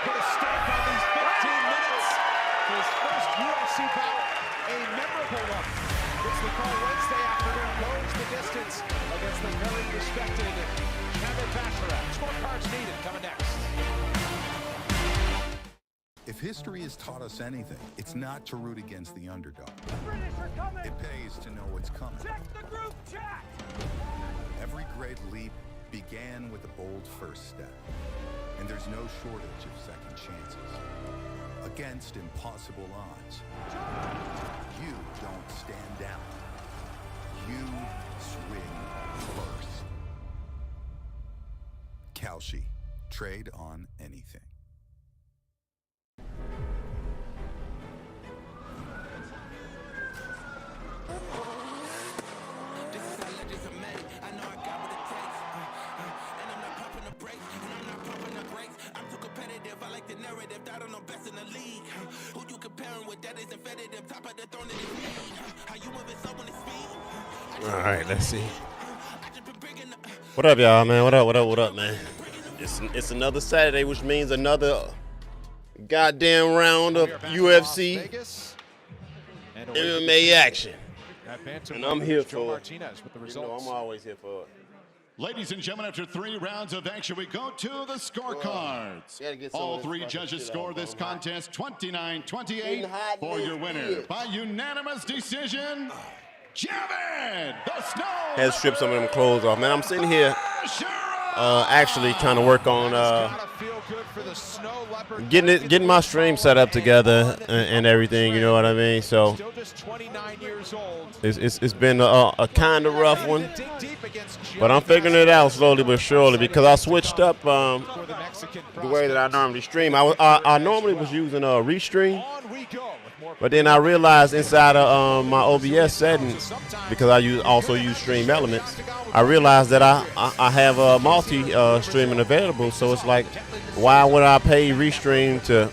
put a stop on these 15 minutes. His first UFC bout, a memorable one. Gets the call Wednesday afternoon, goes the distance against the very respected Kevin Basharat. Scorecards needed, coming next. If history has taught us anything, it's not to root against the underdog. The British are coming. It pays to know what's coming. Check the group chat. Every great leap began with a bold first step, and there's no shortage of second chances. Against impossible odds, you don't stand down. You swing first. Kalshi. Trade on anything. All right, let's see. What up, y'all, man? What up, man? It's another Saturday, which means another goddamn round of UFC MMA action. And I'm here for it. You know, I'm always here for it. Ladies and gentlemen, after 3 rounds of action, we go to the scorecards. All 3 judges score this contest 29-28 for your winner. By unanimous decision, Javid, the Snow. Had to strip some of them clothes off, man. I'm sitting here actually trying to work on getting my stream set up together and everything, you know what I mean? So it's been a kind of rough one, but I'm figuring it out slowly but surely because I switched up the way that I normally stream. I normally was using a Restream, but then I realized inside of my OBS settings, because I also use Stream Elements, I realized that I have a multi-streaming available. So it's like, why would I pay Restream to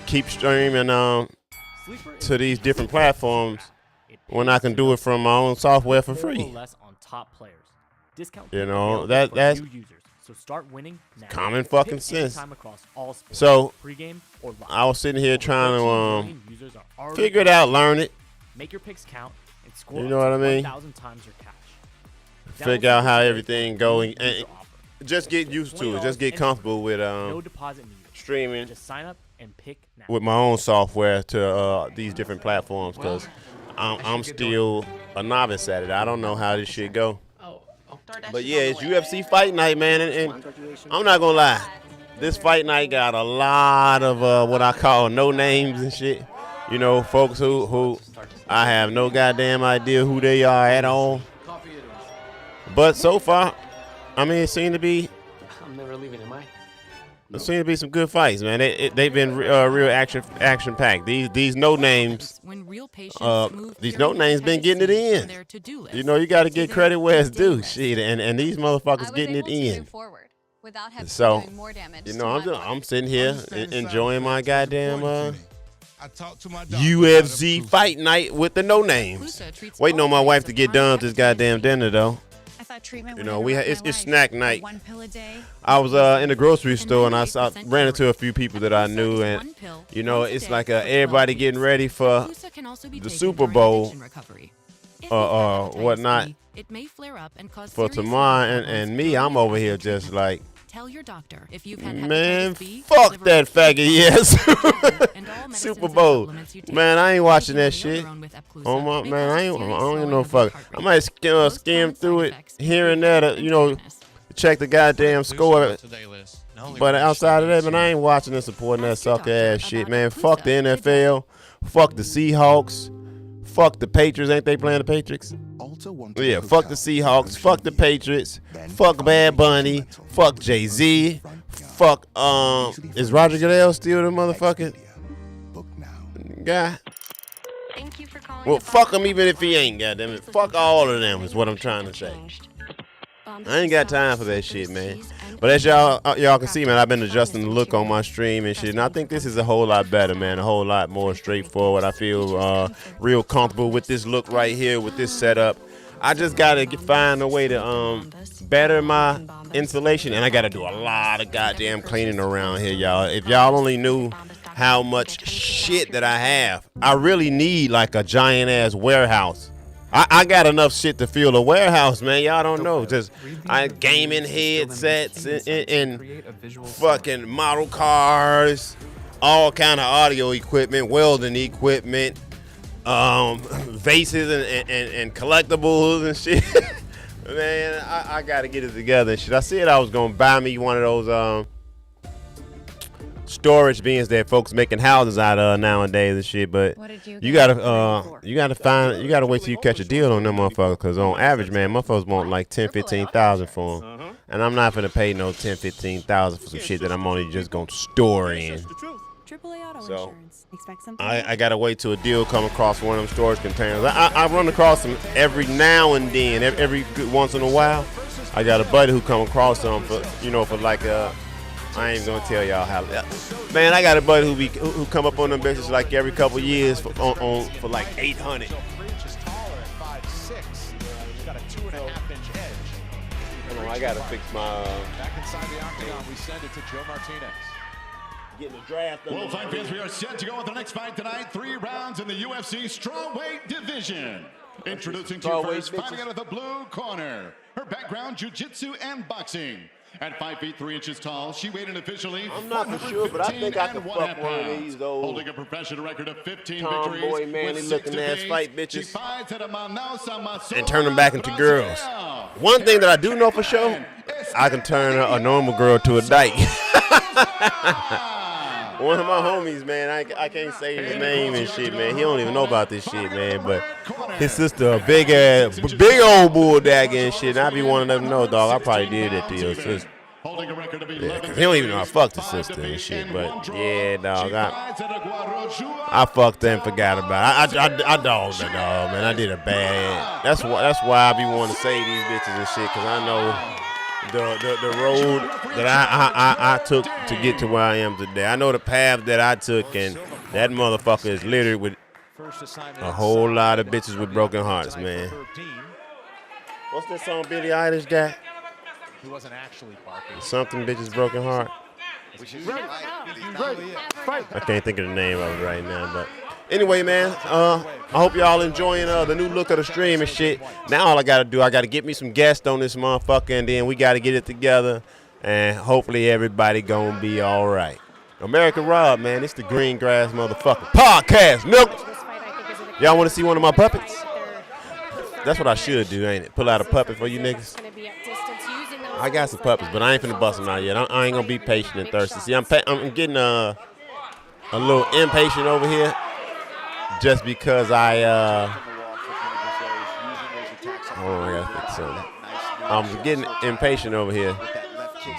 keep streaming to these different platforms when I can do it from my own software for free? You know, that's So start winning now. Common fucking sense. So I was sitting here trying to figure it out, learn it. Make your picks count and score. You know what I mean? 1,000 times your cash. Figure out how everything going and just get used to it. Just get comfortable with no deposit needed. Streaming. Just sign up and pick now. With my own software to these different platforms because I'm still a novice at it. I don't know how this shit go. But yeah, it's UFC Fight Night, man, and I'm not gonna lie, this fight night got a lot of what I call no names and shit. You know, folks who I have no goddamn idea who they are at all. But so far, I mean, it seemed to be. I'm never leaving, am I? There seem to be some good fights, man. They've been real action packed. These no names. These no names been getting it in. You know, you got to get credit where it's due. Shit, and these motherfuckers getting it in. So, you know, I'm sitting here enjoying my goddamn UFC Fight Night with the no names. Waiting on my wife to get done with this goddamn dinner though. You know, it's snack night. I was in the grocery store and I ran into a few people that I knew, and you know, it's like everybody getting ready for the Super Bowl or whatnot for tomorrow, and me, I'm over here just like, Tell your doctor if you've had man, fuck that faggot, yes. Super Bowl. Man, I ain't watching that shit. Oh my, man, I don't even know fuck. I might skim through it here and there to, you know, check the goddamn score. But outside of that, man, I ain't watching and supporting that sucker ass shit, man. Fuck the NFL. Fuck the Seahawks. Fuck the Patriots. Ain't they playing the Patriots? Yeah, fuck the Seahawks. Fuck the Patriots. Fuck Bad Bunny. Fuck Jay-Z. Fuck, is Roger Goodell still the motherfucking guy? Well, fuck him even if he ain't, goddammit. Fuck all of them is what I'm trying to say. I ain't got time for that shit, man. But as y'all can see, man, I've been adjusting the look on my stream and shit, and I think this is a whole lot better, man. A whole lot more straightforward. I feel real comfortable with this look right here, with this setup. I just gotta find a way to better my insulation, and I gotta do a lot of goddamn cleaning around here, y'all. If y'all only knew how much shit that I have, I really need like a giant ass warehouse. I got enough shit to fill a warehouse, man. Y'all don't know. Just gaming headsets and fucking model cars, all kind of audio equipment, welding equipment, vases and collectibles and shit. Man, I gotta get it together and shit. I said I was gonna buy me one of those storage bins that folks making houses out of nowadays and shit, but you gotta wait till you catch a deal on them motherfuckers, cause on average, man, motherfuckers want like 10-15,000 for them, and I'm not gonna pay no 10-15,000 for some shit that I'm only just gonna store in. So I gotta wait till a deal come across one of them storage containers. I run across them every now and then, every once in a while. I got a buddy who come across them for like I ain't gonna tell y'all how. Man, I got a buddy who come up on them bitches like every couple years for like 800. Hold on, I gotta fix my. Back inside the octagon, we send it to Joe Martinez. Getting the draft. Well, fight fans, we are set to go with the next fight tonight. 3 rounds in the UFC strawweight division. Introducing to you first, fighting out of the blue corner. Her background, jiu-jitsu and boxing. At 5 feet 3 inches tall, she weighed in officially. I'm not for sure, but I think I can fuck one of these old holding a professional record of 15 tomboy, victories. manly looking ass fight bitches, She fights at a and turn them back into girls. One thing that I do know for sure, I can turn a normal girl to a dyke. One of my homies, man, I can't say his name and shit, man. He don't even know about this shit, man. But his sister, a big old bulldagger and shit. And I be wanting them to know, dog, I probably did that to your sister. Yeah, cause he don't even know I fucked his sister and shit. But yeah, dog, I fucked her and forgot about it. I dogged her, dog, man. I did a bad. That's why I be wanting to say these bitches and shit, cause I know the road that I took to get to where I am today. I know the path that I took, and that motherfucker is littered with a whole lot of bitches with broken hearts, man. What's that song Billie Eilish got? He wasn't actually barking. Something bitches broken heart. I can't think of the name of it right now, but anyway, man, I hope y'all enjoying the new look of the stream and shit. Now all I gotta do, I gotta get me some guests on this motherfucker, and then we gotta get it together, and hopefully everybody gonna be all right. American Rob, man, it's the Green Grass motherfucker podcast, milk. Y'all want to see one of my puppets? That's what I should do, ain't it? Pull out a puppet for you niggas. I got some puppets, but I ain't finna bust them out yet. I ain't gonna be patient and thirsty. See, I'm getting a little impatient over here, just because I gotta fix something. I'm getting impatient over here,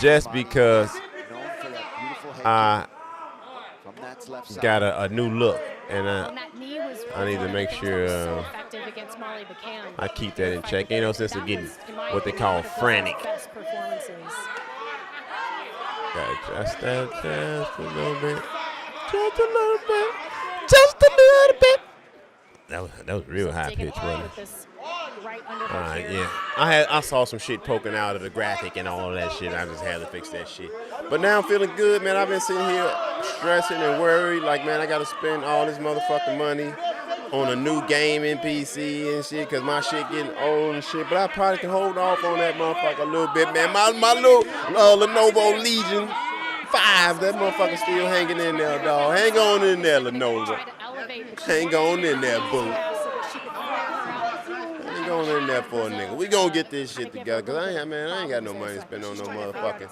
just because I got a new look, and I need to make sure I keep that in check. Ain't no sense of getting what they call frantic. Gotta adjust that just a little bit. Just a little bit. Just a little bit. That was real high pitch, wasn't it? Alright, yeah. I saw some shit poking out of the graphic and all of that shit. I just had to fix that shit. But now I'm feeling good, man. I've been sitting here stressing and worried. Like, man, I gotta spend all this motherfucking money on a new gaming PC and shit, cause my shit getting old and shit. But I probably can hold off on that motherfucker a little bit, man. My little Lenovo Legion 5, that motherfucker still hanging in there, dog. Hang on in there, Lenovo. Hang on in there, boo. Hang on in there for a nigga. We gonna get this shit together, cause I ain't got no money to spend on no motherfucking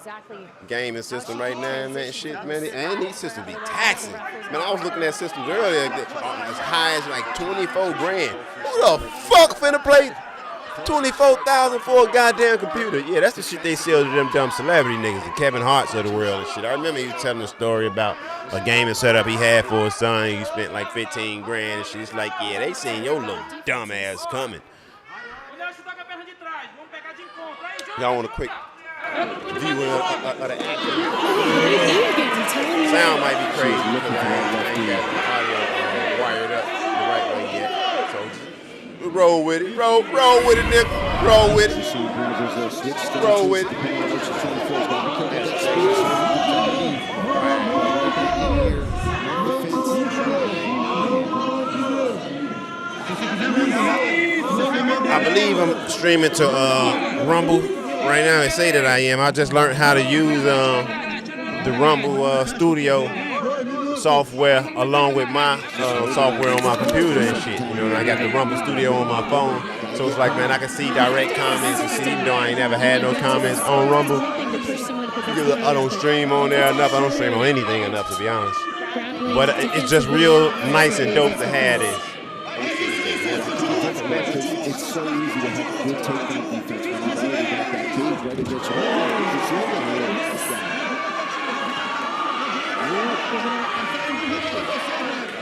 gaming system right now and that shit, man. And these systems be taxing. Man, I was looking at systems earlier as high as like 24 grand. Who the fuck finna play 24,000 for a goddamn computer? Yeah, that's the shit they sell to them dumb celebrity niggas, the Kevin Harts of the world and shit. I remember he was telling a story about a gaming setup he had for his son. He spent like 15 grand and shit. It's like, yeah, they seen your little dumb ass coming. Y'all want a quick view of the action? Sound might be crazy because I ain't got the audio wired up the right way yet. So we'll roll with it. Roll with it, nigga. Roll with it. Roll with it. I believe I'm streaming to Rumble right now. They say that I am. I just learned how to use the Rumble Studio software along with my software on my computer and shit. You know, and I got the Rumble Studio on my phone. So it's like, man, I can see direct comments and shit, even though I ain't never had no comments on Rumble. Because I don't stream on there enough. I don't stream on anything enough, to be honest. But it's just real nice and dope to have this. It's so easy to have good takedown defense when you've already got that cage ready to get you.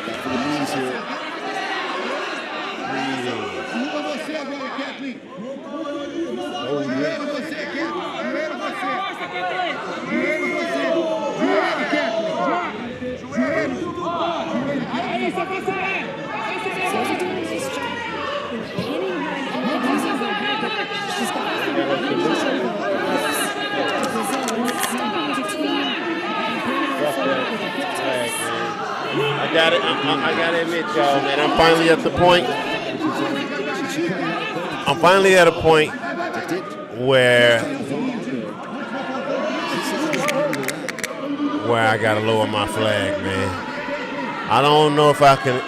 Back for the knees here. I gotta admit, y'all, man, I'm finally at the point. I'm finally at a point where I gotta lower my flag, man. I don't know if I can,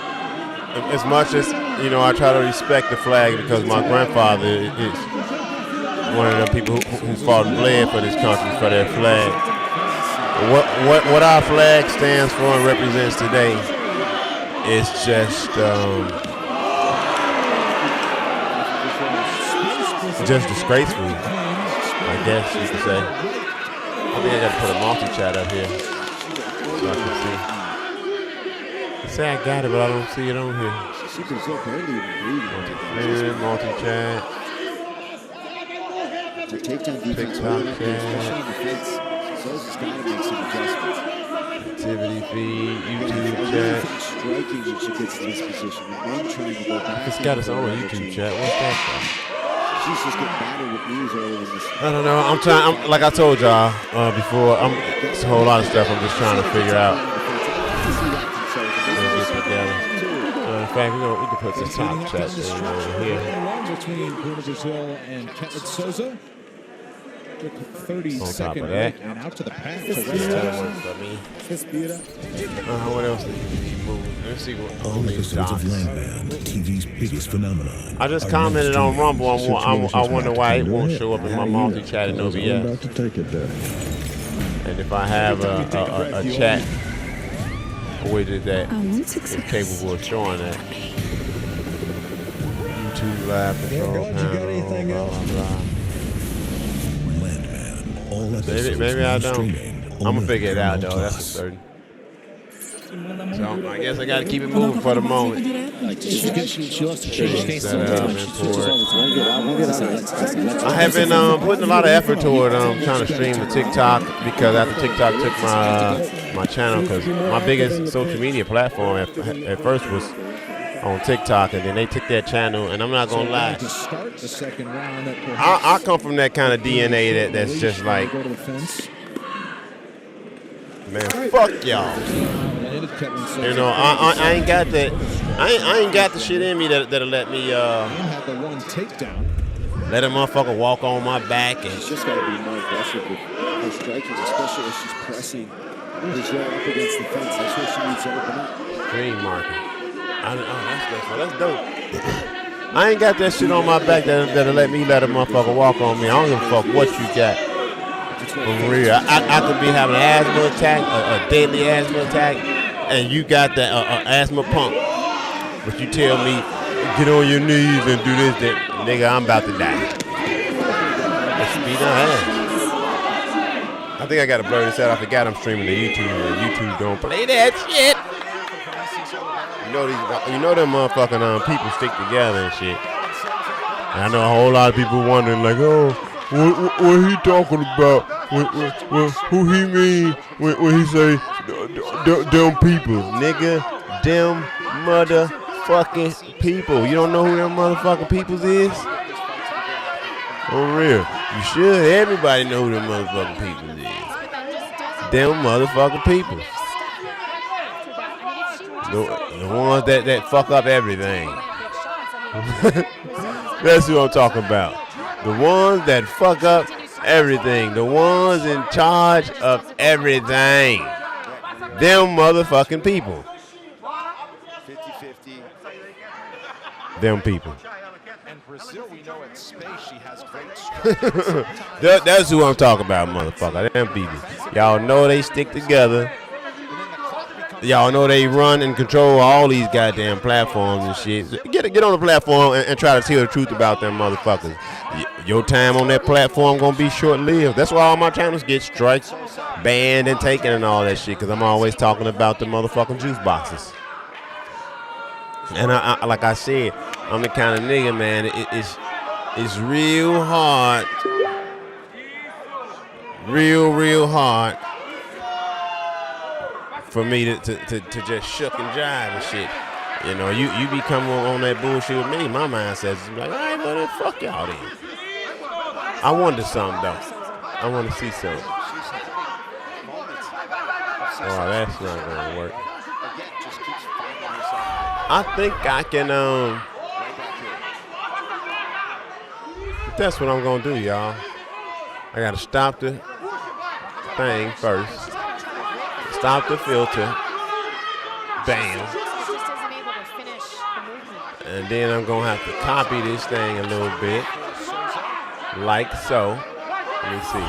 as much as, you know, I try to respect the flag because my grandfather is one of the people who fought and bled for this country, for their flag. What our flag stands for and represents today is just disgraceful, I guess you could say. I think I got to put a multi-chat up here so I can see. Say I got it, but I don't see it on here. Multi-chat. TikTok chat. Activity feed, YouTube chat. It's got its own YouTube chat. What's that for? I don't know. I'm trying. Like I told y'all before, it's a whole lot of stuff I'm just trying to figure out. Get together. In fact, we can put this top chat thing over here. Between Bruno Brazil and Ketlin Souza. 30-second break and out to the path to West what else did you move? Let's see what. All episodes of Landman, TV's biggest phenomenon. I just commented on Rumble. I wonder why it won't show up in my multi-chat in OBS. And if I have a chat widget that is capable of showing that. YouTube live control panel, blah, blah, blah. Maybe I don't. I'm gonna figure it out though. That's for certain. So I guess I gotta keep it moving for the moment. I have been putting a lot of effort toward trying to stream to TikTok because after TikTok took my channel, because my biggest social media platform at first was on TikTok, and then they took that channel, and I'm not gonna lie, I come from that kind of DNA that's just like, man, fuck y'all. You know, I ain't got that. I ain't got the shit in me that'll let me let a motherfucker walk on my back. And she's just got to be more aggressive with her strikers, especially as she's pressing Brazil up against the fence. That's where she needs to open up. Green marker. That's dope. I ain't got that shit on my back that'll let me let a motherfucker walk on me. I don't give a fuck what you got. For real. I could be having an asthma attack, a deadly asthma attack, and you got that asthma pump. But you tell me, get on your knees and do this, that, nigga, I'm about to die. Let's beat our ass. I think I gotta blur this out. I forgot I'm streaming to YouTube, and YouTube don't play that shit. You know them motherfucking people stick together and shit. And I know a whole lot of people wondering like, oh, what he talking about? Who he mean when he say them people? Nigga, them motherfucking people. You don't know who them motherfucking peoples is? For real. You should. Everybody know who them motherfucking peoples is. Them motherfucking peoples. The ones that fuck up everything. That's who I'm talking about. The ones that fuck up everything. The ones in charge of everything. Them motherfucking people. 50-50. Them people. And Brazil, we know in space she has great strength. That's who I'm talking about, motherfucker. Them people. Y'all know they stick together. Y'all know they run and control all these goddamn platforms and shit. So get on the platform and try to tell the truth about them motherfuckers. Your time on that platform gonna be short-lived. That's why all my channels get strikes, banned, and taken and all that shit, because I'm always talking about the motherfucking juice boxes. And I like I said, I'm the kind of nigga, man, it's real hard, real hard for me to just shuck and jive and shit. You know, you be coming on that bullshit with me. My mind says, like, all right, well, then fuck y'all then. I wanted something, though. I want to see something. Oh, that's not going to work. I think I can, that's what I'm going to do, y'all. I got to stop the thing first. Stop the filter. Bam. And then I'm going to have to copy this thing a little bit. Like so. Let me see.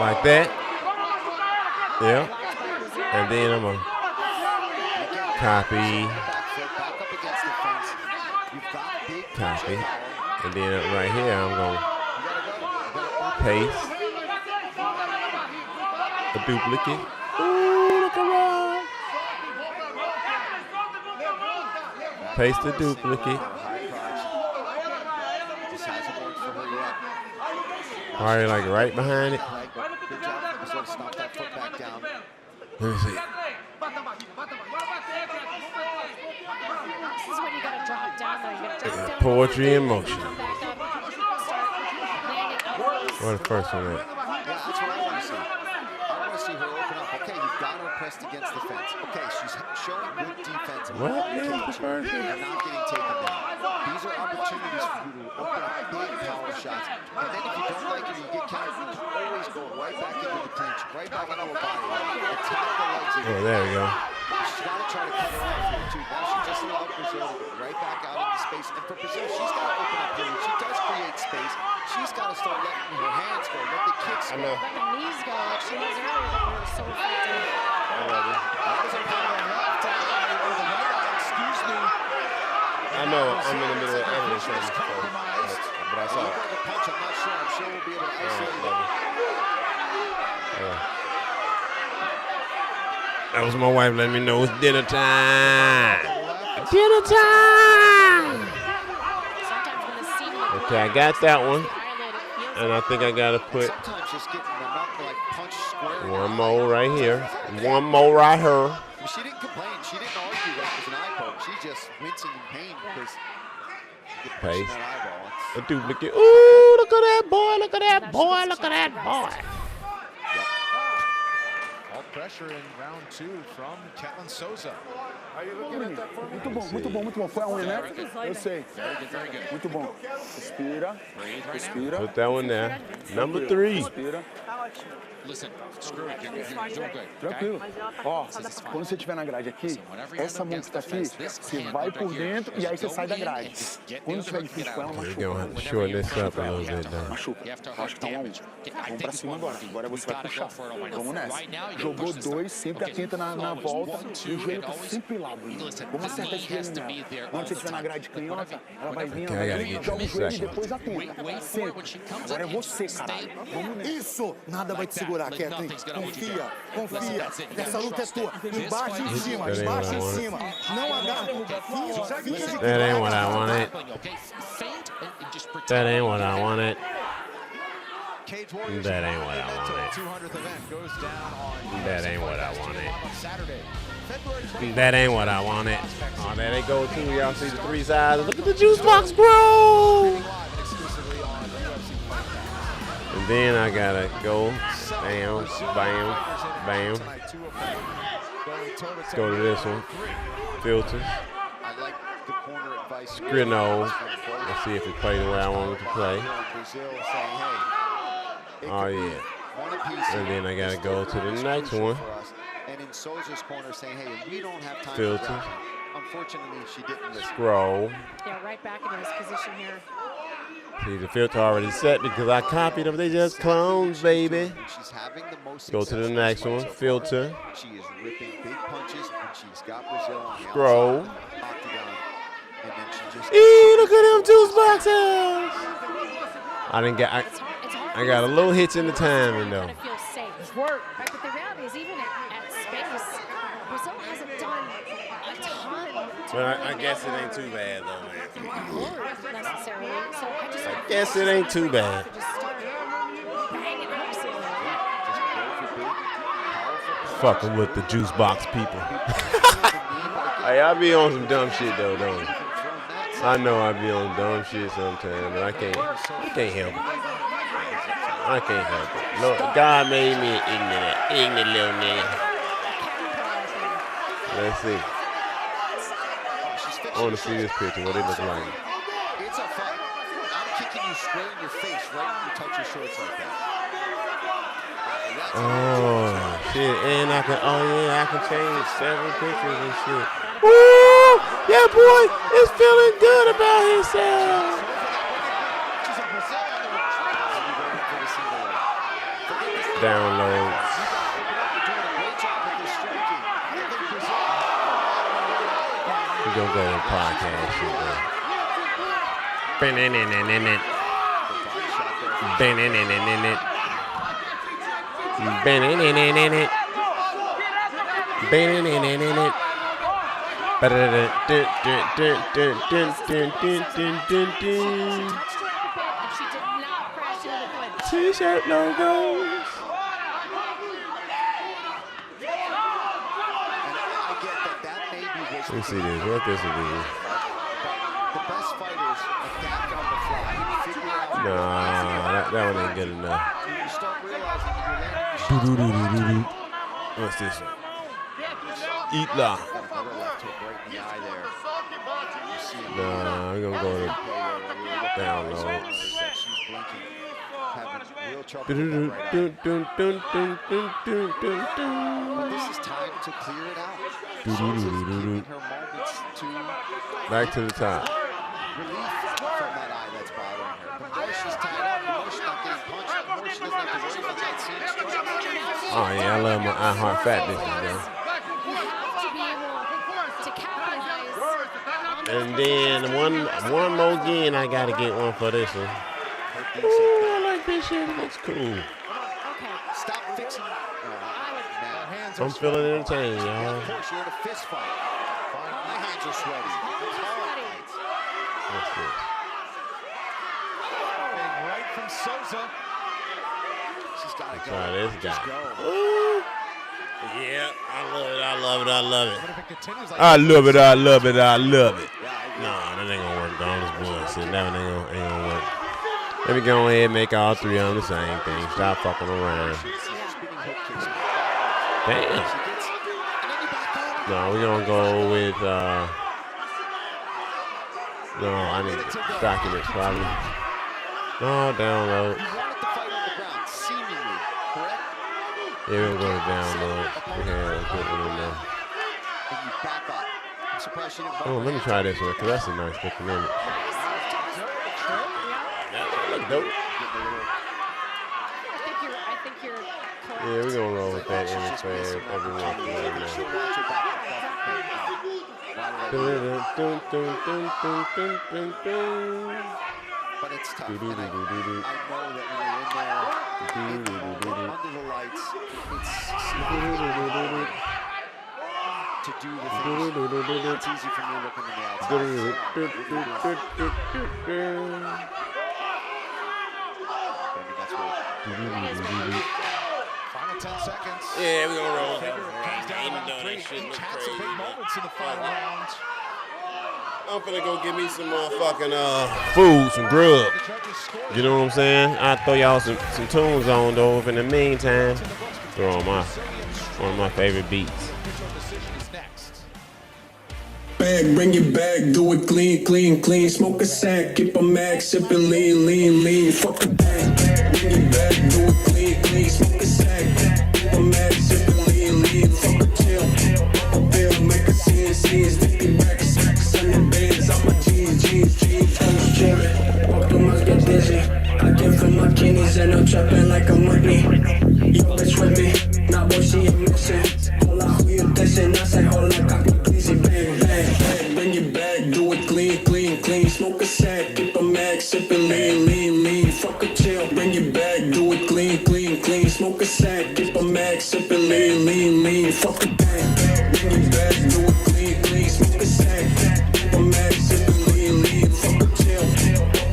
Like that. Yeah. And then I'm going to copy. Copy. And then right here I'm going to paste. A duplicate. Ooh, look around. Paste the duplicate. Probably like right behind it. Let me see. Poetry in motion. Where's the first one at? See her open up. Okay, you've got her pressed against the fence. Okay, she's showing good defense. What is the first one? And not getting taken down. These are opportunities for you to open up big power shots. And then if you don't like it, you get countered. You can always go right back into the clinch, right back into a body. Attack the legs again. Oh, there we go. She's got to try to cut her off here, too. Now she just allowed Brazil to get right back out into space. And for Brazil, she's got to open up here. She does create space. She's got to start letting her hands go, let the kicks go. I know. Let the knees go like she was earlier that were so effective. I love it. That was a power left eye or the right eye, excuse me. I know I'm in the middle of editing something, but I saw it. The punch, I'm not sure. I'm sure we'll be able to isolate it. That was my wife letting me know it's dinner time. Dinner time! Okay, I got that one. And I think I gotta put one more right here. One more right here. She didn't complain. She didn't argue that it was an eye poke. She's just wincing in pain because paste. A duplicate. Ooh, look at that boy. Look at that boy. Look at that boy. All pressure in round 2 from Ketlin Souza. Muito bom. Foi a unha, né? Eu sei. Muito bom. Respira. Respira. Put that one there. Number 3. Respira. Listen, screw it, you're doing good. Tranquilo. Ó, quando você estiver na grade aqui, essa mão que tá aqui, você vai por dentro e aí você sai da grade. Quando tiver difícil com ela, machuca. Shorten this up a little bit now. Machuca. Acho que tá 1 a 1. Vamos pra cima agora. Agora você vai puxar. Vamos nessa. Jogou 2, sempre atenta na volta e o joelho tá sempre lá, Bruno. Vamos acertar esse joelho nela. Quando você estiver na grade canhota, ela vai vir, joga o joelho e depois atenta. Sempre. Agora é você, caralho. Vamos nessa. Isso! Nada vai te segurar, Ketlin. Confia. Essa luta é tua. Embaixo e em cima. Não agarra. That ain't what I wanted. That ain't what I wanted. Cage Warriors. That ain't what I wanted. 200th event goes down on That ain't what I wanted. on Saturday. February 21st. That ain't what I wanted. Oh, there they go too. Y'all see the 3 sides. Look at the juice box grow. And then I gotta go. Bam, bam, bam. Let's go to this one. Filters. I like the corner advice. Skrino. Let's see if it played the way I want it to play. Oh yeah. And then I gotta go to the next one. And in Souza's corner saying, hey, we don't have time. Filters. Unfortunately, she didn't listen. Scroll. Yeah, right back in his position here. See, the filter already set because I copied them. They just clones, baby. Go to the next one. Filter. She is ripping big punches, and she's got Brazil on the Scroll. octagon. And then she just Look at them juice boxes. I didn't get. I got a little hitch in the timing though. Feel safe. Work. Right, but the reality is, even at space, Brazil hasn't done a ton. But I guess it ain't too bad though, man. Necessarily. So I guess it ain't too bad. Fucking with the juice box people. Hey, I be on some dumb shit though, don't I? I know I be on dumb shit sometimes, but I can't help it. I can't help it. No, God made me an ignorant little nigga. Let's see. I want to see this picture, what it look like. It's a fight. I'm kicking you square in your face right when you touch your shorts like that. Oh shit, and I can change several pictures and shit. Woo! Yeah, boy, it's feeling good about himself. Downloads. We're gonna go to podcast shit, man. T-shirt logos. Let me see this. What this will be? The best fighters adapt on the fly. Figure out. Nah, that one ain't good enough. You start realizing that you're landing. What's this one? Eat la. Another left hook right in the eye there. Nah, I'm gonna go to downloads. She's blinking. Having real trouble with that right eye. But this is time to clear it out. She's giving her moments to back to the top. relief from that eye that's bothering her. The more she's tied up, the more she's not getting punched, the more she doesn't have to worry about that same strike. Oh yeah, I love my I Heart Fat dishes, though. And then one more again, I gotta get one for this one. Ooh, I like this shit. It looks cool. Okay, stop fixing. I'm feeling entertained, y'all. Of course, you're in a fist fight. My hands are sweaty. What's this? Big right from Souza. She's got to go. Try this guy. Ooh. Yeah, I love it. I love it. I love it. I love it. I love it. I love it. Nah, that ain't gonna work, dog. This bullshit. That one ain't gonna work. Let me go ahead and make all three of them the same thing. Stop fucking around. Damn. No, we're gonna go with no, I need documents probably. No, download. Yeah, we're gonna download. Yeah, put it in there. Oh, let me try this one, cause that's a nice looking image. That look dope. Yeah, we're gonna roll with that image for everyone. But it's tough. I know that when you're in there, under the lights, to do the things. It's easy for me looking in the outside. I mean, that's what Final 10 seconds. Yeah, we're gonna roll. Comes down to round 3. Each had some big moments in the final round. I'm finna go get me some motherfucking food, some grub. You know what I'm saying? I'll throw y'all some tunes on though. If in the meantime, throw on one of my favorite beats. Bag, bring it back, do it clean, clean, clean. Smoke a sack, keep a max, sippin' lean, lean, lean. Fuck a bag, bring it back, do it clean, clean. Smoke a sack, keep a max, sippin' lean, lean. Fuck a chill, a bill, make a scene, scenes, sticky back, sacks, and the bands out my jeans. I was chillin', walk through must get dizzy. I came from my kidneys and I'm trapping like I'm Whitney. Yo, bitch with me, now boy she ain't missing. Hola, who you dissing? I say hola, copy, please, bang, bang. Bring it back, do it clean, clean, clean. Smoke a sack, keep a max, sippin' lean, lean, lean. Fuck a chill, bring it back, do it clean, clean, clean. Smoke a sack, keep a max, sippin' lean, lean, lean. Fuck a bang, bring it back, do it clean, clean. Smoke a sack, keep a max, sippin' lean, lean. Fuck a chill,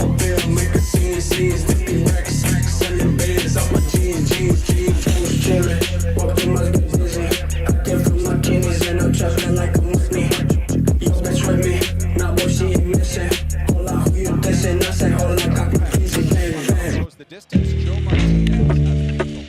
a bill, make a scene, sticky racks, sacks, and the bands out my jeans. I was chillin', walk through my get dizzy. I came from my kidneys and I'm trapping like I'm Whitney. Yo, bitch with me, now boy she ain't missing. Hola, who you dissing? I say hola, copy, please, bang, bang. Goes the distance. Joe Martinez.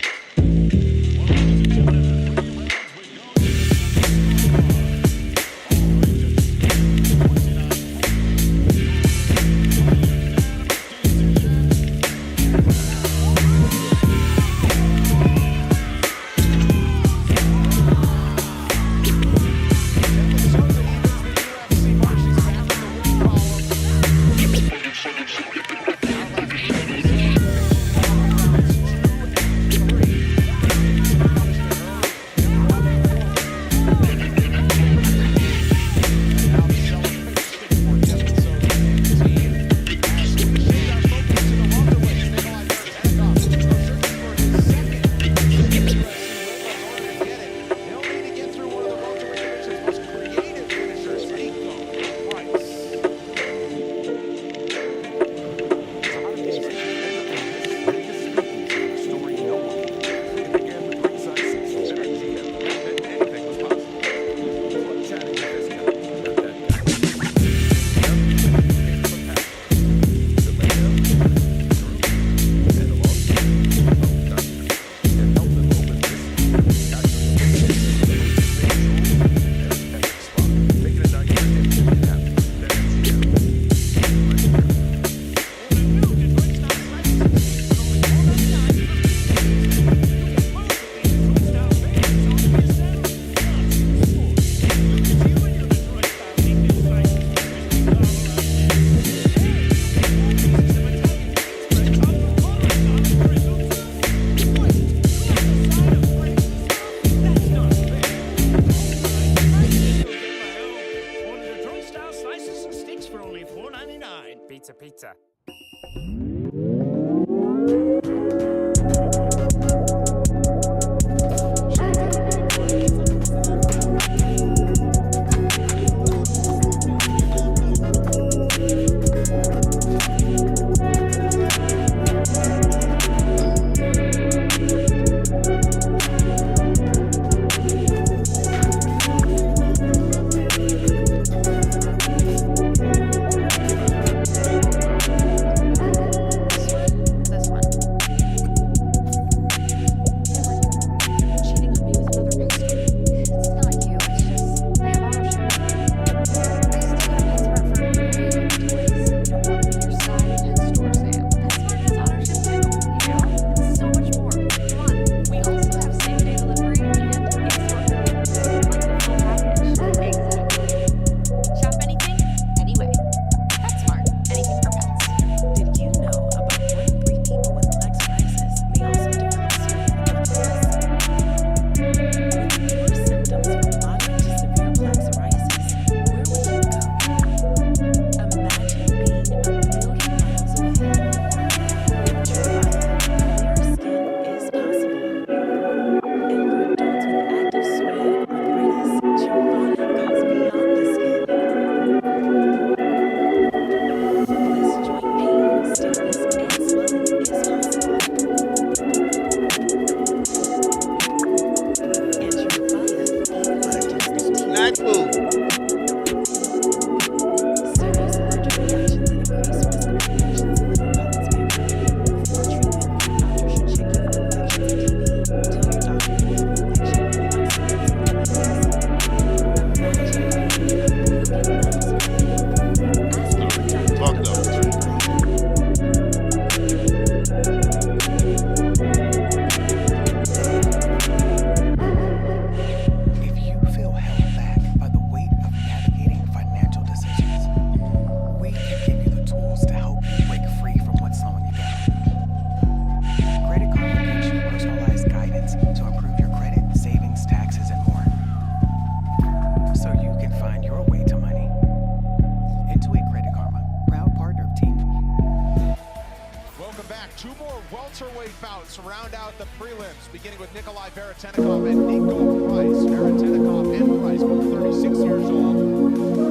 back. Two more welterweight bouts round out the prelims, beginning with Nikolai Baratenikov and Nico Price. Baratenikov and Price, both 36 years old.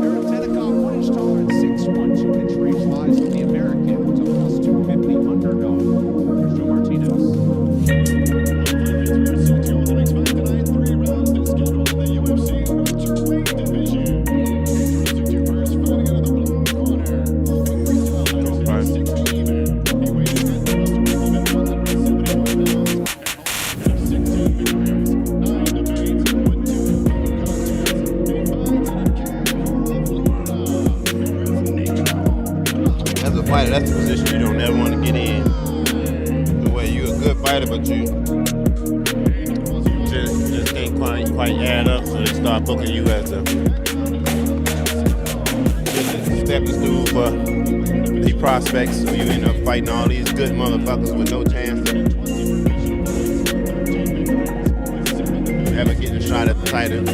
Baratenikov, 1 inch taller and 6'1", 2 inch range lies with the American. It's a plus 250 underdog. Here's Joe Martinez. The next fight tonight, 3 rounds been scheduled in the UFC welterweight division. Introducing to first, fighting out of the blue corner. Fighter, that's the position you don't ever want to get in. The way you're a good fighter, but you just can't quite add up, so they start booking you as a stepping stool for these prospects. So you end up fighting all these good motherfuckers with no chance of ever getting a shot at the title.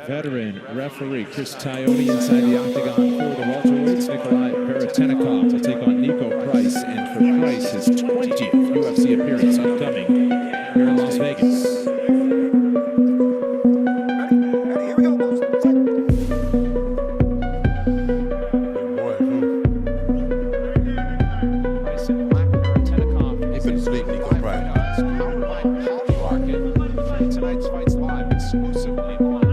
Veteran referee Chris Taioni inside the octagon for the welterweights. Nikolai Baratenikov to take on Nico Price, and for Price, his 20th UFC appearance upcoming here in Las Vegas. Price in black, Baratenikov. He couldn't sleep, Nico Price. Tonight's fight's live exclusively on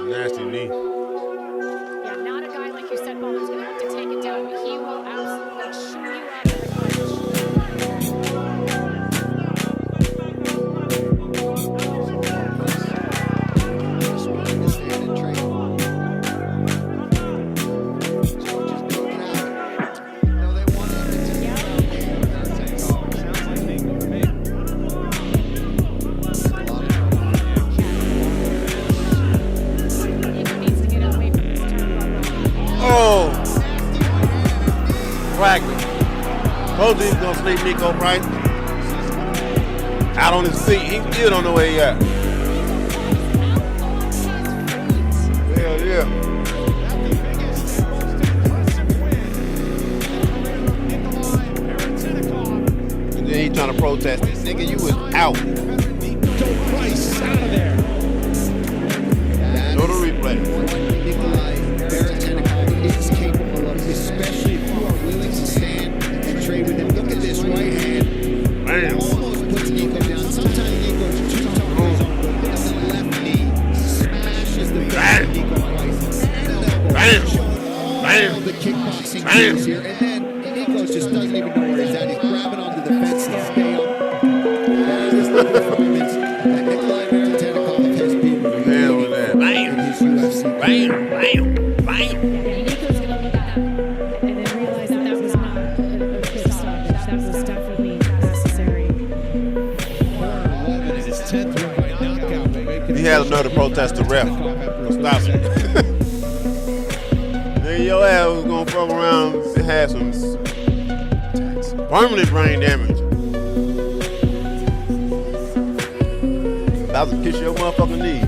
Nasty knee. Yeah, not a guy like Usain Bolt who's going to have to take it down, but he will absolutely chew you up in Fragment. Both of these gonna sleep Nico Price. Out on his feet. He still don't know where he at. Hell yeah. And then he trying to protest it. Nigga, you was out. Nico Price out of there. Go to replay. Nikolai Baratenikov is capable of, especially if you are willing to stand and trade with him. Look at this right hand. Almost puts Nico down. Sometimes Nico's too tough for his own good. Look at the left knee. Smashes the face of Nico Price. All the kickboxing moves here. And then Nico just doesn't even know where he's at. He's grabbing onto the fence to stay up. That is the performance that Nikolai Baratenikov has been in his UFC. Bam, bam, bam. Nico's going to look at that and then realize that was not a quick stop. That was definitely necessary. 11 in his 10th win by knockout. He had another protest to ref. Stop it. Then your ass was gonna fuck around and have some permanent brain damage. About to kiss your motherfucking knee.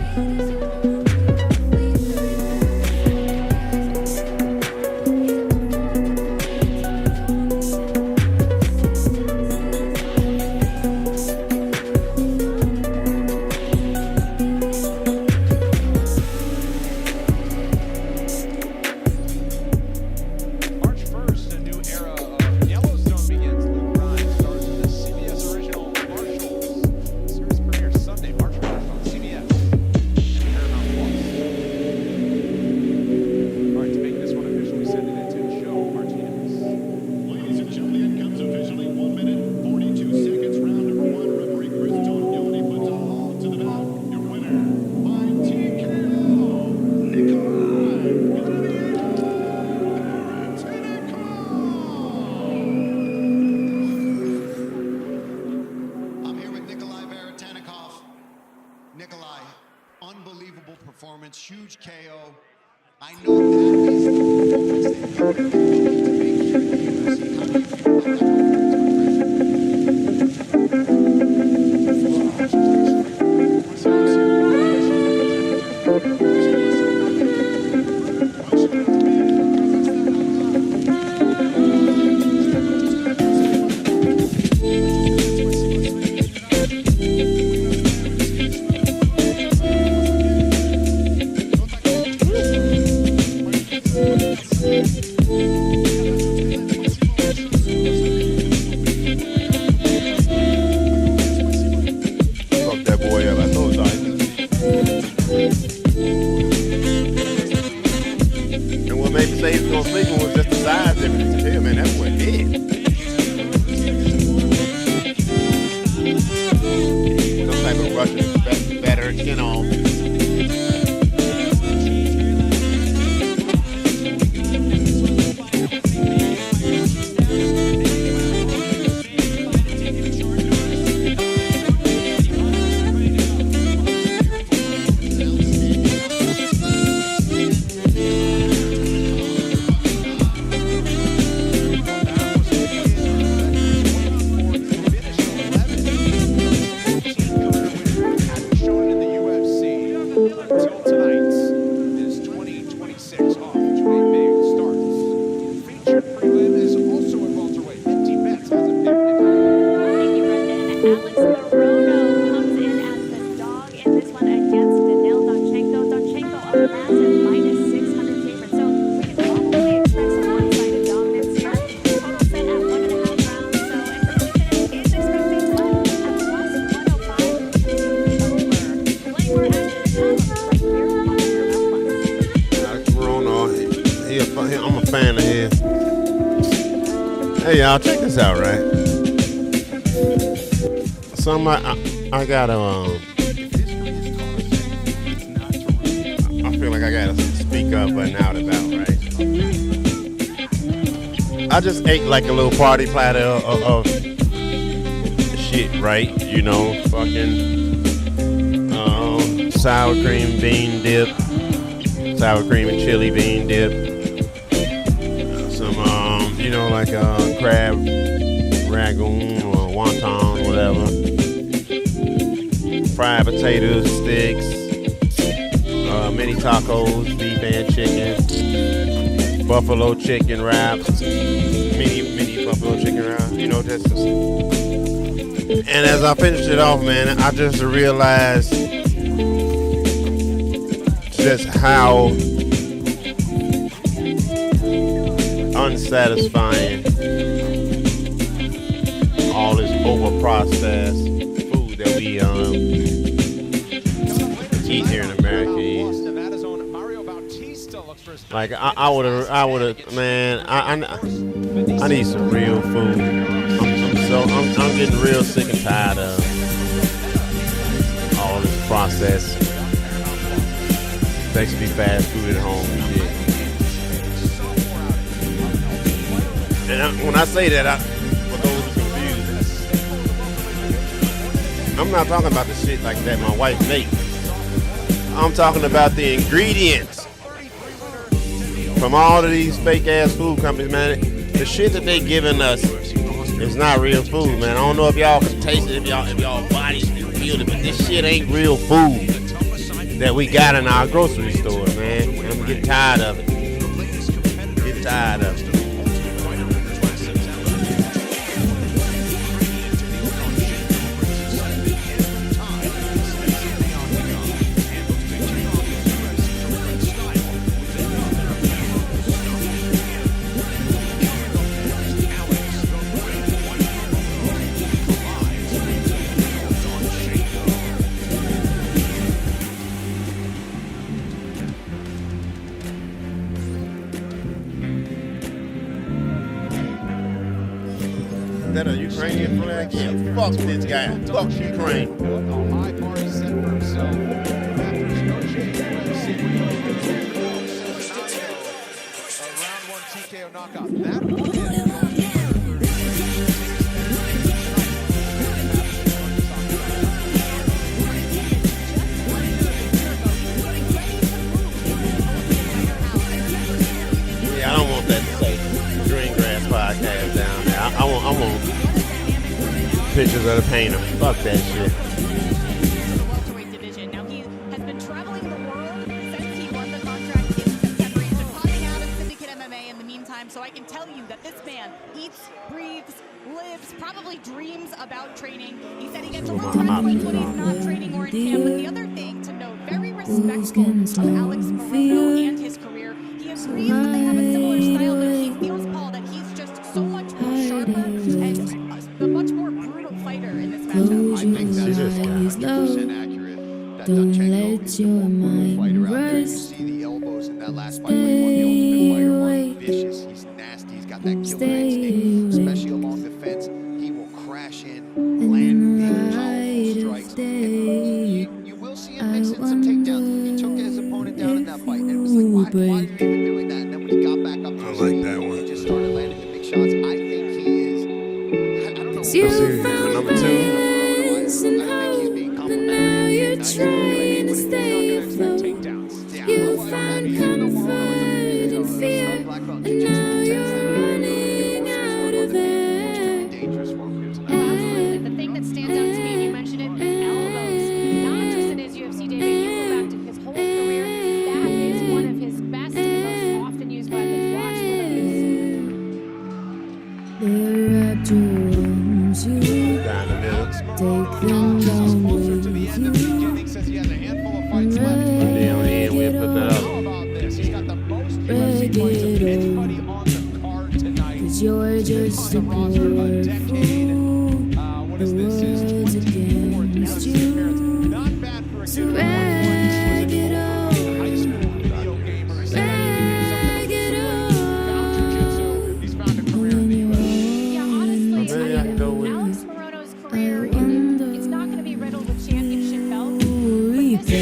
huge KO. I know that is y'all, check this out, right? I gotta, I feel like I gotta speak up but out about, right? I just ate like a little party platter of shit, right? You know, fucking sour cream bean dip, sour cream and chili bean dip. You know, like crab ragoon or wonton, whatever. Fried potatoes, sticks, mini tacos, beef and chicken, buffalo chicken wraps, mini buffalo chicken wraps. You know, just. And as I finished it off, man, I just realized just how unsatisfying all this over-processed food that we eat here in America is. Like I would have, man. I need some real food. I'm getting real sick and tired of all this processed, basically fast food at home and shit. And when I say that, for those who confused, I'm not talking about the shit like that my wife makes. I'm talking about the ingredients from all of these fake ass food companies, man. The shit that they giving us is not real food, man. I don't know if y'all can taste it, if y'all bodies can feel it, but this shit ain't real food that we got in our grocery store, man. I'm getting tired of it. Get tired of it. That a Ukrainian flag? Yeah, fuck this guy. Fuck Ukraine. High bar is set for himself. A round one TKO knockout. That pictures of the painter. Fuck that shit. Now he has been traveling the world since he won the contract in September. He's been popping out of Syndicate MMA in the meantime, so I can tell you that this man eats, breathes, lives, probably dreams about training. He said he gets a little restless when he's not training or in camp. But the other thing to note, very respectful of Alex Morono and his career. He agrees that they have a similar style, but he feels, Paul, that he's just so much more sharper and a much more brutal fighter in this matchup. I think that's 100% accurate. That Danchenko is the more brutal fighter out there. You see the elbows in that last fight when he won the Ultimate Fighter are vicious. He's nasty. He's got that killer instinct, especially along the fence. He will crash in, land big, powerful strikes. And you will see him mix in some takedowns. He took his opponent down in that fight, and it was like, why are you even doing that? And then when he got back up to his feet, he just started landing the big shots. I think he is, I don't know. Number 2. Trying to stay afloat. You found comfort in fear, and now you're running out of air. The thing that stands out to me, and you mentioned it, elbows. Not just in his UFC debut, you go back to his whole career. That is one of his best and most often used weapons. Watch for those. They wrapped your arms, you take them down with you. Cause you're just a poor fool. The world's against you. So rag it all. Rag it all. Yeah, honestly, Alex Morono's career, it's not going to be riddled with championship belts. But this guy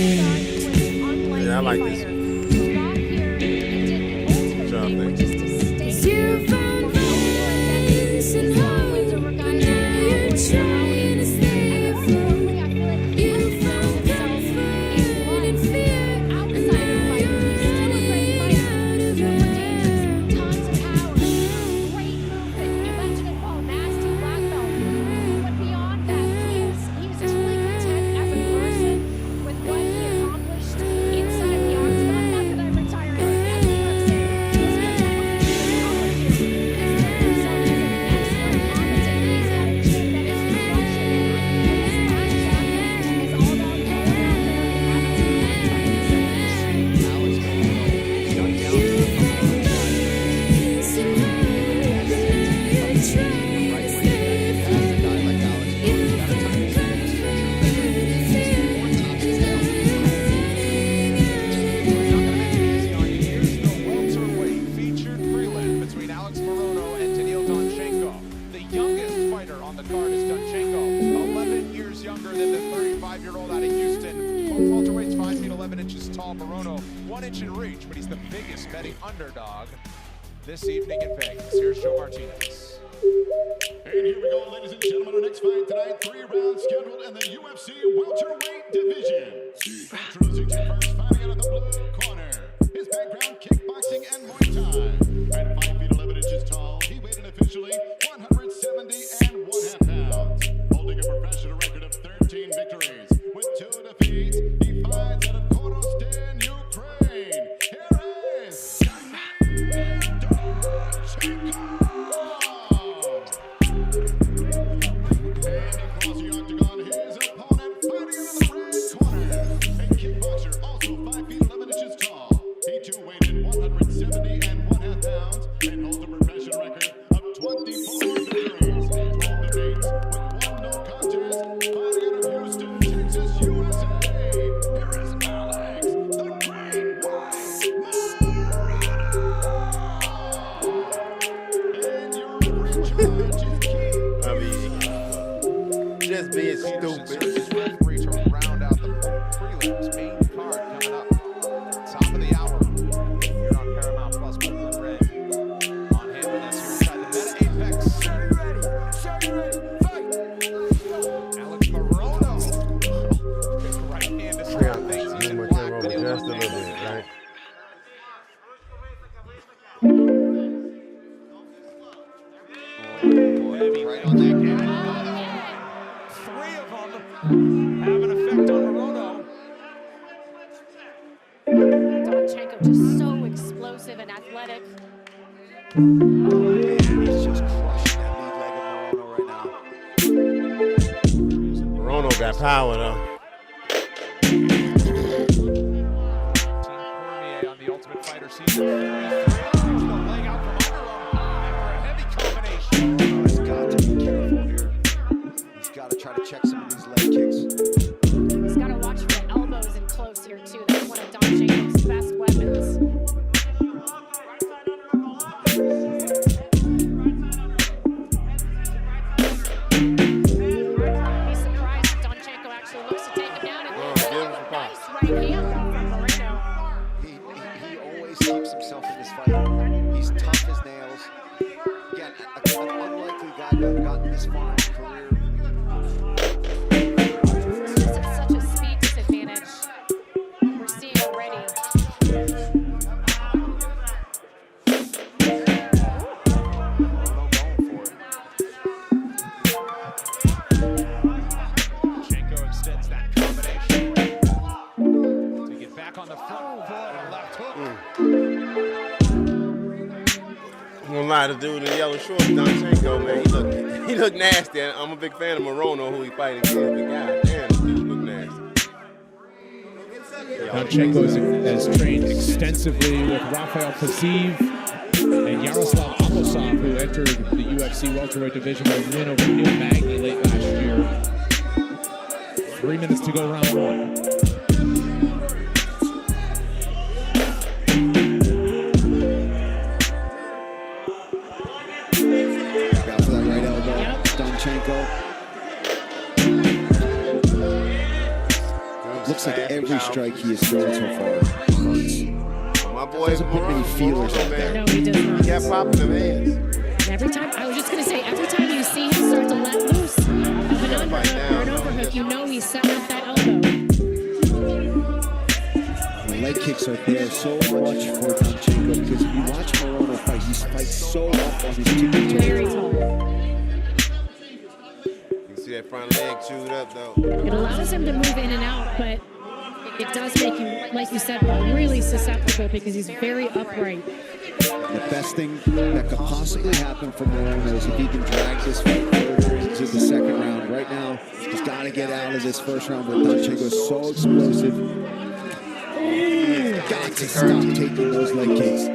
was an unlikely I like this. fighter. He got here and did the ultimate thing, which is to stay You found peace and hope, and now you're trying to stay afloat. You found comfort in fear, and now you're running out of air. tons of power, great movement. You mentioned it, Paul, nasty black belt. But beyond that, he's truly content as a person with what he accomplished inside of the octagon. Not that I'm retiring as the UFC. He's content with his technology. He's an excellent, competent. He's got a gym that is crushing it. And this matchup is all about going out there and having Featured prelim between Alex Morono and Daniil Danchenko. The youngest fighter on the card is Danchenko, 11 years younger than the 35-year-old out of Houston. Both welterweights 5 feet 11 inches tall. Morono 1 inch in reach, but he's the biggest betting underdog this evening in Vegas. Here's Joe Martinez. And here we go, ladies and gentlemen. Our next fight tonight, 3 rounds scheduled in the UFC welterweight division. Introducing to first, fighting out of the blue corner. His background, kickboxing and Muay Thai. At 5 feet 11 inches tall, he weighed in officially 170 and 1/2 pounds. Holding a professional record of 13 victories with 2 defeats. He fights out of Korostin, Ukraine. Here is Daniil Danchenko. And across the octagon, his opponent fighting out of the red corner. A kickboxer, also just so explosive and athletic. He's just crushing that lead leg of Morono right now. Morono got power though. On the Ultimate Fighter season 33. The leg out from under him after a heavy combination. Morono's got to be careful here. He's got to try to check some of these leg kicks. He's got to watch for the elbows in close here too. That's one of Donchenko's best weapons. Be surprised if Donchenko actually looks to take him down. And nice right hand from Moreno. He always keeps himself in this fight. He's tough as nails. Again, an unlikely guy to have gotten this far in his career. It's just such a speed disadvantage. We're seeing already. Donchenko extends that combination to get back on the front foot and a left hook. I'm gonna lie, the dude in the yellow shorts, Donchenko, man, he look nasty. I'm a big fan of Morono, who he fighting against, but god damn, this dude look nasty. Donchenko has trained extensively with Rafael Paziv and Yaroslav Amosov, who entered the UFC welterweight division with a win over Neil Magny late last year. 3 minutes to go, round one. Got for that right elbow. Donchenko. Looks like every strike he has thrown so far hurts. My boy Doesn't put many feelers out there. No, he does not. He got pop in them hands. Every time, I was just going to say, every time you see him start to let loose of an underhook or an overhook, you know he's setting up that elbow. The leg kicks are there so much for Donchenko because if you watch Morono fight, he fights so up on his tippy toes. Very tall. You can see that front leg chewed up though. It allows him to move in and out, but it does make him, like you said, really susceptible because he's very upright. The best thing that could possibly happen for Morono is if he can drag this fight further into the second round. Right now, he's got to get out of this first round, but Donchenko is so explosive. He's got to stop taking those leg kicks.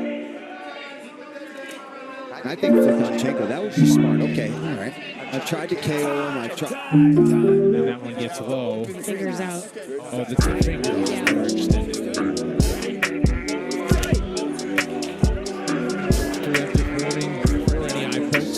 I think for Donchenko, that would be smart. Okay, all right. I've tried to KO him. I've tried. And that one gets low. Fingers out. Oh, the fingers are extended. Preemptive warning for any eye pokes.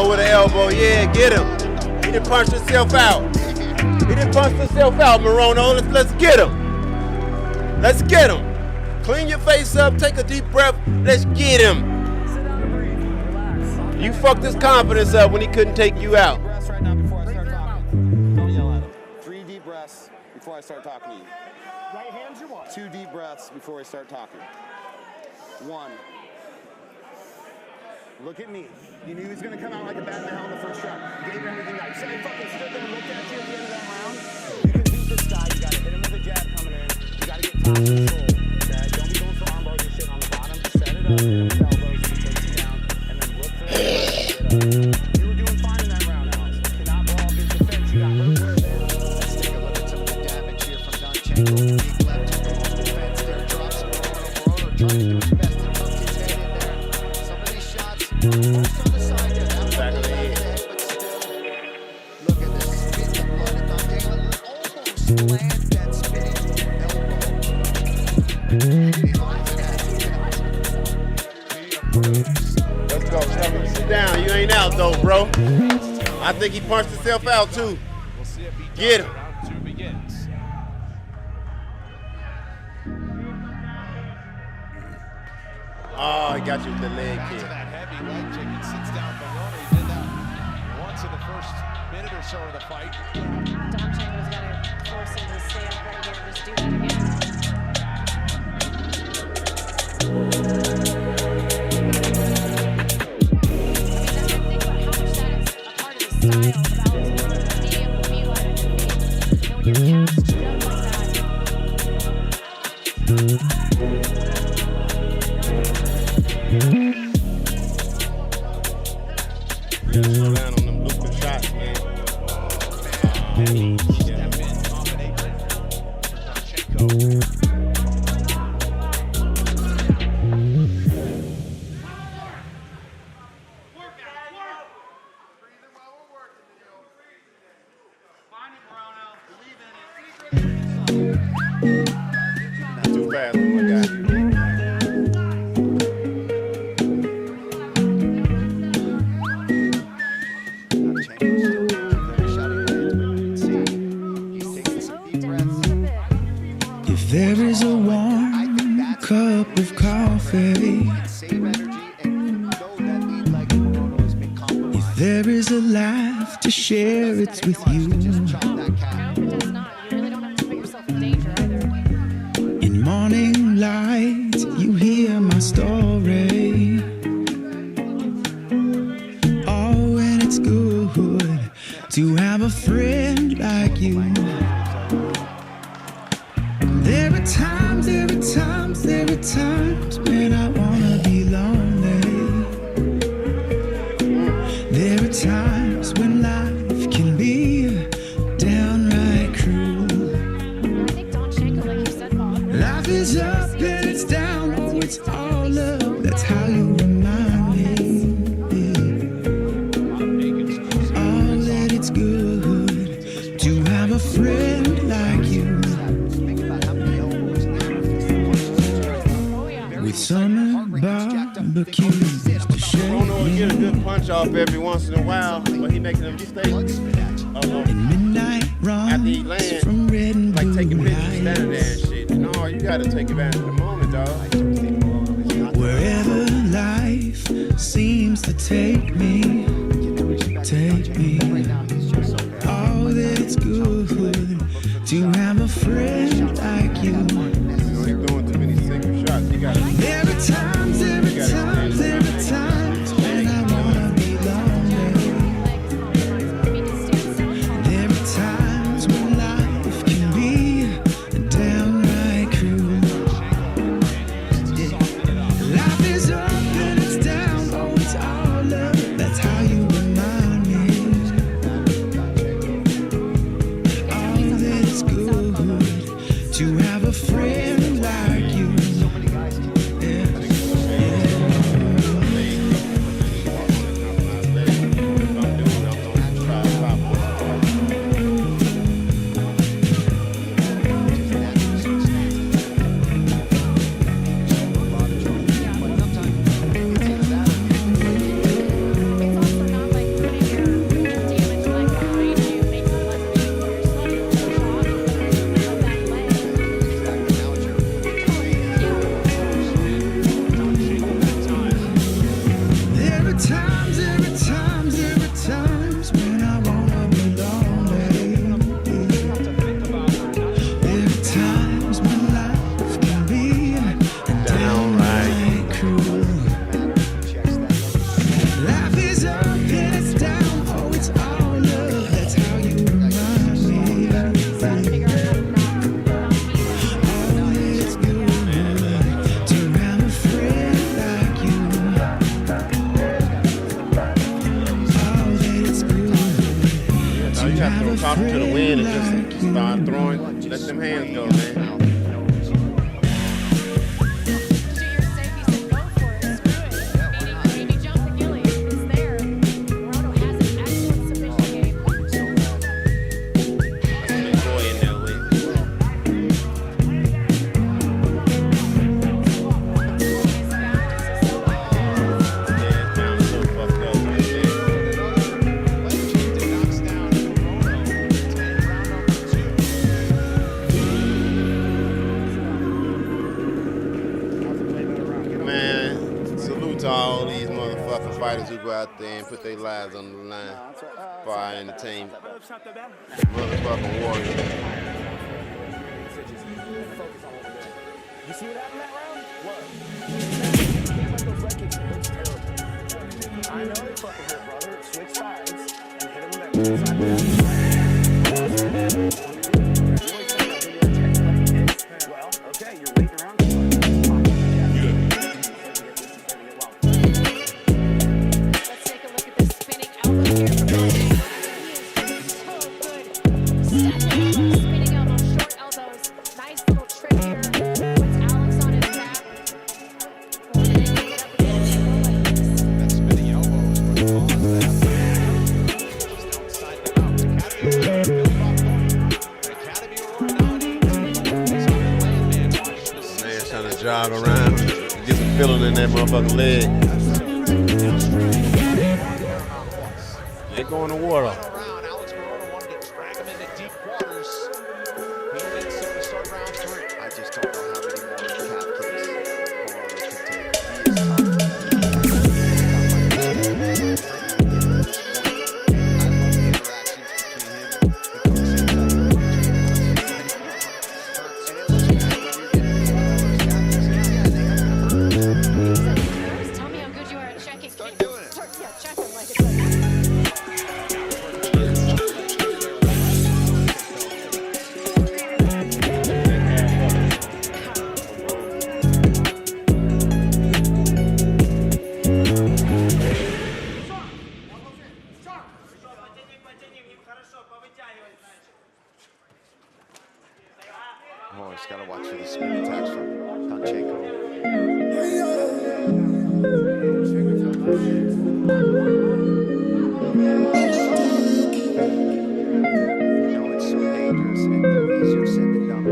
With an elbow, yeah, get him. He done punched himself out. He done punched himself out, Morono. Let's get him. Let's get him. Clean your face up, take a deep breath. Let's get him. You fucked his confidence up when he couldn't take you out. Right now before I start talking. Don't yell at him. 3 deep breaths before I start talking to you. Right hands you want. 2 deep breaths before I start talking. 1. Look at me. You knew he was going to come out like a bat in the hell in the first round. You gave everything out. You said he fucking stood there and looked at you at the end of that round. You can beat this guy. You got to hit him with a jab coming in. You got to get top control. Okay? Don't be going for arm bars and shit on the bottom. Just set it up, hit him with elbows, and takes you down, and then look for it. You were doing fine in that round, Alex. Cannot brawl against the fence. You got hurt there. Let's take a look at some of the damage here from Donchenko. Big left hook off the fence there. Drops him over, trying to do his best to tuck his head in there. Some of these shots, most on the side there. That one goes right in the head, but still. Look at this. Spit the blood at Donchenko. Almost lands that spinning elbow. Let's go, Shelby. Sit down. You ain't out though, bro. I think he punched himself out too. We'll see if he Get does. him. Round 2 begins. Oh, he got you with the leg Back kick. to that heavy leg kick and sits down Maloney. He did that once in the first minute or so of the fight. Domchenko's got to force him to stay upright here and just do that again. Yeah, slow down on them looping shots, man. Not too fast, my guy. If there is a warm cup of coffee, if there is a laugh to share, it's with you. In morning light, you hear my story. Oh, and it's good to have a friend like you. There are times when I wanna be lonely. There are times when life can be downright cruel. Life is up and it's down, oh, it's all love. That's how you remind me. Oh, that it's good to have a friend like you. With summer barbecues to share. Bruno will get a good punch off every once in a while, but he making a mistake. And midnight After he runs lands, from red and like blue taking pictures, lights. standing there and shit. No, you gotta take advantage of the moment, dog. Wherever life seems to take me. Oh, that it's good to have a friend like you. You're throwing too many single shots. You gotta. There are times when I wanna be lonely. There are times when life can be downright cruel. Life is up and it's down, oh, it's all love. That's how you times when I wanna be lonely. There are times when life can be downright cruel. Life is up and it's down, oh it's all love. That's how you remind me. Oh, it's good to have a friend like you. So you have to throw caution to the wind and just start throwing. Let them hands go, man. Fighters who go out there and put their lives on the line for our entertainment. Motherfucking warriors. You see what happened that round? What? I know it fucking hurt, brother. Switch sides and hit him with that. Well, okay, you're waiting around. Jog around, get some feeling in that motherfucking leg. They're going to water. I just don't know how many more cap kicks Tell me how good you are at checking. Start doing it. Start checking like it's like. Oh, he's got to watch for the spin attacks from Pacheco. It's so dangerous and easier said than done.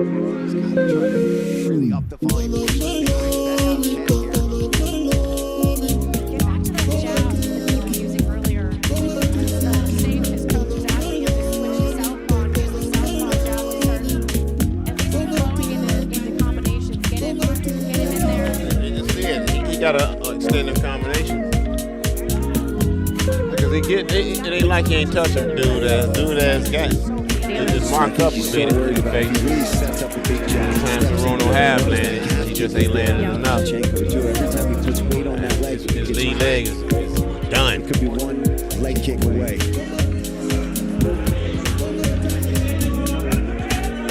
He's got to try to really up the volume. Get back to that jab that you were using earlier. Saying his coach was asking him to switch to southpaw and use the southpaw jab to start at least flowing into combinations. Get him in there. You just see it. He got a extended combination. Because it ain't like he ain't touching dude ass guy. He just mark up a bit in the face. Sometimes Verona have landed. He just ain't landed enough. His lead leg is done. Could be one leg kick away.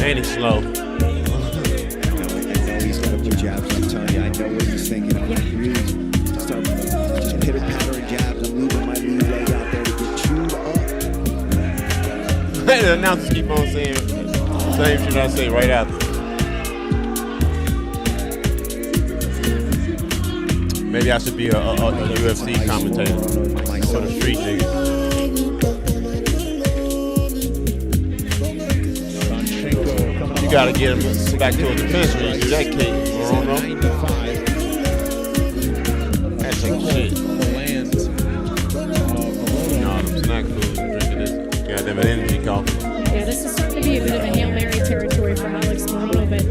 And he's slow. I know he's got a few jabs. I'm telling you, I know what he's thinking. I'm really start just pitter pattering jabs. I'm moving my lead leg out there to get chewed up. The announcers keep on saying the same shit I say right after. Maybe I should be a UFC commentator for the street niggas. You gotta get him back to a defense when you do that kick, Morono. That's some shit. No, them snack foods and drinking this goddamn energy coffee. Yeah, this is starting to be a bit of a Hail Mary territory for Alex Morono, but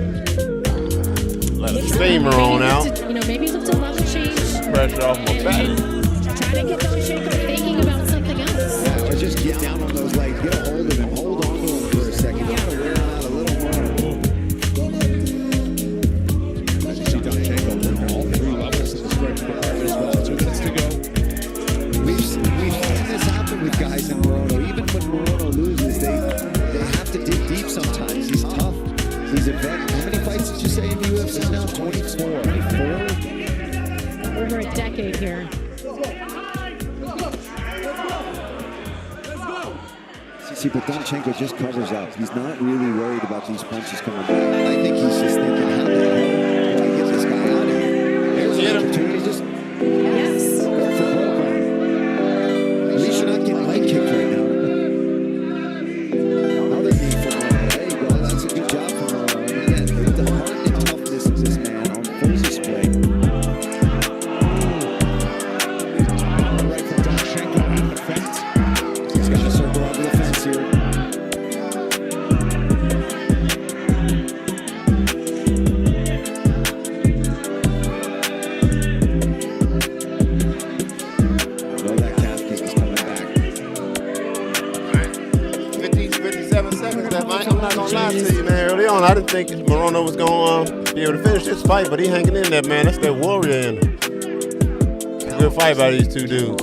let the steamer on out. Maybe look to level change. Pressure off my back. Trying to get Pacheco thinking about something else. guys in Morono. Even when Morono loses, they have to dig deep sometimes. He's tough. He's a vet. How many fights did you say in the UFC now? 24. 24? Over a decade here. See, but Domchenko just covers up. He's not really worried about these punches coming back. I think he's just thinking, how the hell do I get this guy out of here? There's an opportunity. Just go for broke on him. At least you're not getting leg kicked right now. Another knee for Morono. There you go. That's a good job for Morono. And again, look at the heart and toughness of this man on full display. Right from Domchenko out of the fence. He's got to circle over the fence here. Well, that calf kick is coming back. 57 seconds left. I'm not gonna lie to you, man. Early on, I didn't think Morono was gonna be able to finish this fight, but he hanging in there, man. That's that warrior in him. It's a good fight by these two dudes.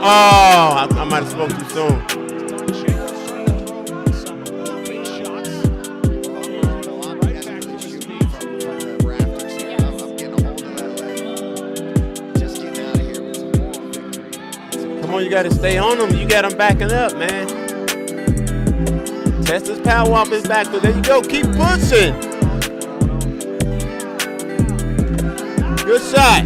Oh, I might have spoke too soon. Come on, you got to stay on him. You got him backing up, man. Test his power off his back. There you go. Keep pushing. Good shot.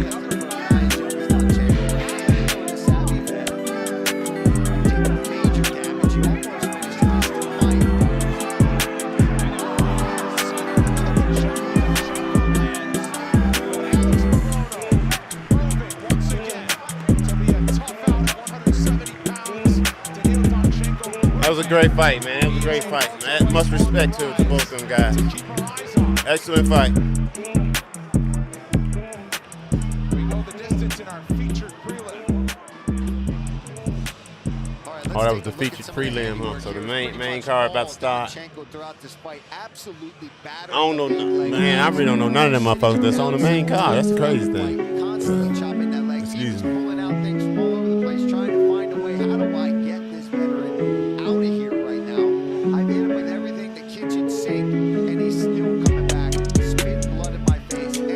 That was a great fight, man. It was a great fight, man. Much respect to both of them guys. Excellent fight. Oh, that was the featured prelim, huh? So the main card about to start. I don't know, man. I really don't know none of them motherfuckers that's on the main card. That's the crazy thing. Excuse me.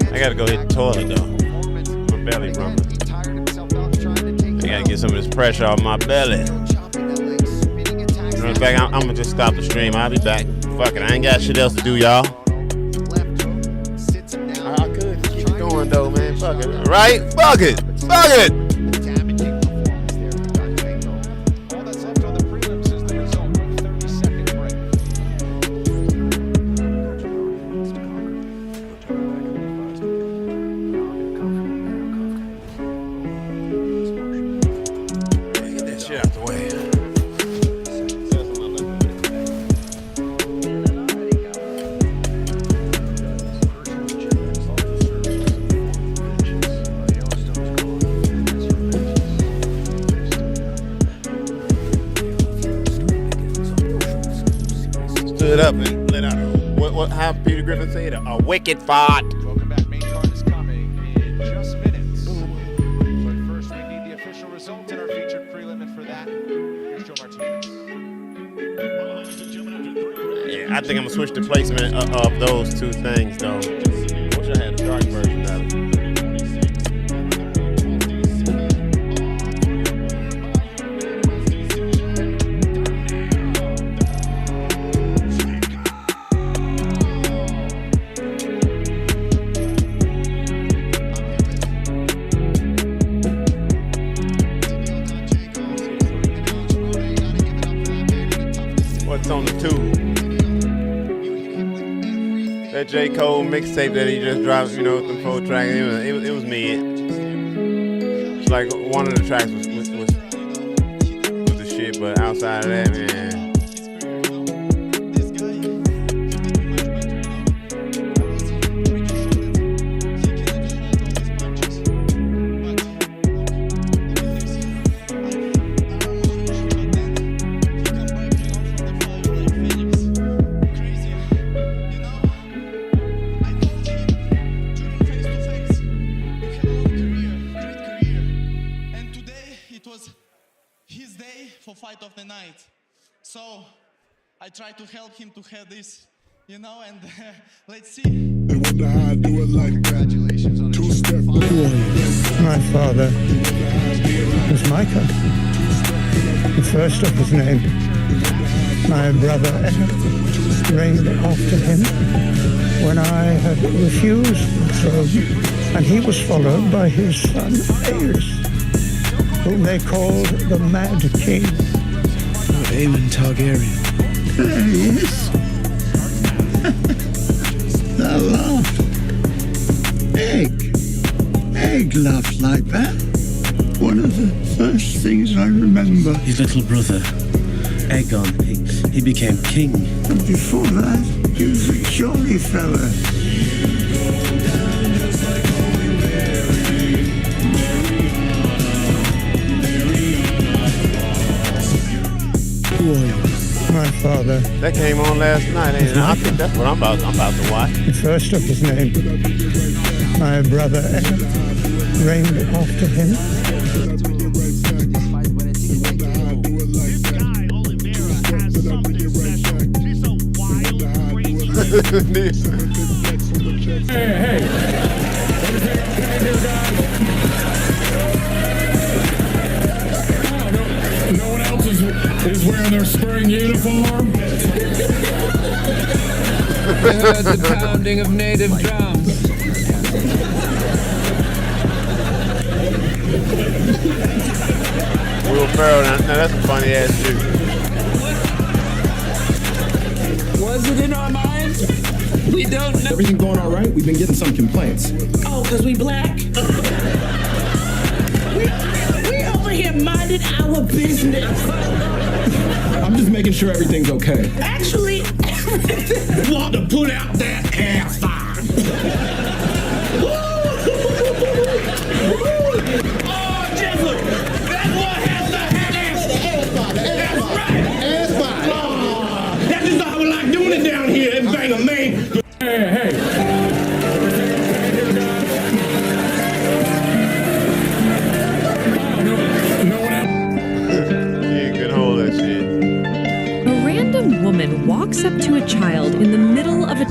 I gotta go hit the toilet though. My belly rumbling. I gotta get some of this pressure off my belly. In fact, I'm gonna just stop the stream. I'll be back. Fuck it, I ain't got shit else to do, y'all. I could keep it going though, man. Fuck it. Right? Fuck it. Fuck it. Up and let out how Peter Griffin said it, a wicked fart. Welcome back. Main card is coming in just minutes. But first, we need the official results in our featured prelim, and for that, here's Joe Martinez. Yeah, I think I'm gonna switch the placement of those two things, though. Wish I had a dark version of it. On the tube. That J. Cole mixtape that he just dropped, you know, with the 4 tracks, it was mid. It's like one of the tracks was the shit, but outside of that, man. fight of the night. So I try to help him to have this, you know, and let's see. They wonder how I do it like congratulations on two-step. My father was Micah. The first of his name. My brother reigned after him when I had refused the throne, and he was followed by his son Aerys, whom they called the Mad King. Aemon Targaryen. There he is. Thou laughed. Egg laughed like that. One of the first things I remember. His little brother, Aegon, he became king. And before that, he was a jolly fella. My father. That came on last night, ain't it? I think that's what I'm about to watch. The first of his name. My brother reigned after him. No one else is wearing their spring uniform. I heard the pounding of native drums. Will Ferrell, now that's a funny ass dude. Was it in our minds? We don't know. Everything going all right? We've been getting some complaints. Oh, because we black? we over here minding our business. I'm just making sure everything's okay. Actually, Want to put out that ass fire. oh, Jizzle, that boy has the ass fire. That's right. Ass fire. That's just how we like doing it down here. Everything a man. Hey. A random woman walks up to a child in the middle of a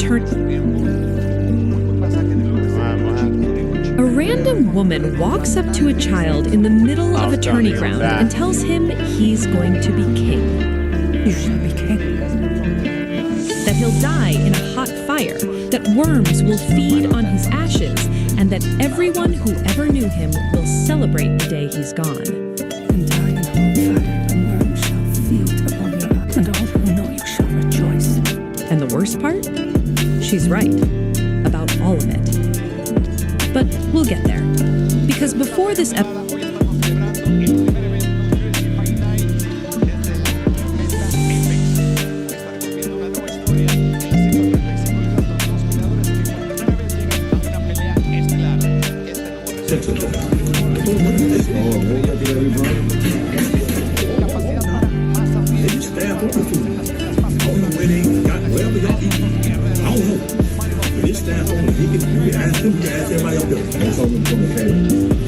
A random woman walks up to a child in the middle of a tourney ground and tells him he's going to be king. You shall be king. That he'll die in a hot fire, that worms will feed on his ashes, and that everyone who ever knew him will celebrate the day he's gone. And die in hot fire, the worms shall feed upon your heart, and all who know you shall rejoice. And the worst part? She's right. About all of it. But we'll get there. Because before this episode...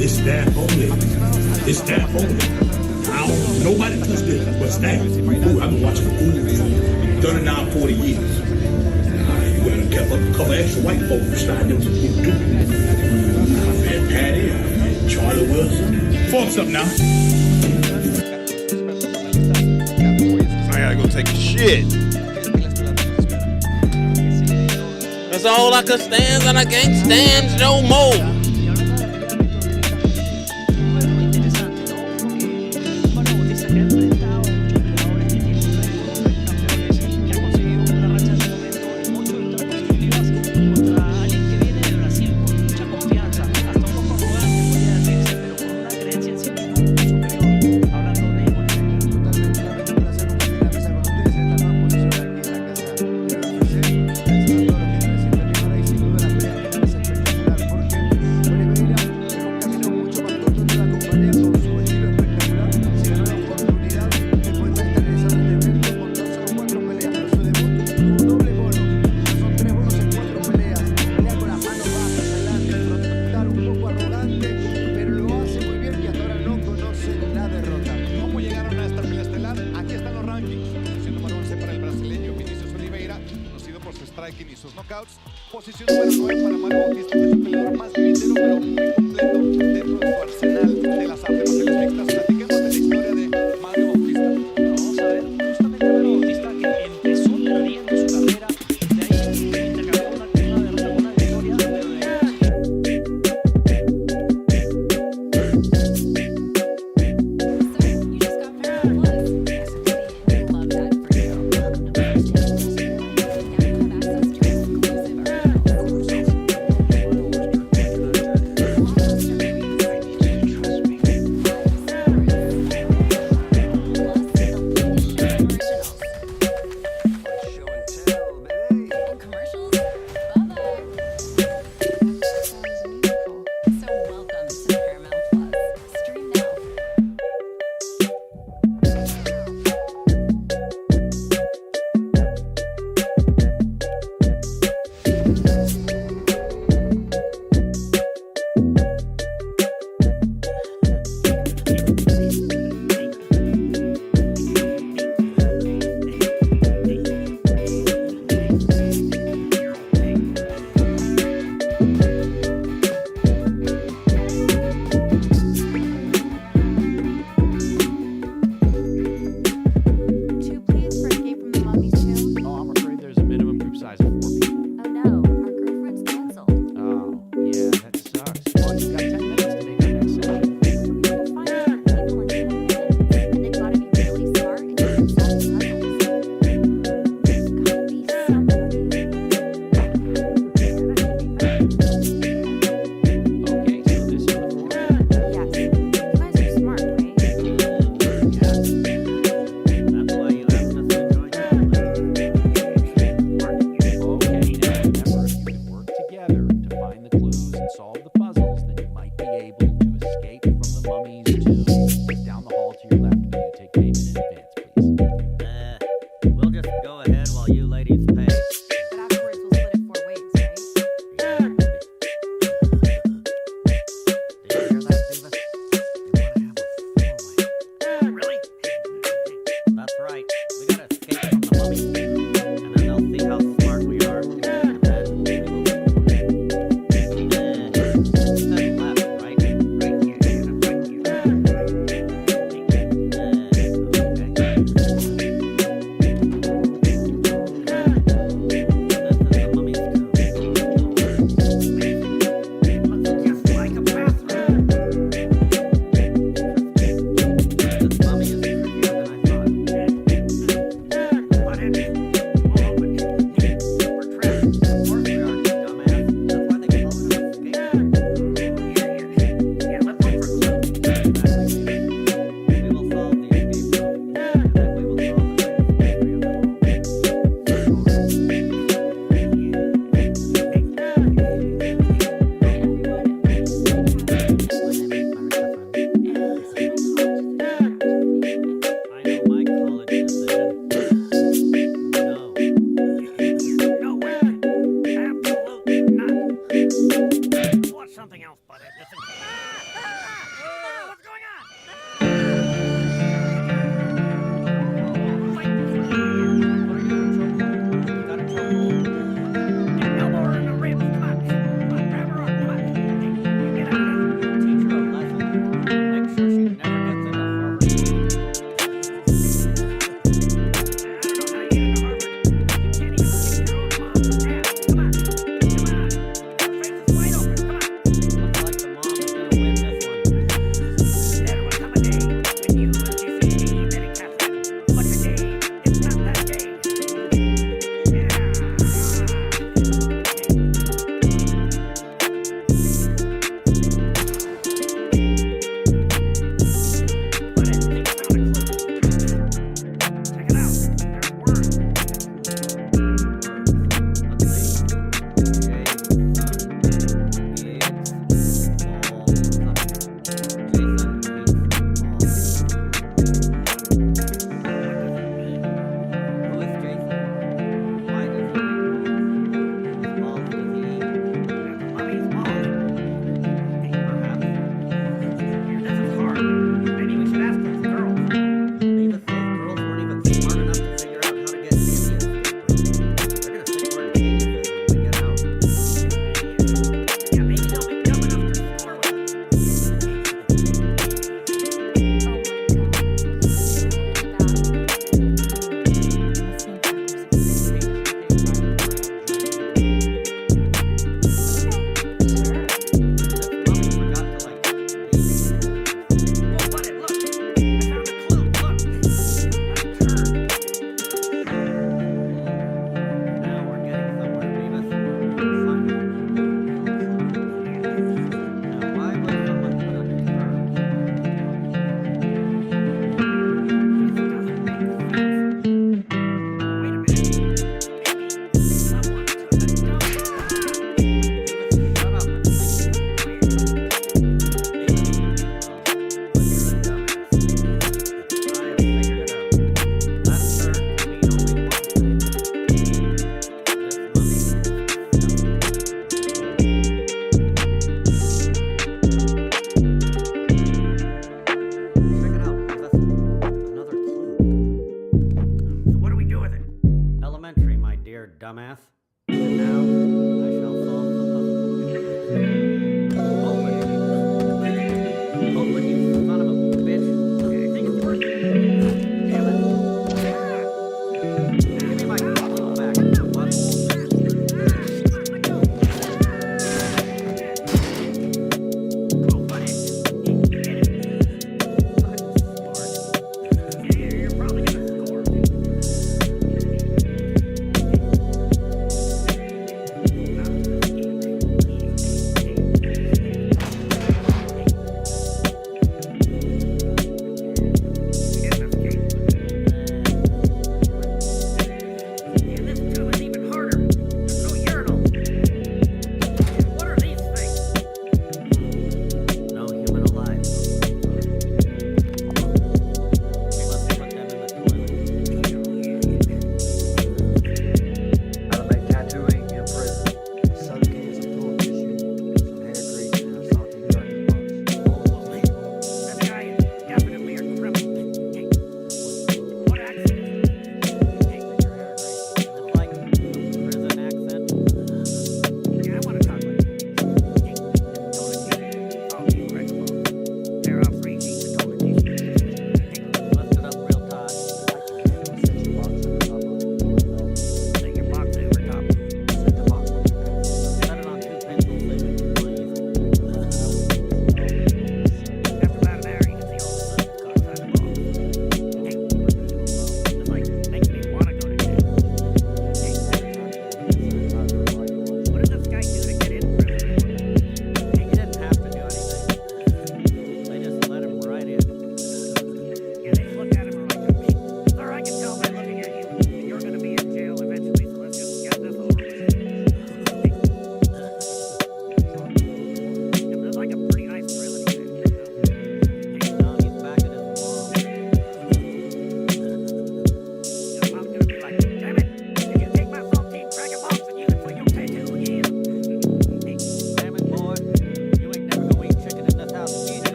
It's staff only. It's staff only. Nobody touched it but staff. Ooh, I've been watching for 39, 40 years. You gotta kept up a couple extra white folks beside them to do. And Patty and Charlie Wilson. Forks up now. I gotta go take a shit. That's all I can stand, and I can't stand no more. knockouts. Posición número 9 para Mario Bautista, que es el peleador más limitero, pero muy completo dentro de su arsenal de las artes marciales mixtas. Platiquemos de la historia de Mario Bautista. Vamos a ver justamente a Mario Bautista, que empezó perdiendo su carrera, de ahí intercambió una derrota con una victoria, pero de ahí...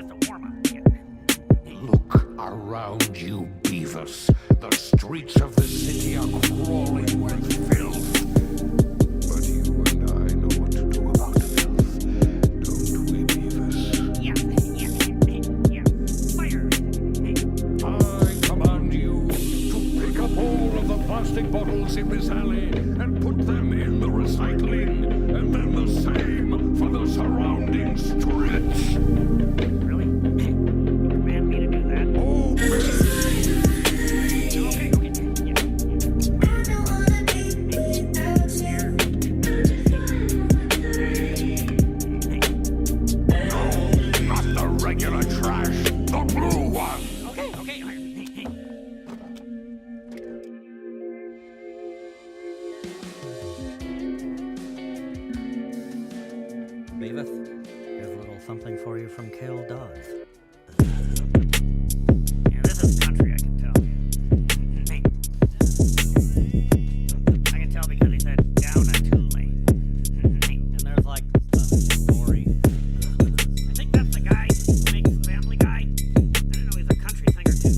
just a warm-up. Look around you, Beavis. The streets of the city are crawling with filth. But you and I know what to do about filth, don't we, Beavis? Yeah. Fire. I command you to pick up all of the plastic bottles in this alley and put them in the recycling, and then the same for the surrounding streets. Really? You command me to do that? Oh, not the regular trash, the blue one. Okay. Beavis, here's a little something for you from Kale Dodds. Yeah, this is country, I can tell. I can tell because he said down a two-lane. And there's like a story. I think that's the guy who makes Family Guy. I didn't know he's a country singer too.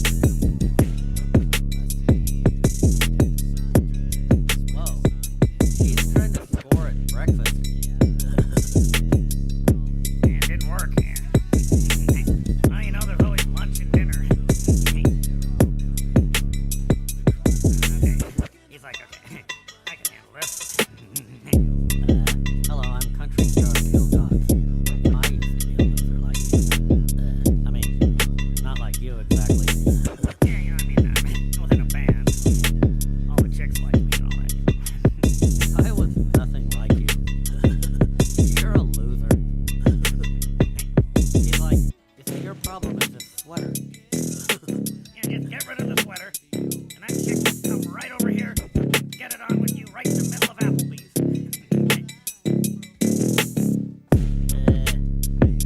Whoa. He's trying to score at breakfast. It didn't work. Well, you know, there's always lunch and dinner. Okay. He's like, okay, I can handle this. Hello, I'm country star Kill Dodds. I used to be a loser like you. I mean, not like you exactly. Yeah, you know what I mean? I was in a band. All the chicks liked me and all that. I was nothing like you. You're a loser. He's like, you see, your problem is this sweater. Yeah, just get rid of the sweater, and that chick will come right over here, get it on with you right in the middle of Applebee's.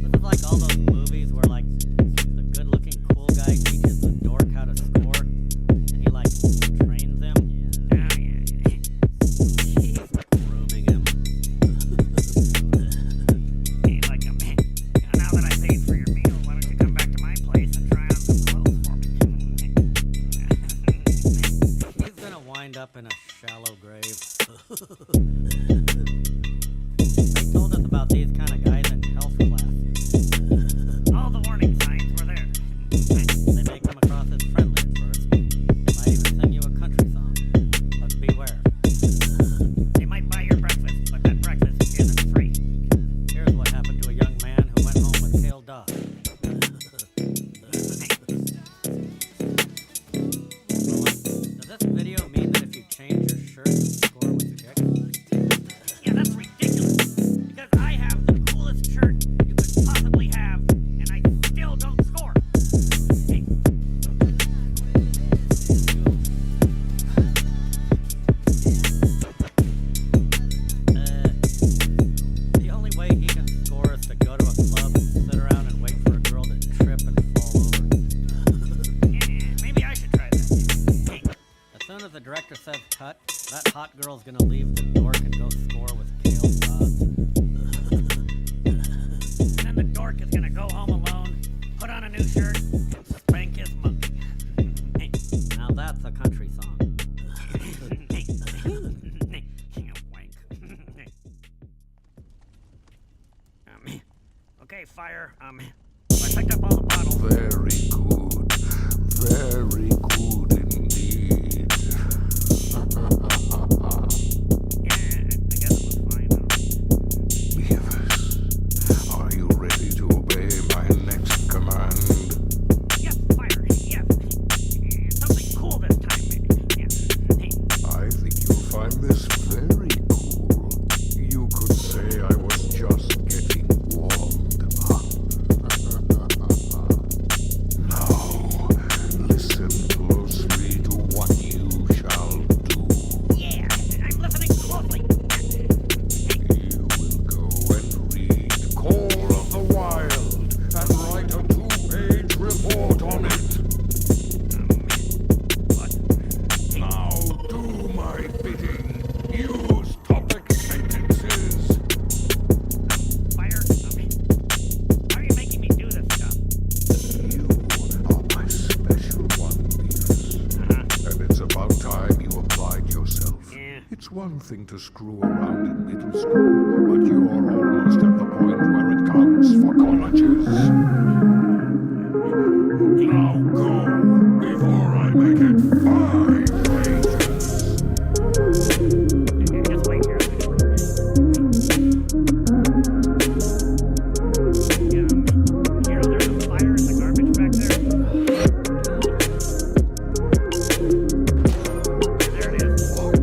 This is like all those movies where, like, the good-looking cool guy teaches the dork how to score, and he, like, trains him. Oh, yeah. He's grooming him. He's like, now that I paid for your meal, why don't you come back to my place and try on some clothes for me? He's gonna wind up in a shallow grave. They told us about these kind of guys in health class. All the warning signs were there. They may come across as friendly at first. They might even sing you a country song. But beware. They might buy your breakfast, but that breakfast isn't free. Here's what happened to a young man who went home with Kale Dodds. Does this video mean that if you change your shirt, you score with chicks? Yeah, that's ridiculous. Because I have the coolest shirt you could possibly have, and I still don't score. Hey. The only way he can score is to go to a club and sit around and wait for a girl to trip and fall over. Maybe I should try that. Hey. As soon as the director says cut, that hot girl's gonna leave the dork and go score with Kale Dodds. And then the dork is gonna go home alone, put on a new shirt, and spank his monkey. Hey. Now that's a country song. Wank. Okay, fire. I picked up all the bottles. Very good. Very good indeed. Yeah, I guess it was fine. Beavis, are you ready to obey my next command? Yes, fire. Yes. Something cool this time, maybe. Yes. I think you'll find this very cool. You could say I was just getting warmed up. Now something to screw around in middle school, but you're almost at the point where it counts for colleges. Now go, before I make it 5 pages. Just wait here. You know there's a fire in the garbage back there? There it is. Go ahead.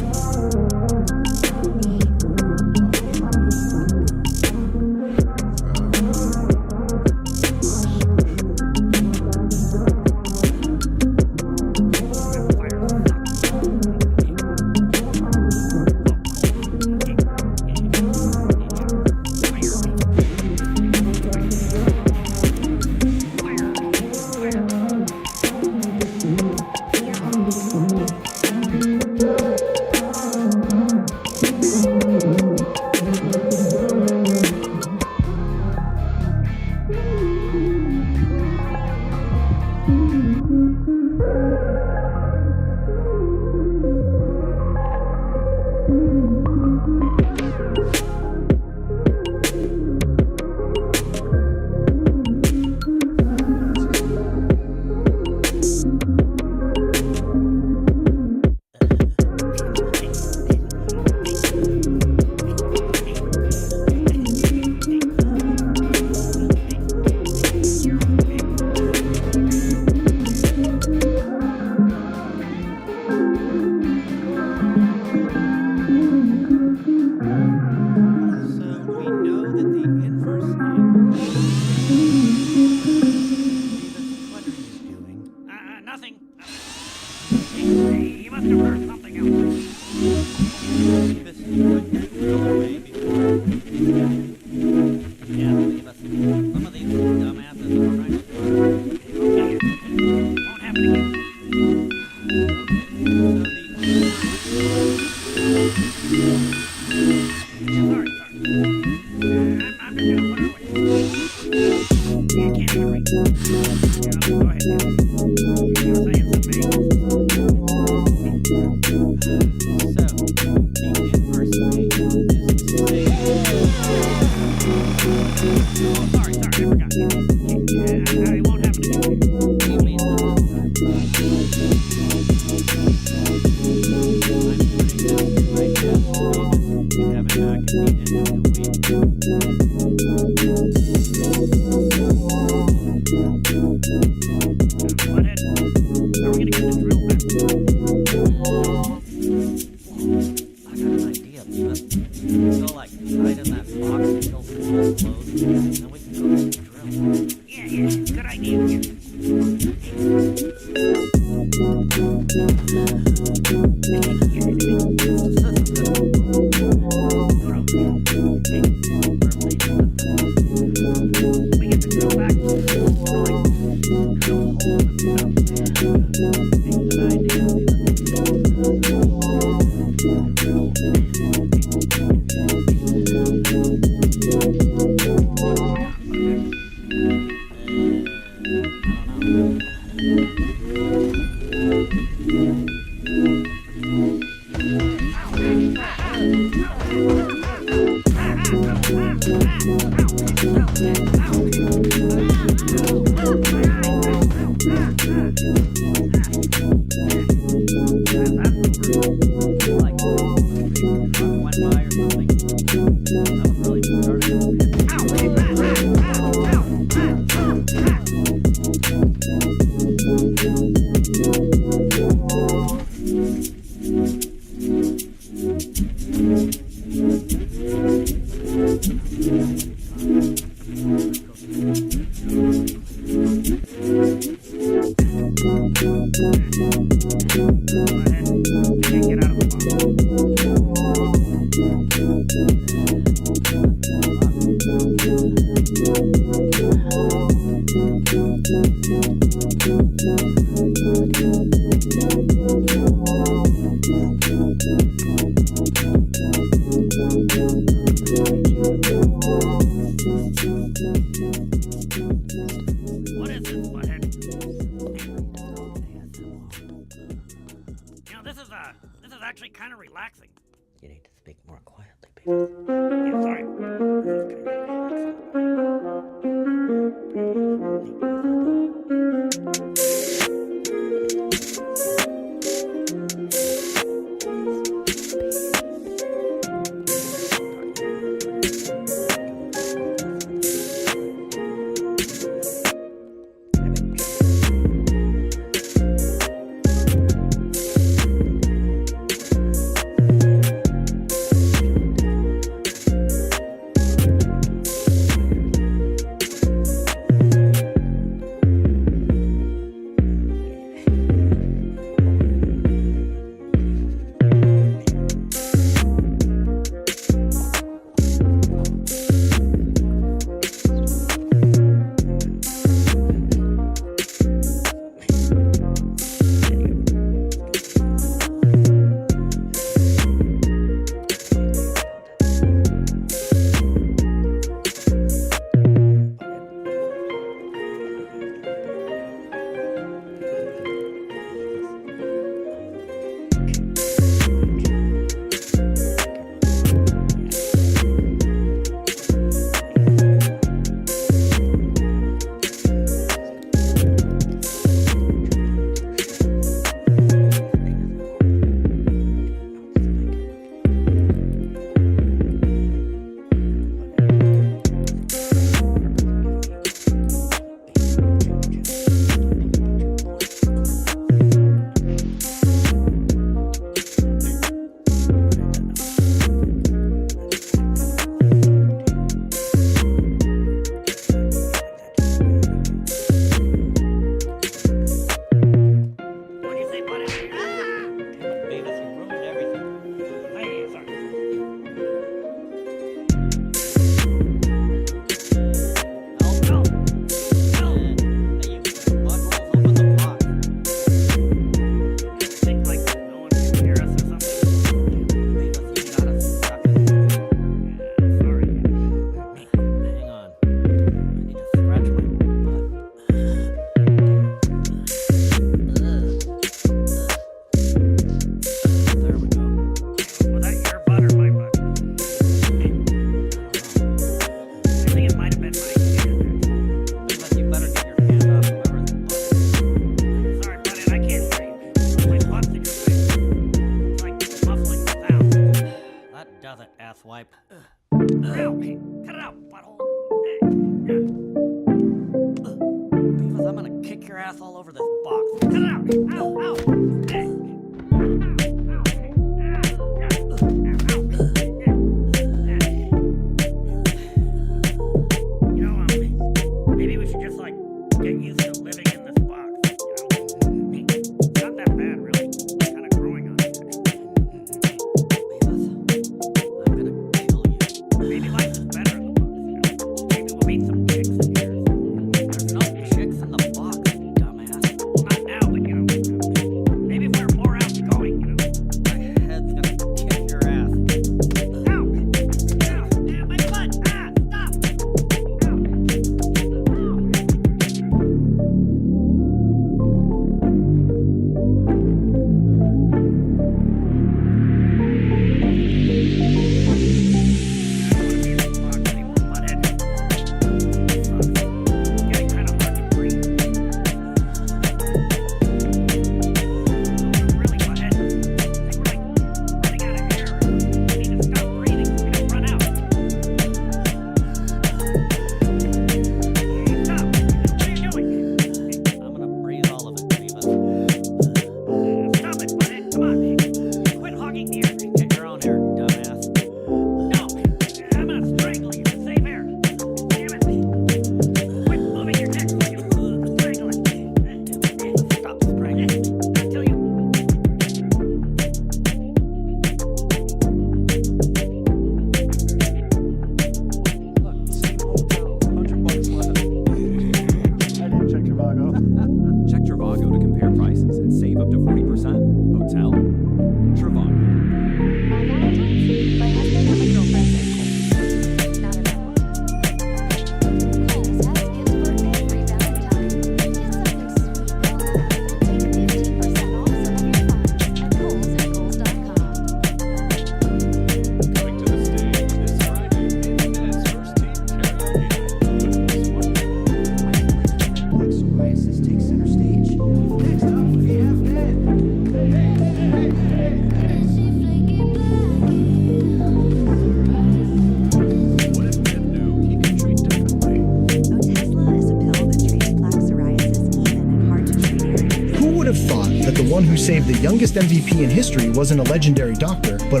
saved the youngest MVP in history wasn't a legendary doctor, but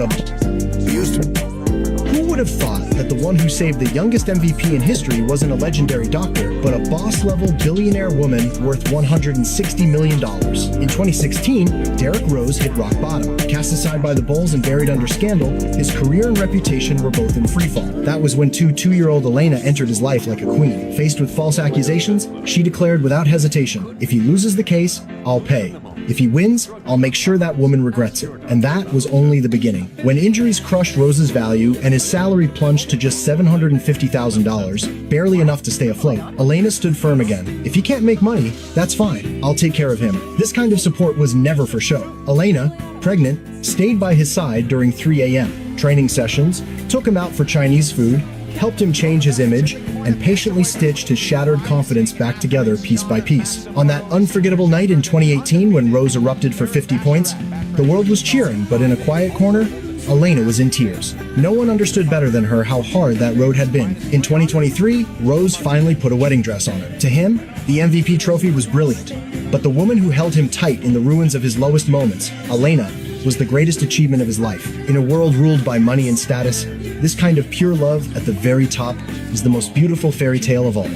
Who would have thought that the one who saved the youngest MVP in history wasn't a legendary doctor, but a boss-level billionaire woman worth $160 million? In 2016, Derrick Rose hit rock bottom. Cast aside by the Bulls and buried under scandal, his career and reputation were both in freefall. That was when two-year-old Elena entered his life like a queen. Faced with false accusations, she declared without hesitation, "If he loses the case, I'll pay. If he wins, I'll make sure that woman regrets it." And that was only the beginning. When injuries crushed Rose's value and his salary plunged to just $750,000, barely enough to stay afloat, Elena stood firm again. "If he can't make money, that's fine. I'll take care of him." This kind of support was never for show. Elena, pregnant, stayed by his side during 3 a.m. training sessions, took him out for Chinese food, helped him change his image, and patiently stitched his shattered confidence back together piece by piece. On that unforgettable night in 2018 when Rose erupted for 50 points, the world was cheering, but in a quiet corner, Elena was in tears. No one understood better than her how hard that road had been. In 2023, Rose finally put a wedding dress on her. To him, the MVP trophy was brilliant, but the woman who held him tight in the ruins of his lowest moments, Elena, was the greatest achievement of his life. In a world ruled by money and status, this kind of pure love at the very top is the most beautiful fairy tale of all.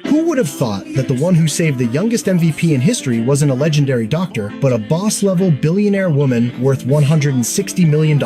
Who would have thought that the one who saved the youngest MVP in history wasn't a legendary doctor, but a boss-level billionaire woman worth $160 million?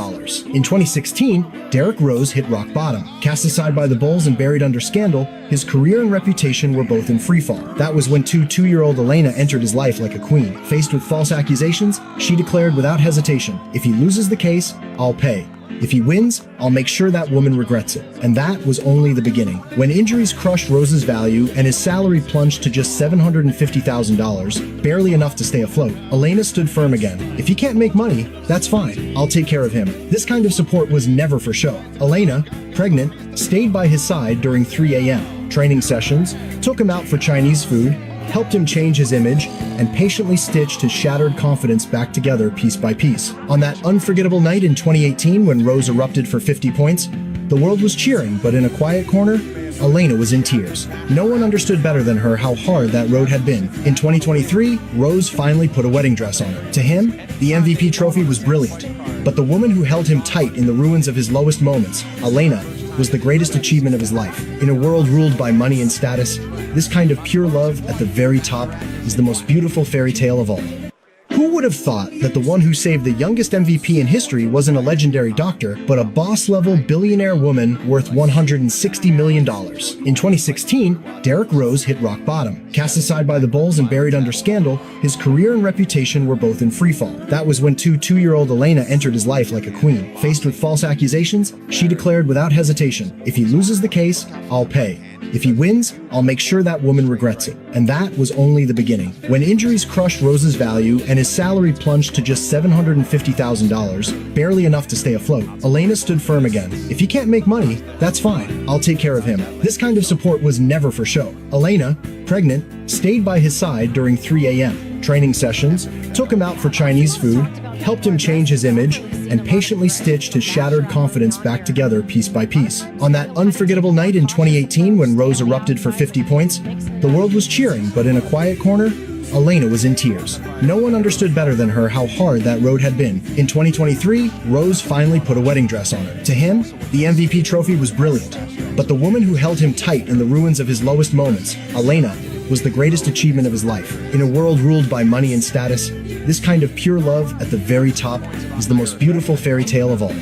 In 2016, Derrick Rose hit rock bottom. Cast aside by the Bulls and buried under scandal, his career and reputation were both in freefall. That was when two-year-old Elena entered his life like a queen. Faced with false accusations, she declared without hesitation, "If he loses the case, I'll pay. If he wins, I'll make sure that woman regrets it." And that was only the beginning. When injuries crushed Rose's value and his salary plunged to just $750,000, barely enough to stay afloat, Elena stood firm again. "If he can't make money, that's fine. I'll take care of him." This kind of support was never for show. Elena, pregnant, stayed by his side during 3 a.m. training sessions, took him out for Chinese food, helped him change his image, and patiently stitched his shattered confidence back together piece by piece. On that unforgettable night in 2018 when Rose erupted for 50 points, the world was cheering, but in a quiet corner, Elena was in tears. No one understood better than her how hard that road had been. In 2023, Rose finally put a wedding dress on her. To him, the MVP trophy was brilliant, but the woman who held him tight in the ruins of his lowest moments, Elena, was the greatest achievement of his life. In a world ruled by money and status, this kind of pure love at the very top is the most beautiful fairy tale of all. Who would have thought that the one who saved the youngest MVP in history wasn't a legendary doctor, but a boss-level billionaire woman worth $160 million? In 2016, Derrick Rose hit rock bottom. Cast aside by the Bulls and buried under scandal, his career and reputation were both in freefall. That was when two-year-old Elena entered his life like a queen. Faced with false accusations, she declared without hesitation, "If he loses the case, I'll pay. If he wins, I'll make sure that woman regrets it." And that was only the beginning. When injuries crushed Rose's value and his salary plunged to just $750,000, barely enough to stay afloat, Elena stood firm again. "If he can't make money, that's fine. I'll take care of him." This kind of support was never for show. Elena, pregnant, stayed by his side during 3 a.m. training sessions, took him out for Chinese food, helped him change his image, and patiently stitched his shattered confidence back together piece by piece. On that unforgettable night in 2018 when Rose erupted for 50 points, the world was cheering, but in a quiet corner, Elena was in tears. No one understood better than her how hard that road had been. In 2023, Rose finally put a wedding dress on her. To him, the MVP trophy was brilliant, but the woman who held him tight in the ruins of his lowest moments, Elena, was the greatest achievement of his life. In a world ruled by money and status, this kind of pure love at the very top is the most beautiful fairy tale of all.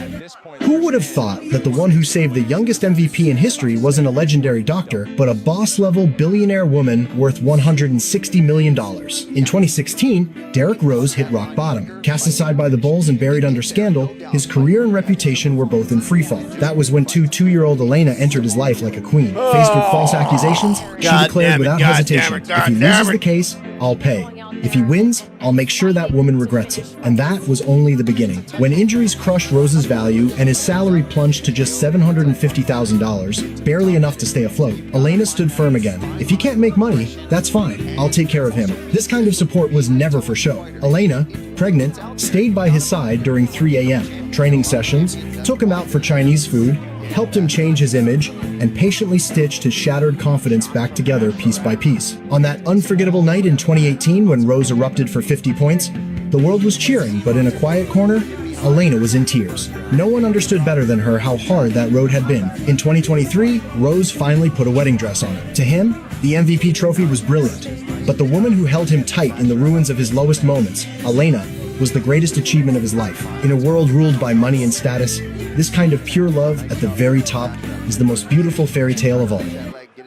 Who would have thought that the one who saved the youngest MVP in history wasn't a legendary doctor, but a boss-level billionaire woman worth $160 million? In 2016, Derrick Rose hit rock bottom. Cast aside by the Bulls and buried under scandal, his career and reputation were both in freefall. That was when two-year-old Elena entered his life like a queen. Faced with false accusations, she declared without hesitation, "If he loses the case, I'll pay. If he wins, I'll make sure that woman regrets it." And that was only the beginning. When injuries crushed Rose's value and his salary plunged to just $750,000, barely enough to stay afloat, Elena stood firm again. "If he can't make money, that's fine. I'll take care of him." This kind of support was never for show. Elena, pregnant, stayed by his side during 3 a.m. training sessions, took him out for Chinese food, helped him change his image, and patiently stitched his shattered confidence back together piece by piece. On that unforgettable night in 2018 when Rose erupted for 50 points, The world was cheering, but in a quiet corner, Elena was in tears. No one understood better than her how hard that road had been. In 2023, Rose finally put a wedding dress on her. To him, the MVP trophy was brilliant, but the woman who held him tight in the ruins of his lowest moments, Elena, was the greatest achievement of his life. In a world ruled by money and status, this kind of pure love at the very top is the most beautiful fairy tale of all.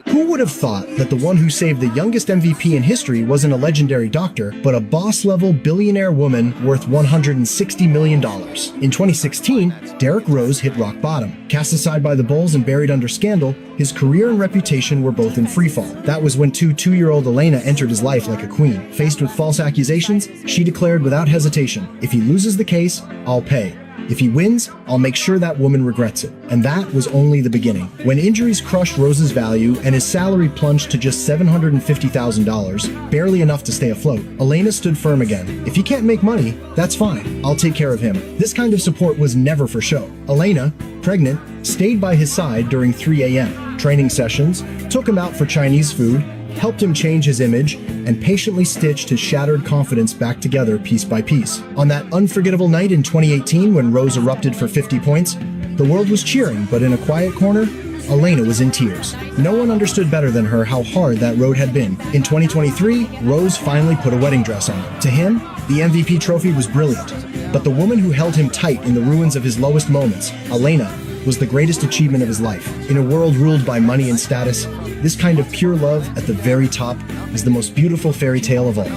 Who would have thought that the one who saved the youngest MVP in history wasn't a legendary doctor, but a boss-level billionaire woman worth $160 million? In 2016, Derrick Rose hit rock bottom. Cast aside by the Bulls and buried under scandal, his career and reputation were both in freefall. That was when two-year-old Elena entered his life like a queen. Faced with false accusations, she declared without hesitation, "If he loses the case, I'll pay. If he wins, I'll make sure that woman regrets it." And that was only the beginning. When injuries crushed Rose's value and his salary plunged to just $750,000, barely enough to stay afloat, Elena stood firm again. "If he can't make money, that's fine. I'll take care of him." This kind of support was never for show. Elena, pregnant, stayed by his side during 3 a.m. training sessions, took him out for Chinese food, helped him change his image, and patiently stitched his shattered confidence back together piece by piece. On that unforgettable night in 2018 when Rose erupted for 50 points, the world was cheering, but in a quiet corner, Elena was in tears. No one understood better than her how hard that road had been. In 2023, Rose finally put a wedding dress on her. To him, the MVP trophy was brilliant, but the woman who held him tight in the ruins of his lowest moments, Elena, was the greatest achievement of his life. In a world ruled by money and status, this kind of pure love at the very top is the most beautiful fairy tale of all.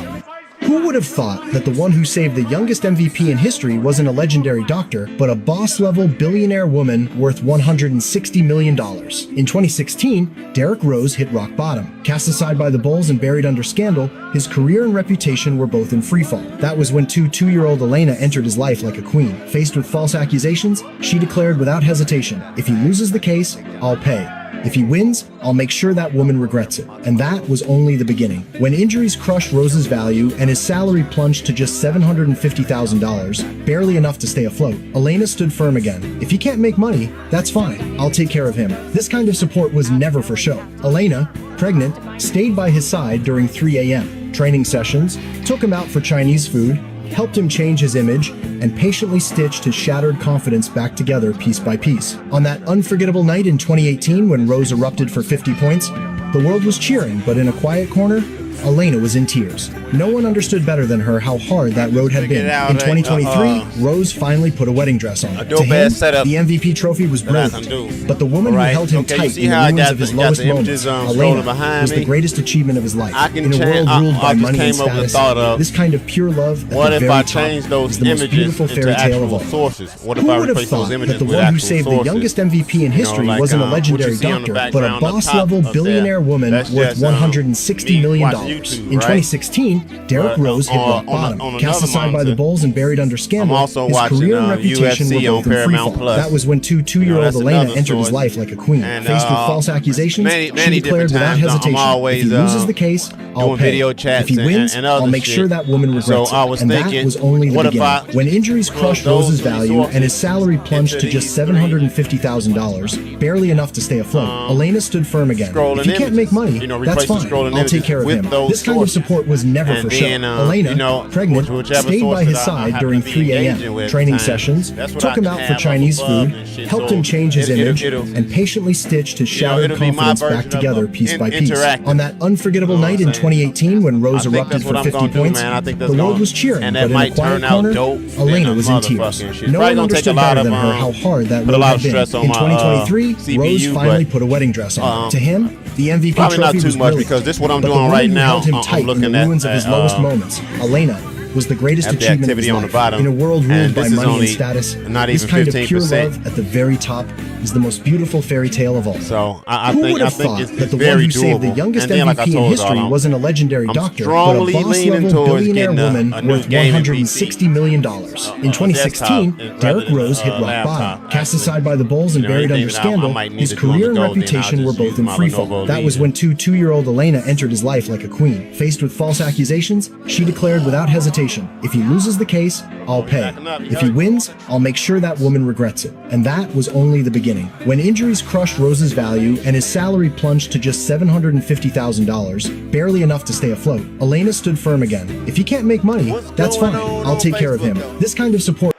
Who would have thought that the one who saved the youngest MVP in history wasn't a legendary doctor, but a boss-level billionaire woman worth $160 million? In 2016, Derrick Rose hit rock bottom. Cast aside by the Bulls and buried under scandal, his career and reputation were both in freefall. That was when two-year-old Elena entered his life like a queen. Faced with false accusations, she declared without hesitation, "If he loses the case, I'll pay. If he wins, I'll make sure that woman regrets it." And that was only the beginning. When injuries crushed Rose's value and his salary plunged to just $750,000, barely enough to stay afloat, Elena stood firm again. "If he can't make money, that's fine. I'll take care of him." This kind of support was never for show. Elena, pregnant, stayed by his side during 3 a.m. training sessions, took him out for Chinese food, helped him change his image, and patiently stitched his shattered confidence back together piece by piece. On that unforgettable night in 2018 when Rose erupted for 50 points, the world was cheering, but in a quiet corner, Elena was in tears. No one understood better than her how hard that road had been. In 2023, Rose finally put a wedding dress on her. To him, the MVP trophy was brilliant, but the woman who held him tight in the ruins of his lowest moments, Elena, was the greatest achievement of his life. In a world ruled by money and status, this kind of pure love at the very top is the most beautiful fairy tale of all. Who would have thought that the one who saved the youngest MVP in history wasn't a legendary doctor, but a boss-level billionaire woman worth $160 million? In 2016, Derrick Rose hit rock bottom. Cast aside by the Bulls and buried under scandal, his career and reputation were both in freefall. That was when two-year-old Elena entered his life like a queen. Faced with false accusations, she declared without hesitation, "If he loses the case, I'll pay. If he wins, I'll make sure that woman regrets it." And that was only the beginning. When injuries crushed Rose's value and his salary plunged to just $750,000, barely enough to stay afloat, Elena stood firm again. "If he can't make money, that's fine. I'll take care of him." This kind of support was never for show. Elena, pregnant, stayed by his side during 3 a.m. training sessions, took him out for Chinese food, helped him change his image, and patiently stitched his shattered confidence back together piece by piece. On that unforgettable night in 2018 when Rose erupted for 50 points, the world was cheering, but in a quiet corner, Elena was in tears. No one understood better than her how hard that road had been. In 2023, Rose finally put a wedding dress on her. To him, the MVP probably trophy not too was much brilliant, because this is what I'm but doing the right woman who now. held him I'm tight in looking the ruins of his lowest moments, Elena, was the greatest at the achievement of his activity on the life. bottom, In a world ruled and by this is money and only status, not this even kind of pure 15%. love at the very top is the most beautiful fairy tale of all. So I Who think would have thought it's that the one very who saved the doable. youngest And then, like I MVP in told history y'all, wasn't a legendary doctor, but a strongly leaning boss-level towards billionaire getting woman a new worth gaming $160 million. In 2016, Derrick Rose hit rock bottom. Cast aside by the Bulls and buried under scandal, his career and reputation were both in freefall. That was when two-year-old Elena entered his life like a queen. Faced with false accusations, she declared without hesitation, reputation. If he loses the case, I'll pay. If he wins, I'll make sure that woman regrets it. And that was only the beginning. When injuries crushed Rose's value and his salary plunged to just $750,000, barely enough to stay afloat, Elena stood firm again. If he can't make money, that's fine. I'll take care of him. This kind of support.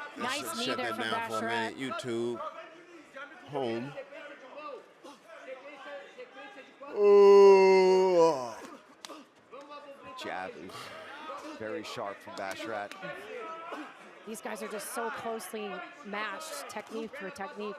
Shut that down for a minute. YouTube. Home. Ooh. Jab is very sharp from Basharat. These guys are just so closely matched, technique for technique.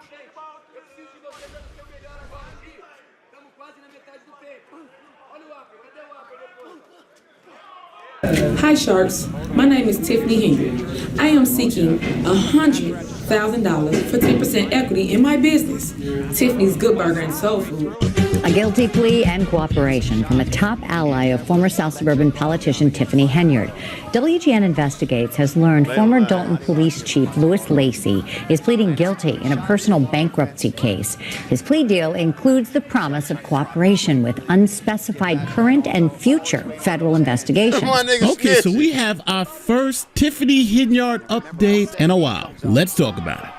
Hi Sharks, my name is Tiffany Henry. I am seeking $100,000 for 10% equity in my business, Tiffany's Good Burger and Soul Food. A guilty plea and cooperation from a top ally of former South Suburban politician Tiffany Henyard. WGN Investigates has learned former Dalton Police Chief Louis Lacey is pleading guilty in a personal bankruptcy case. His plea deal includes the promise of cooperation with unspecified current and future federal investigations. Okay, so we have our first Tiffany Henyard update in a while. Let's talk about it.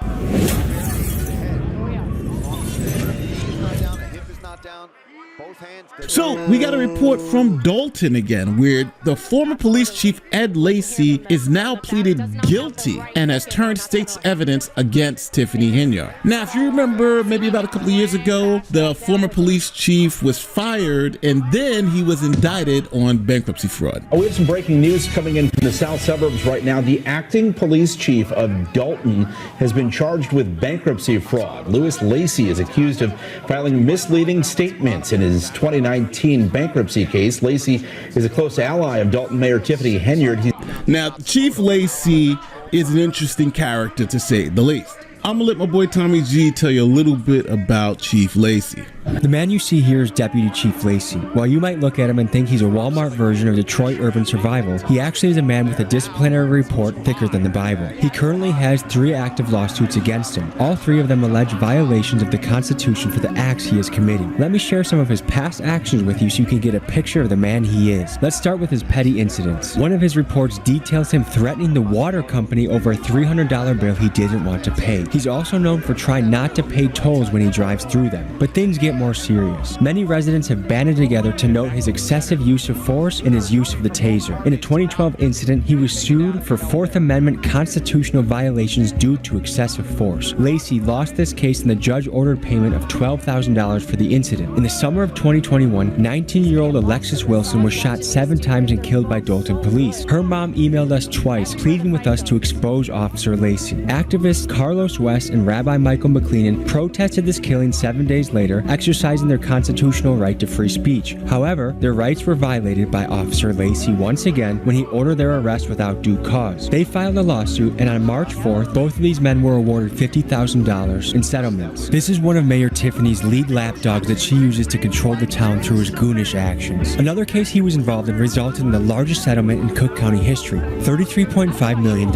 So we got a report from Dalton again, where the former police chief Ed Lacey is now pleaded guilty and has turned state's evidence against Tiffany Henyard. Now, if you remember, maybe about a couple of years ago, the former police chief was fired and then he was indicted on bankruptcy fraud. We have some breaking news coming in from the south suburbs right now. The acting police chief of Dalton has been charged with bankruptcy fraud. Louis Lacey is accused of filing misleading statements in his 2019 bankruptcy case. Lacey is a close ally of Dalton Mayor Tiffany Henyard. Now, Chief Lacey is an interesting character, to say the least. I'm gonna let my boy Tommy G tell you a little bit about Chief Lacey. The man you see here is Deputy Chief Lacey. While you might look at him and think he's a Walmart version of Detroit Urban Survival, he actually is a man with a disciplinary report thicker than the Bible. He currently has 3 active lawsuits against him. All 3 of them allege violations of the Constitution for the acts he is committing. Let me share some of his past actions with you so you can get a picture of the man he is. Let's start with his petty incidents. One of his reports details him threatening the water company over a $300 bill he didn't want to pay. He's also known for trying not to pay tolls when he drives through them. But things get more serious. Many residents have banded together to note his excessive use of force and his use of the taser. In a 2012 incident, he was sued for 4th Amendment constitutional violations due to excessive force. Lacey lost this case and the judge ordered payment of $12,000 for the incident. In the summer of 2021, 19-year-old Alexis Wilson was shot 7 times and killed by Dalton police. Her mom emailed us twice, pleading with us to expose Officer Lacey. Activists Carlos West and Rabbi Michael McLeenan protested this killing 7 days later, exercising their constitutional right to free speech. However, their rights were violated by Officer Lacey once again when he ordered their arrest without due cause. They filed a lawsuit, and on March 4th, both of these men were awarded $50,000 in settlements. This is one of Mayor Tiffany's lead lapdogs that she uses to control the town through his goonish actions. Another case he was involved in resulted in the largest settlement in Cook County history, $33.5 million.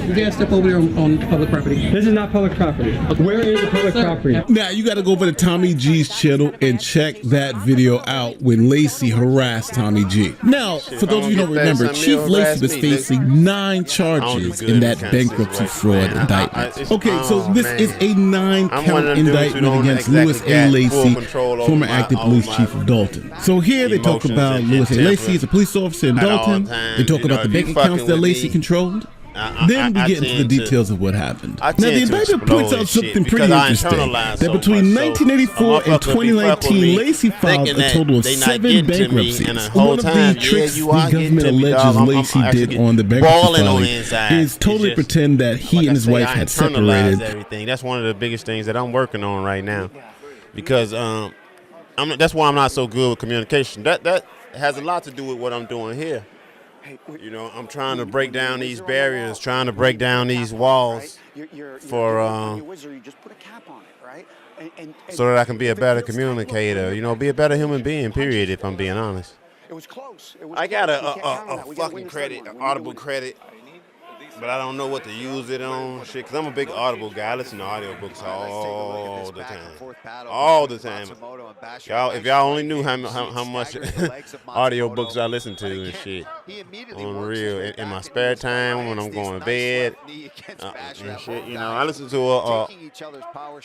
You guys step over there on public property. This is not public property. Where is the public property? Now, you got to go over to Tommy G's channel and check that video out when Lacey harassed Tommy G. Now, for those of you who don't remember, Chief Lacey was facing 9 charges in that bankruptcy fraud indictment. Okay, so this is a 9-count indictment against Louis A. Lacey, former acting police chief of Dalton. So here they talk about Louis A. Lacey as a police officer in Dalton. They talk about the bank accounts that Lacey controlled. Then we get into the details of what happened. Now, the indictment points out something pretty interesting, that between 1984 and 2019, Lacey filed a total of 7 bankruptcies. One of the tricks the government alleges Lacey did on the bankruptcy filing is totally pretend that he and his wife had separated. That's one of the biggest things that I'm working on right now, because that's why I'm not so good with communication. That has a lot to do with what I'm doing here. You know, I'm trying to break down these barriers, trying to break down these walls for so that I can be a better communicator, you know, be a better human being, period, if I'm being honest. I got a fucking credit, an Audible credit but I don't know what to use it on. Shit, because I'm a big Audible guy. I listen to audiobooks all the time. All the time. Y'all, if y'all only knew how much audiobooks I listen to and shit. On real. In my spare time, when I'm going to bed, and shit, you know, I listen to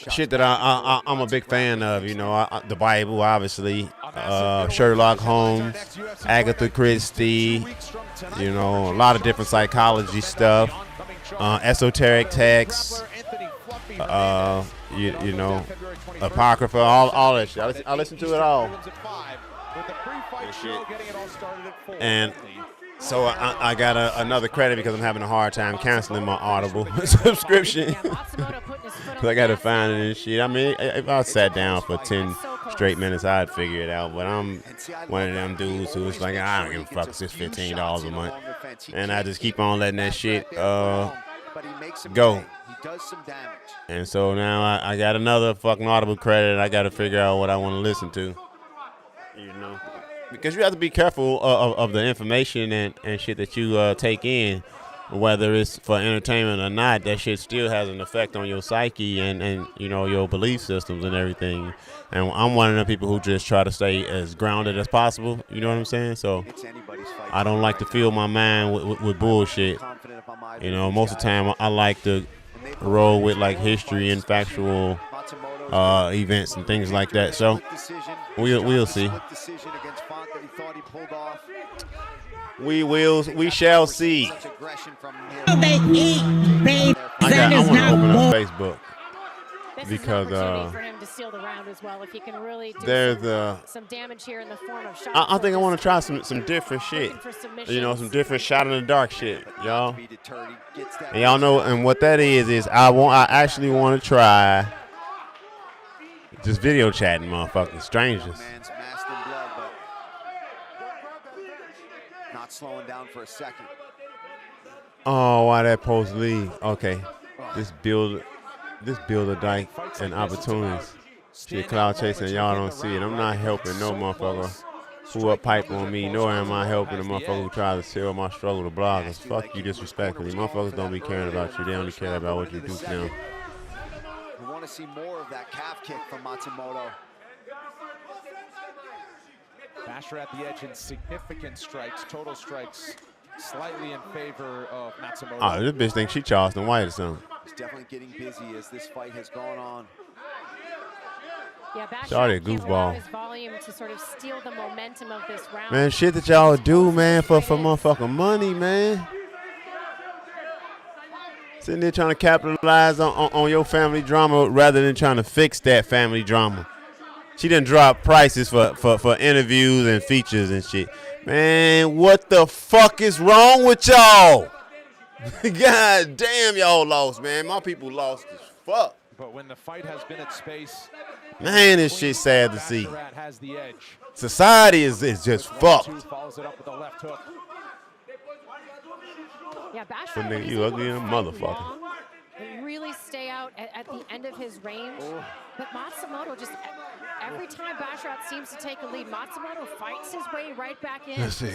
shit that I'm a big fan of, you know, the Bible, obviously, Sherlock Holmes, Agatha Christie, you know, a lot of different psychology stuff, esoteric texts, you know, Apocrypha, all that shit. I listen to it all. And so I got another credit because I'm having a hard time canceling my Audible subscription. Because I got to find it and shit. I mean, if I sat down for 10 straight minutes, I'd figure it out. But I'm one of them dudes who's like, I don't give a fuck. It's just $15 a month. And I just keep on letting that shit go. And so now I got another fucking Audible credit. I got to figure out what I want to listen to. You know? Because you have to be careful of the information and shit that you take in. Whether it's for entertainment or not, that shit still has an effect on your psyche and you know, your belief systems and everything. And I'm one of the people who just try to stay as grounded as possible. You know what I'm saying? So I don't like to fill my mind with bullshit. You know, most of the time I like to roll with like history and factual events and things like that. So we'll see. We shall see. I want to open up Facebook because there's some damage here in the form of shots. I think I want to try some different shit. You know, some different shot in the dark shit, y'all. And y'all know, and what that is I actually want to try just video chatting motherfucking strangers. Slowing down for a second. Oh, why that post leave? Okay, this build a dyke and opportunities. Shit, cloud chasing, y'all don't see it. I'm not helping no motherfucker who up pipe on me, nor am I helping the motherfucker who tries to sell my struggle to bloggers. Fuck you disrespectfully. Motherfuckers don't be caring about you. They only care about what you do to them. We want to see more of that calf kick from Matsumoto. Basher at the edge in significant strikes, total strikes, slightly in favor of Matsumoto. Oh, this bitch thinks she Charleston White or something. He's definitely getting busy as this fight has gone on. Yeah, Sorry, goofball. His volume to sort of steal the momentum of this round. Man, shit that y'all do, man, for motherfucking money, man. Sitting there trying to capitalize on your family drama rather than trying to fix that family drama. She done dropped prices for interviews and features and shit. Man, what the fuck is wrong with y'all? God damn, y'all lost, man. My people lost as fuck. But when the fight has been at space, man, this shit sad to see. Society is just fucked. Follows it up with the left hook. Yeah, Basher, nigga, you ugly in a motherfucker. And really stay out at the end of his range. Oh. But Matsumoto just, every time Basharat seems to take a lead, Matsumoto fights his way right back in. Let's see.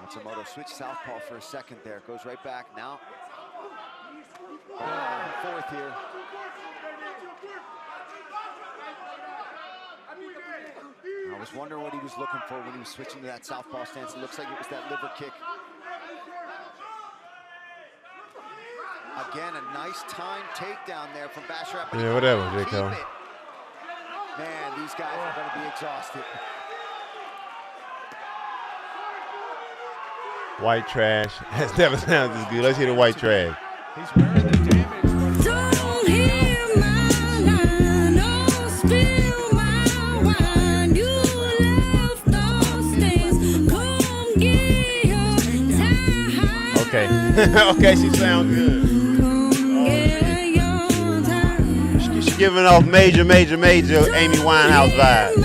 Matsumoto switched southpaw for a second there. Goes right back now. Fourth here. I was wondering what he was looking for when he was switching to that southpaw stance. It looks like it was that liver kick. Again, a nice time takedown there from Basharat. Yeah, whatever, J.K. Man, these guys are going to be exhausted. White trash. That's never sounds as good. Let's hear the white trash. He's wearing the damage. Don't hear my line, don't spill my wine. You left those things, come get your time. Okay. Okay, she sounds good. She's giving off major Amy Winehouse vibes.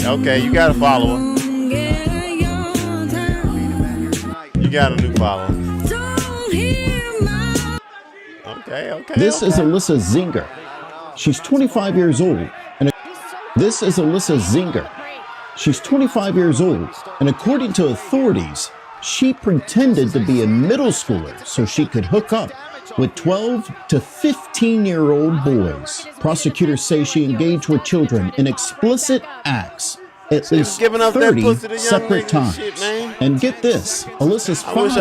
Okay, you got a follower. You got a new follower. Okay. This is Alyssa Zinger. She's 25 years old. This is Alyssa Zinger. She's 25 years old, and according to authorities, she pretended to be a middle schooler so she could hook up with 12 to 15-year-old boys. Prosecutors say she engaged with children in explicit acts at least 30 separate times. And get this, Alyssa's father,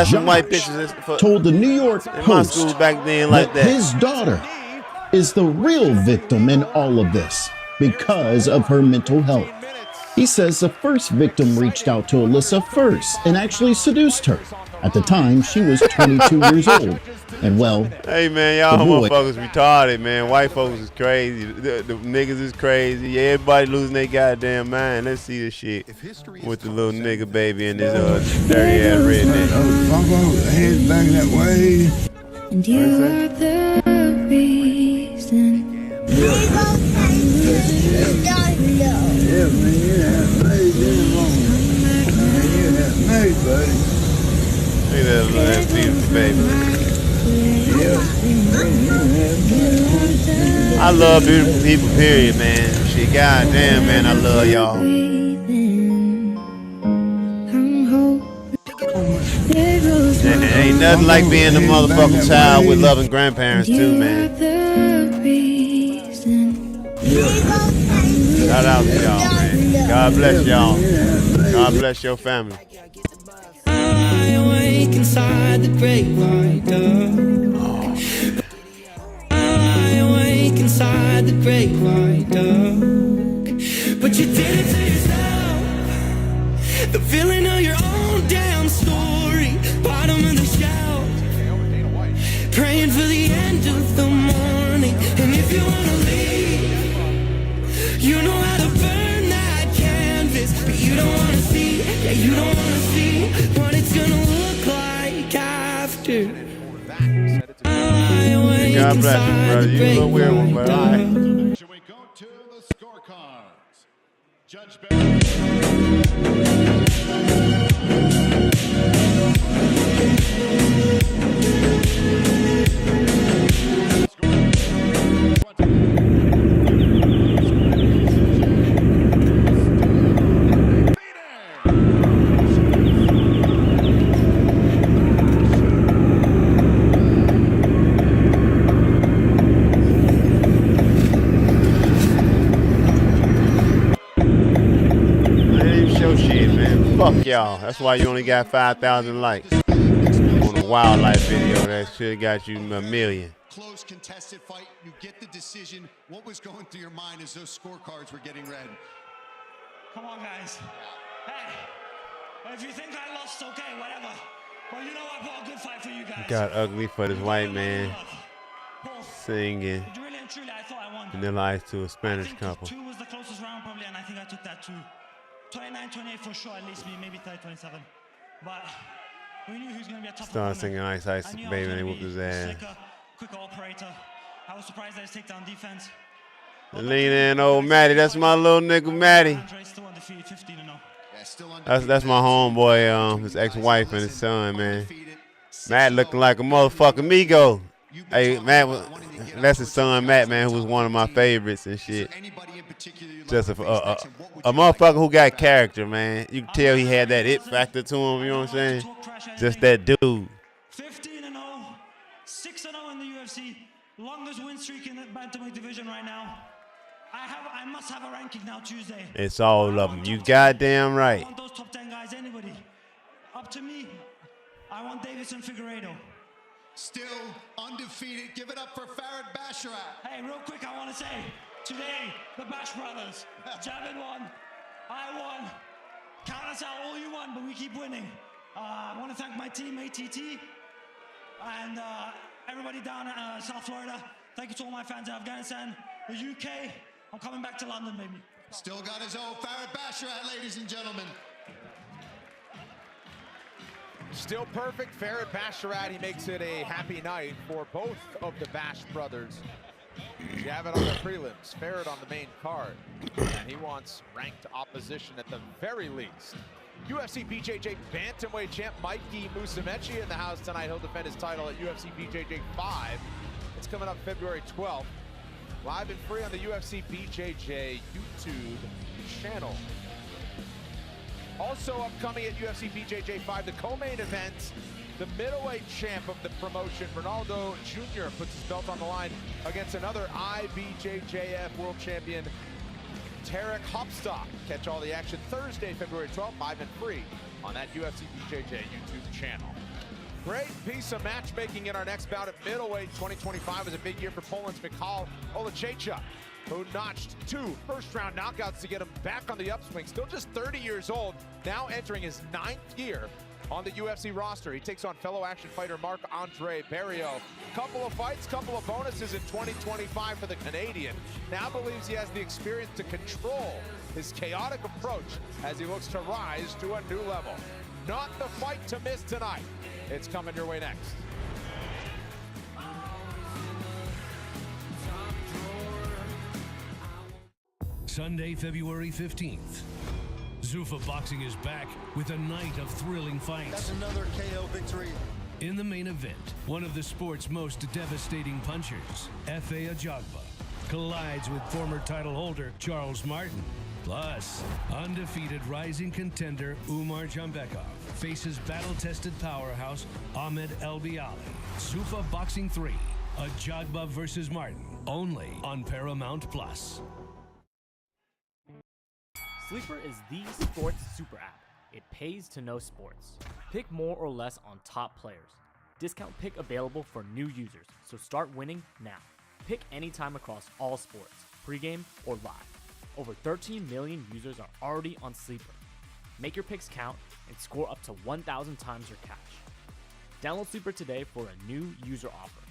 Josh, told the New York Post that his daughter is the real victim in all of this because of her mental health. He says the first victim reached out to Alyssa first and actually seduced her. At the time, she was 22 years old. And well, hey man, y'all motherfuckers retarded, man. White folks is crazy. The niggas is crazy. Yeah, everybody losing their goddamn mind. Let's see this shit with the little nigga baby and this dirty ass redneck. Head back that way. And you are the reason. Look at that little ass beautiful baby. I love beautiful people, period, man. Shit, goddamn, man, I love y'all. Ain't nothing like being a motherfucking child with loving grandparents, too, man. Shout out to y'all, man. God bless y'all. God bless your family. I awake inside the great white dove. I awake inside the great white dove. But you did it to yourself. The feeling of your own damn story. Bottom of the shelf. Praying for the end of the morning. And if you wanna leave, you know how to burn that canvas. But you don't wanna see, yeah, you don't wanna see what it's gonna look like after. God bless you, brother. You a little weird one, but all right. Should we go to the scorecards? Judge Barry. Fuck y'all. That's why you only got 5,000 likes on a wildlife video that should have got you a million. Close contested fight. You get the decision. What was going through your mind as those scorecards were getting read? Come on, guys. Hey, if you think I lost, okay, whatever. Well, you know I put a good fight for you guys. Got ugly for this white man singing Really and truly, I thought I won. Vanilla Ice to a Spanish couple. 2 was the closest round probably, and I think I took that too. 29-28 for sure, at least me, maybe 30-27. But we knew he was going to be a tough Started singing Ice Ice Baby and they whooped his ass. Slicker, quicker operator. I was surprised at his takedown defense. Lean in, old Matty. That's my little nigga Matty. That's my homeboy, his ex-wife and his son, man. Matt looking like a motherfucking Migo. Hey, Matt, that's his son, Matt, man, who was one of my favorites and shit. Just a motherfucker who got character, man. You can tell he had that it factor to him, you know what I'm saying? Just that dude. 15-0, 6-0 in the UFC. Longest win streak in the bantamweight division right now. I must have a ranking now Tuesday. It's all of them. You goddamn right. I want those top 10 guys, anybody. Up to me. I want Davison Figueiredo. Still undefeated. Give it up for Farid Basharat. Hey, real quick, I want to say, today, the Bash brothers. Javid won. I won. Count us out, all you won, but we keep winning. I want to thank my team, ATT, and everybody down in South Florida. Thank you to all my fans in Afghanistan, the UK. I'm coming back to London, baby. Still got his own Farid Basharat, ladies and gentlemen. Still perfect, Farid Basharat. He makes it a happy night for both of the Bash brothers. Javid on the prelims, Farid on the main card. And he wants ranked opposition at the very least. UFC BJJ bantamweight champ Mikey Musumeci in the house tonight. He'll defend his title at UFC BJJ 5. It's coming up February 12th. Live and free on the UFC BJJ YouTube channel. Also upcoming at UFC BJJ 5, the co-main event, the middleweight champ of the promotion, Ronaldo Jr., puts his belt on the line against another IBJJF world champion, Tarek Hopstock. Catch all the action Thursday, February 12th, live and free on that UFC BJJ YouTube channel. Great piece of matchmaking in our next bout at middleweight. 2025 was a big year for Poland's Michal Oleksiejczuk, who notched 2 first-round knockouts to get him back on the upswing. Still just 30 years old, now entering his 9th year on the UFC roster. He takes on fellow action fighter Marc-Andre Barriault. Couple of fights, couple of bonuses in 2025 for the Canadian. Now believes he has the experience to control his chaotic approach as he looks to rise to a new level. Not the fight to miss tonight. It's coming your way next. Sunday, February 15th. Zuffa Boxing is back with a night of thrilling fights. That's another KO victory. In the main event, one of the sport's most devastating punchers, Efe Ajagba, collides with former title holder Charles Martin. Plus, undefeated rising contender Umar Jambekov faces battle-tested powerhouse Ahmed El-Biali. Zuffa Boxing 3, Ajagba versus Martin, only on Paramount Plus. Sleeper is the sports super app. It pays to know sports. Pick more or less on top players. Discount pick available for new users, so start winning now. Pick anytime across all sports, pregame or live. Over 13 million users are already on Sleeper. Make your picks count and score up to 1,000 times your cash. Download Sleeper today for a new user offer.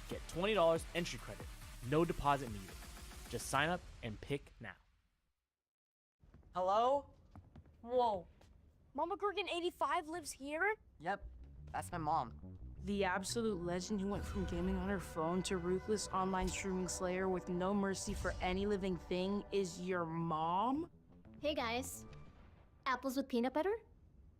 Get $20 entry credit, no deposit needed. Just sign up and pick now. Hello? Whoa. Mama Gorgon 85 lives here? Yep, that's my mom. The absolute legend who went from gaming on her phone to ruthless online streaming slayer with no mercy for any living thing is your mom? Hey guys. Apples with peanut butter?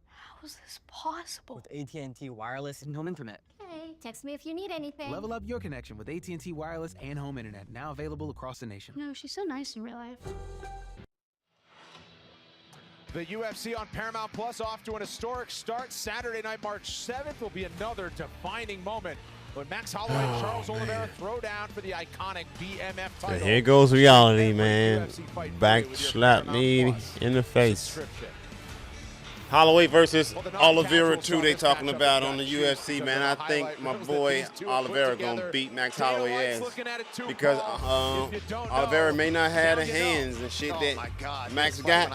How is this possible? With AT&T Wireless and Home Internet. Hey, text me if you need anything. Level up your connection with AT&T Wireless and Home Internet, now available across the nation. No, she's so nice in real life. The UFC on Paramount Plus off to an historic start. Saturday night, March 7th will be another defining moment when Max Holloway and Charles Oliveira throw down for the iconic BMF title. So here goes reality, man. Back slap me in the face. Holloway versus Oliveira 2 they talking about on the UFC, man. I think my boy Oliveira gonna beat Max Holloway ass because Oliveira may not have the hands and shit that Max got,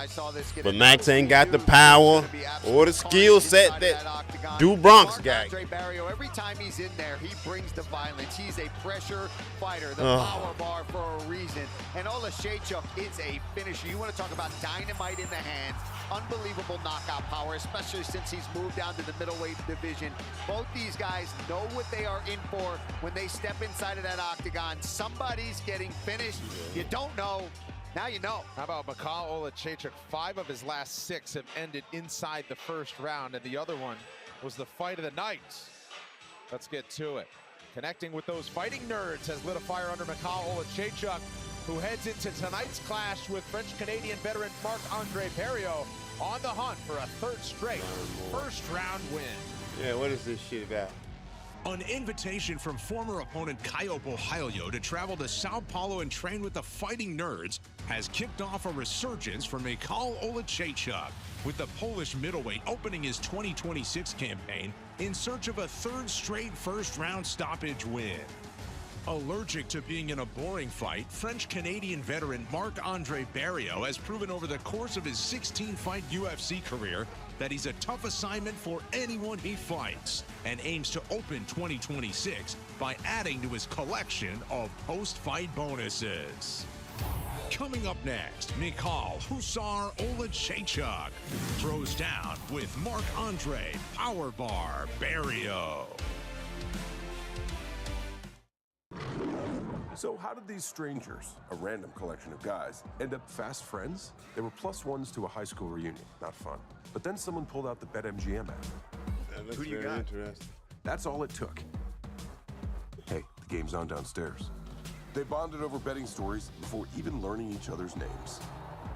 but Max ain't got the power or the skill set that Drew Bronx got. Every time he's in there, he brings the violence. He's a pressure fighter, the power bar for a reason. And Oleksiejczuk is a finisher. You want to talk about dynamite in the hands. Unbelievable knockout power, especially since he's moved down to the middleweight division. Both these guys know what they are in for when they step inside of that octagon. Somebody's getting finished. You don't know. Now you know. How about Michal Oleksiejczuk? 5 of his last 6 have ended inside the first round, and the other one was the fight of the night. Let's get to it. Connecting with those fighting nerds has lit a fire under Michal Oleksiejczuk, who heads into tonight's clash with French-Canadian veteran Marc-Andre Barriault on the hunt for a 3rd straight first-round win. Yeah, what is this shit about? An invitation from former opponent Caio Borralho to travel to Sao Paulo and train with the Fighting Nerds has kicked off a resurgence for Michal Oleksiejczuk, with the Polish middleweight opening his 2026 campaign in search of a 3rd straight first-round stoppage win. Allergic to being in a boring fight, French-Canadian veteran Marc-Andre Barriault has proven over the course of his 16-fight UFC career that he's a tough assignment for anyone he fights, and aims to open 2026 by adding to his collection of post-fight bonuses. Coming up next, Michal Hussar Oleksiejczuk throws down with Marc-Andre Powerbar Barriault. So how did these strangers, a random collection of guys, end up fast friends? They were +1s to a high school reunion. Not fun. But then someone pulled out the BetMGM app. Who do you got? Interesting. That's all it took. Hey, the game's on downstairs. They bonded over betting stories before even learning each other's names.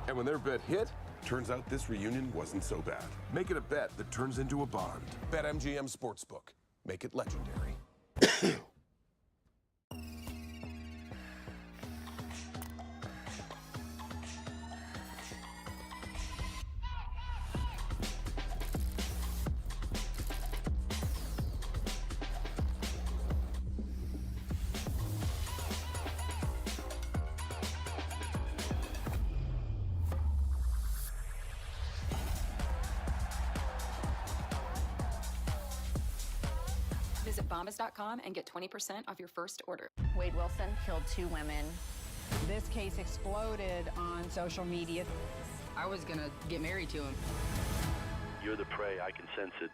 And when their bet hit, turns out this reunion wasn't so bad. Make it a bet that turns into a bond. BetMGM Sportsbook. Make it legendary. Visit bombas.com and get 20% off your first order. Wade Wilson killed 2 women. This case exploded on social media. I was gonna get married to him. You're the prey, I can sense it.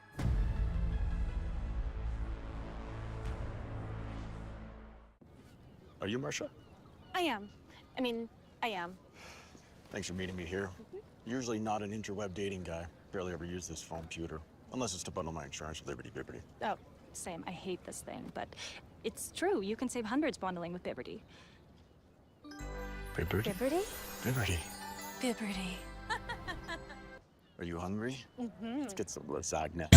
Are you Marsha? I am. I am. Thanks for meeting me here. Usually not an interweb dating guy. Barely ever use this phone computer. Unless it's to bundle my insurance with Liberty Bibbity. Oh, same. I hate this thing, but it's true. You can save hundreds bundling with Bibberty. Bibbity? Bibberty? Bibbity. Bibberty. Are you hungry? Mm-hmm. Let's get some lasagna.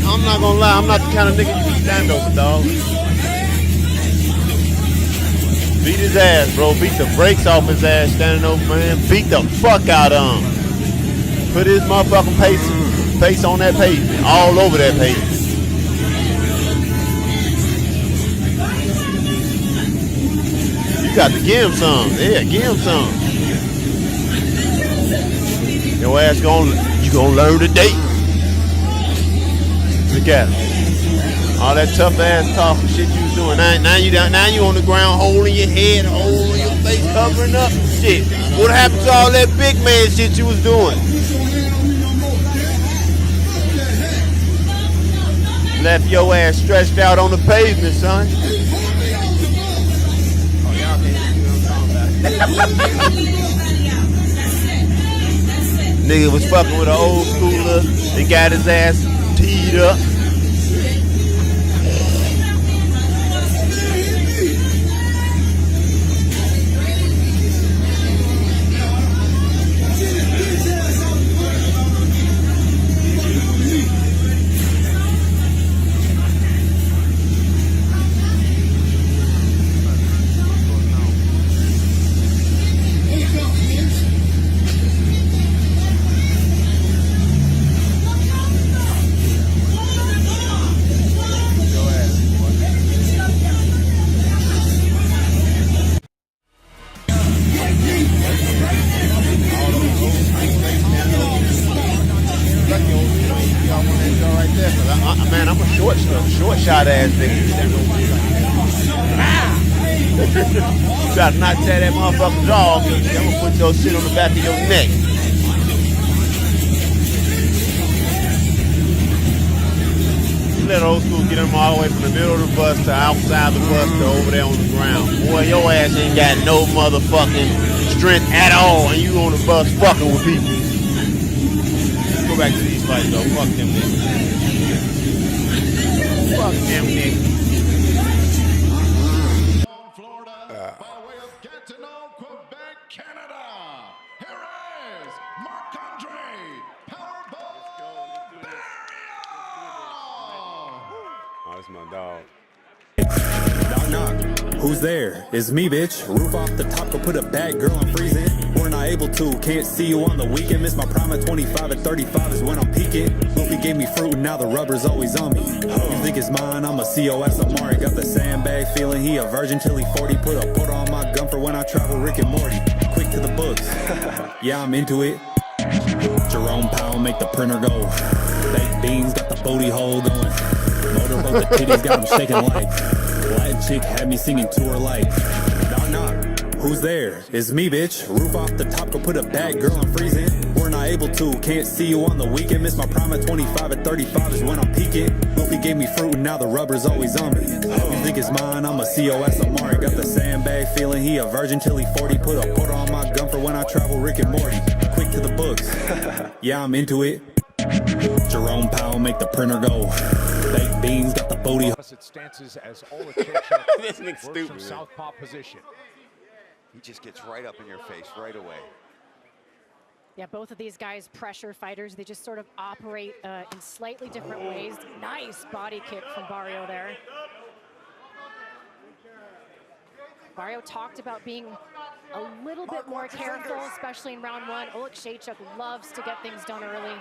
I'm not gonna lie, I'm not the kind of nigga you can stand over, dog. Beat his ass, bro. Beat the brakes off his ass standing over him. Beat the fuck out of him. Put his motherfucking face on that pavement, all over that pavement. You got to give him some. Yeah, give him some. Your ass you gonna learn today. Look at him. All that tough ass talking shit you was doing. Now you on the ground holding your head, holding your face, covering up shit. What happened to all that big man shit you was doing? Left your ass stretched out on the pavement, son. Oh, y'all can't see what I'm talking about. Nigga was fucking with an old schooler and got his ass teed up. Man, I'm a short shot ass nigga. You gotta not tear that motherfucking jaw off. I'm gonna put your shit on the back of your neck. You let old school get them all the way from the middle of the bus to outside the bus to over there on the ground. Boy, your ass ain't got no motherfucking strength at all, and you on the bus fucking with people. Let's go back to these fights though. Fuck them niggas. Fuck them niggas. Oh, that's my dog. Knock, knock. Who's there? It's me, bitch. Roof off the top, go put a bad girl, I'm freezing. We're not able to, can't see you on the weekend. Miss my prime at 25, at 35 is when I'm peaking. Luffy gave me fruit and now the rubber's always on me. You think it's mine, I'm a COS Amari. Got the sandbag feeling, he a virgin till he 40. Put a put on my gun for when I travel Rick and Morty. Quick to the books, yeah, I'm into it. Jerome Powell make the printer go. Baked beans got the booty hole going. Motorboat the titties got him shaking like. Latin chick had me singing to her like. Knock knock, Who's there? It's me, bitch. Roof off the top, go put a bag, girl, I'm freezing. We're not able to, can't see you on the weekend. Miss my prime at 25, at 35 is when I'm peaking. Luffy gave me fruit and now the rubber's always on me. You think it's mine, I'm a COS Amari. Got the sandbag feeling, he a virgin till he 40. Put a quarter on my gun for when I travel Rick and Morty. Quick to the books, yeah, I'm into it. Jerome Powell make the printer go. Baked beans, got the booty. Opposite stances as Olachechuk This nigga's works from stupid. southpaw position. He just gets right up in your face right away. Yeah, both of these guys pressure fighters. They just sort of operate in slightly different ways. Nice body kick from Barrio there. Barrio talked about being a little bit more careful, especially in round one. Olachechuk loves to get things done early.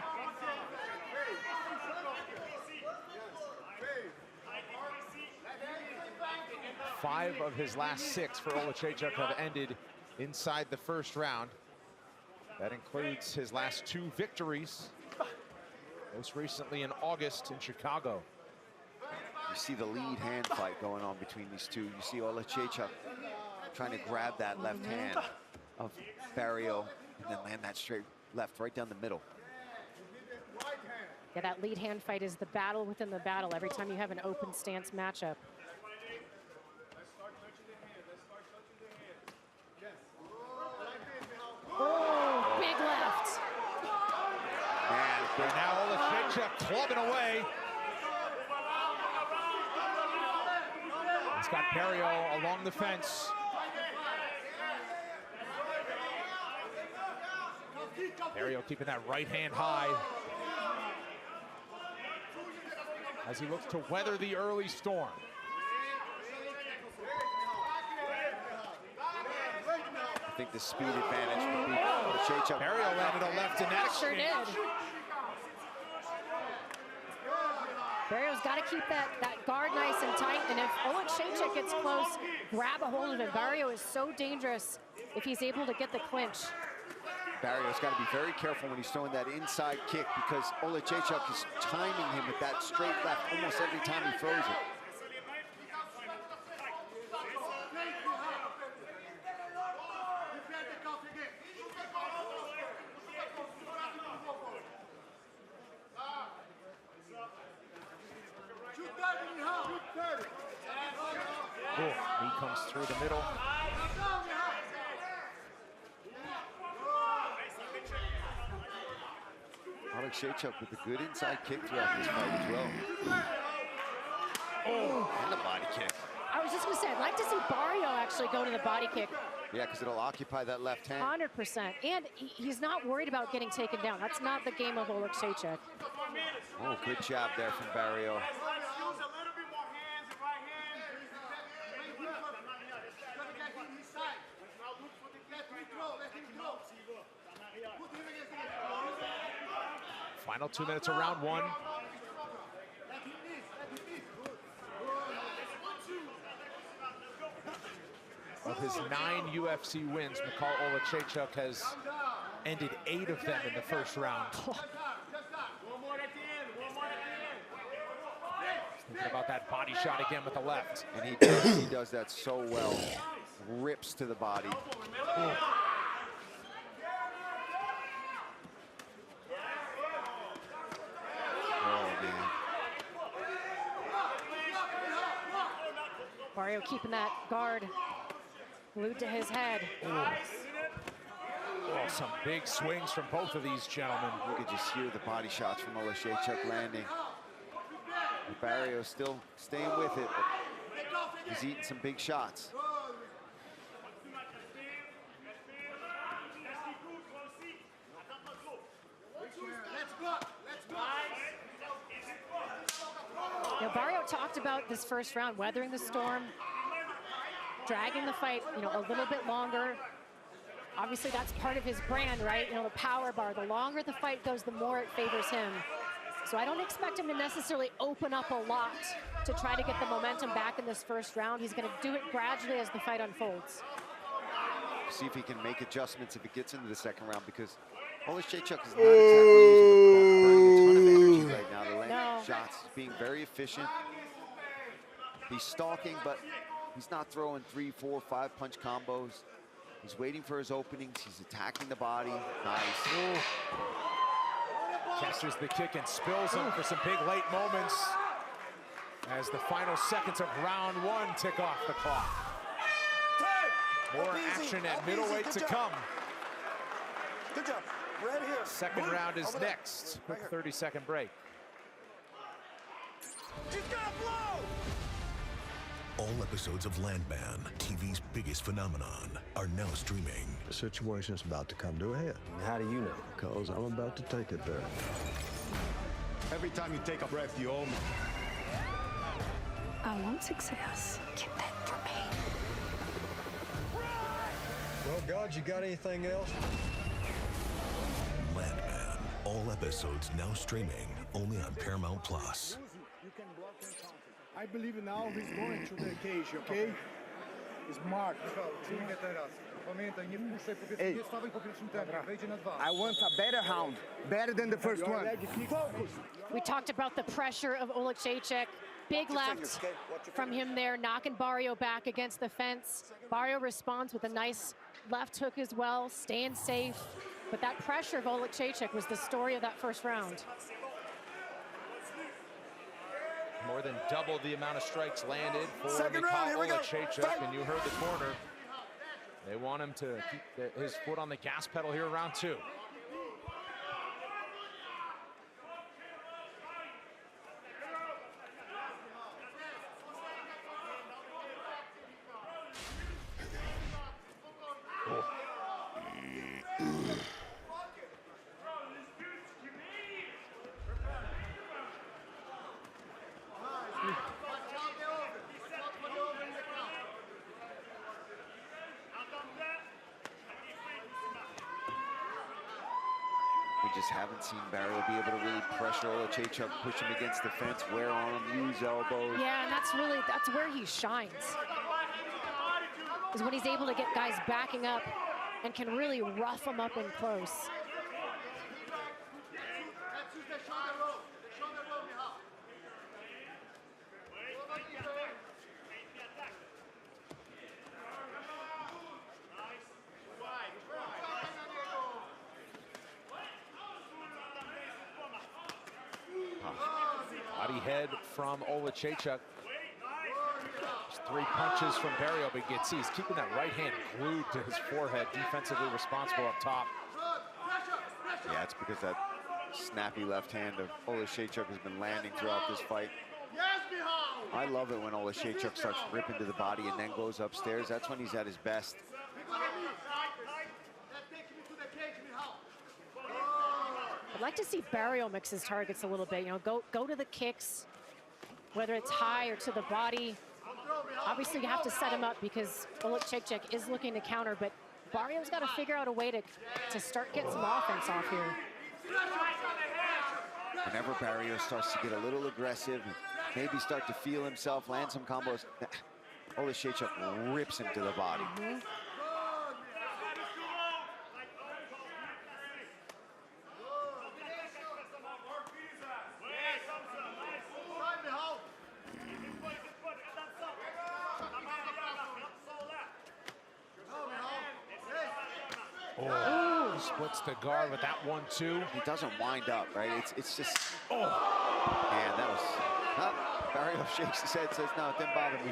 Five of his last 6 for Olachechuk have ended inside the first round. That includes his last 2 victories, most recently in August in Chicago. You see the lead hand fight going on between these two. You see Olachechuk trying to grab that left hand of Barrio and then land that straight left right down the middle. Yeah, that lead hand fight is the battle within the battle every time you have an open stance matchup. Oh, big left. And now Olachechuk clubbing away. He's got Barrio along the fence. Barrio keeping that right hand high as he looks to weather the early storm. I think the speed advantage would be Olachechuk. Barrio landed a left in that Sure exchange. did. Barrio's got to keep that guard nice and tight, and if Olachechuk gets close, grab a hold of it. Barrio is so dangerous if he's able to get the clinch. Barrio's got to be very careful when he's throwing that inside kick because Olachechuk is timing him with that straight left almost every time he throws it. Cool. He comes through the middle. Olachechuk with a good inside kick throughout this fight as well. Oh, and a body kick. I was just going to say, I'd like to see Barrio actually go to the body kick. Yeah, because it'll occupy that left hand. 100%. And he's not worried about getting taken down. That's not the game of Olachechuk. Oh, good job there from Barrio. Final 2 minutes of round 1. Of his 9 UFC wins, Mikhail Olachechuk has ended 8 of them in the first round. Thinking about that body shot again with the left. And he does that so well. Rips to the body. Ooh. Barrio keeping that guard glued to his head. Oh, some big swings from both of these gentlemen. You could just hear the body shots from Olachechuk landing. Barrio still staying with it, but he's eating some big shots. Now, Barrio talked about this first round, weathering the storm, dragging the fight, a little bit longer. Obviously, that's part of his brand, right? The power bar. The longer the fight goes, the more it favors him. So I don't expect him to necessarily open up a lot to try to get the momentum back in this first round. He's going to do it gradually as the fight unfolds. See if he can make adjustments if it gets into the second round, because Olachechuk is not exactly burning a ton of energy right now. The landing shots, being very efficient. He's stalking, but he's not throwing 3, 4, 5 punch combos. He's waiting for his openings. He's attacking the body. Nice. Catches the kick and spills him for some big late moments as the final seconds of round 1 tick off the clock. More action at middleweight to come. Good job. Right here. Second round is next. Quick 30-second break. He's gonna blow! All episodes of Landman, TV's biggest phenomenon, are now streaming. The situation's about to come to a head. How do you know? Because I'm about to take it there. Every time you take a breath, you owe me. I want success. Get that for me. Well, God, you got anything else? Landman, all episodes now streaming only on Paramount Plus. I believe now he's going to the cage, okay? He's marked. Hey, I want a better round, better than the first one. We talked about the pressure of Oleksiejczuk. Big left from him there, knocking Barrio back against the fence. Barrio responds with a nice left hook as well, staying safe. But that pressure of Oleksiejczuk was the story of that first round. More than double the amount of strikes landed for Oleksiejczuk, and you heard the corner. They want him to keep his foot on the gas pedal here, round 2. We just haven't seen Barrio be able to really pressure Oleksiejczuk, push him against the fence, wear on him, use elbows. Yeah, and that's where he shines. Is when he's able to get guys backing up and can really rough them up in close. Body head from Oleksiejczuk. Just 3 punches from Barrio, but you can see he's keeping that right hand glued to his forehead, defensively responsible up top. Yeah, it's because that snappy left hand of Oleksiejczuk has been landing throughout this fight. I love it when Oleksiejczuk starts ripping to the body and then goes upstairs. That's when he's at his best. I'd like to see Barrio mix his targets a little bit. You know, go to the kicks, whether it's high or to the body. Obviously, you have to set him up because Oleksiejczuk is looking to counter, but Barrio's got to figure out a way to start getting some offense off here. Whenever Barrio starts to get a little aggressive, maybe start to feel himself, land some combos, Oleksiejczuk rips him to the body. Oh, splits the guard with that 1-2. He doesn't wind up, right? It's just, man, that was, Barrio shakes his head, says, no, it didn't bother me.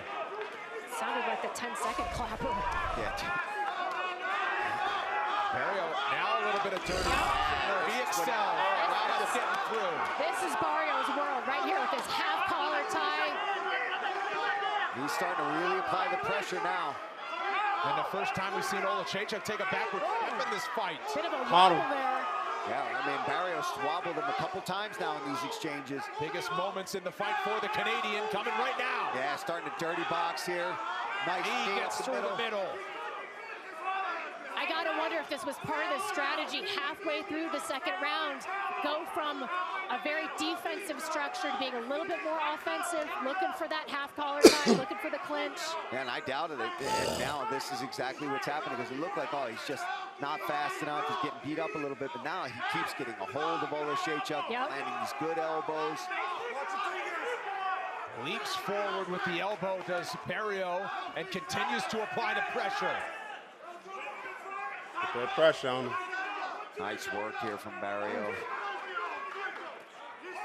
Sounded like the 10-second clapper. Yeah. Barrio, now a little bit of dirty. He excels. Just getting through. This is Barrio's world right here with his half collar tie. He's starting to really apply the pressure now. And the first time we've seen Oleksiejczuk take a backward step in this fight. Bit of a wobble there. Yeah, I mean, Barrio swabbled him a couple times now in these exchanges. Biggest moments in the fight for the Canadian coming right now. Yeah, starting to dirty box here. Nice he gets through the middle. I gotta wonder if this was part of the strategy halfway through the second round. Go from a very defensive structure to being a little bit more offensive, looking for that half collar tie, looking for the clinch. And I doubted it. And now this is exactly what's happening because it looked like, oh, he's just not fast enough. He's getting beat up a little bit, but now he keeps getting a hold of Oleksiejczuk, landing these good elbows. Leaps forward with the elbow, does Barrio, and continues to apply the pressure. Put pressure on him. Nice work here from Barrio.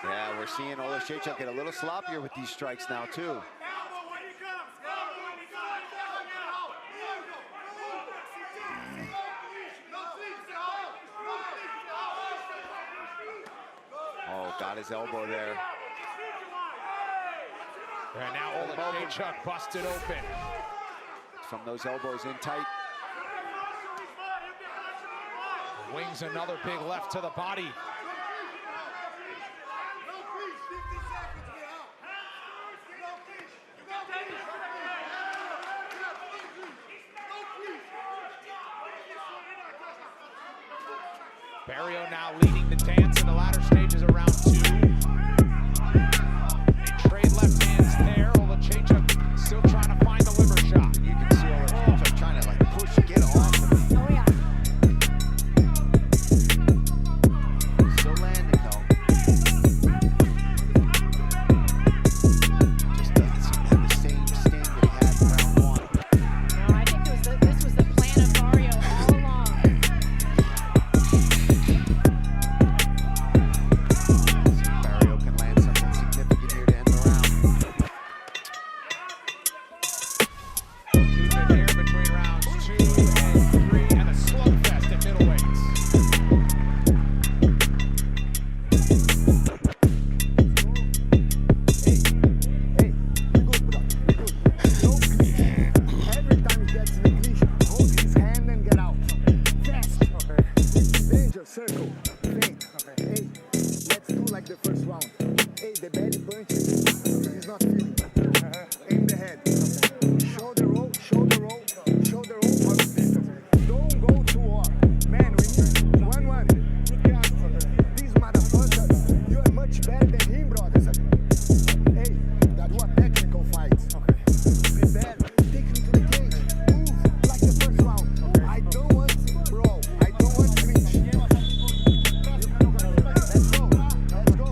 Yeah, we're seeing Oleksiejczuk get a little sloppier with these strikes now, too. Oh, got his elbow there. And now Oleksiejczuk busted open. From those elbows in tight. Wings another big left to the body. Barrio now leading the dance in the latter stages of round 2. They trade left hands there. Oleksiejczuk still trying to find the liver shot. You can see Oleksiejczuk trying to like push, get off. Oh yeah. Still landing though. Just doesn't seem to have the same sting that he had in round 1. No, I think this was the plan of Barrio all along. Barrio can land something significant here to end the round. Keep it here between rounds 2 and 3 and a slugfest at middleweights. Every time he gets in the clinch, hold his hand and get out. Fast. Okay. Danger, circle, feint. Okay. Hey, let's do like the first round. Hey, the belly punch is not feeling. Aim the head. Shoulder roll, shoulder roll, shoulder roll on the distance. Don't go to war. Man, we need 1-1. This motherfucker, you are much better than him, brother. Hey, that was technical fight. Okay. Prepare, take him to the cage. Move like the first round. I don't want brawl. I don't want clinch. Let's go. Let's go.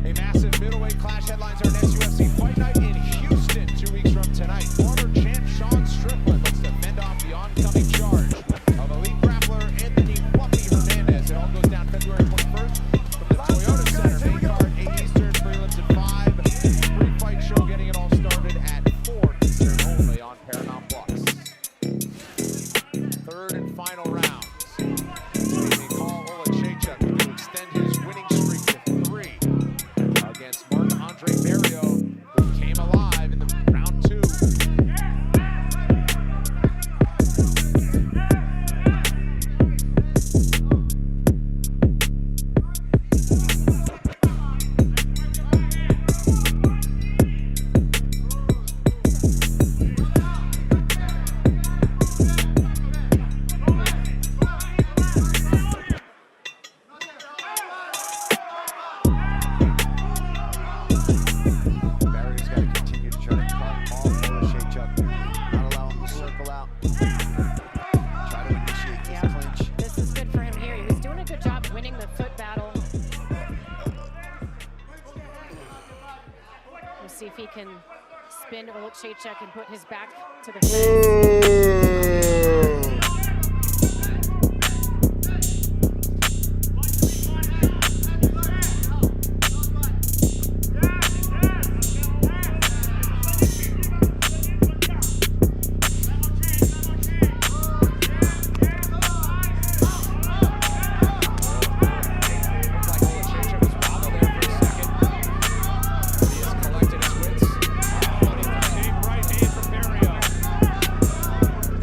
A massive middleweight clash headlines our next UFC Fight Night in Houston 2 weeks from tonight. Former champ Sean Strickland looks to fend off the oncoming charge of elite grappler Anthony Fluffy Hernandez. It all goes down February 21st from the Toyota Center. Main card 8 Eastern, prelims at 5. Pre-fight show getting it all started at 4 Eastern only on Paramount Plus. Third and final rounds. They call Oleksiejczuk to extend his winning streak to 3 against Marc-Andre Barrio, who came alive in the round 2. Barrio's got to continue to try to cut off Oleksiejczuk, not allow him to circle out. Try to initiate this clinch. This is good for him here. He was doing a good job winning the foot battle. We'll see if he can spin Oleksiejczuk and put his back to the fence.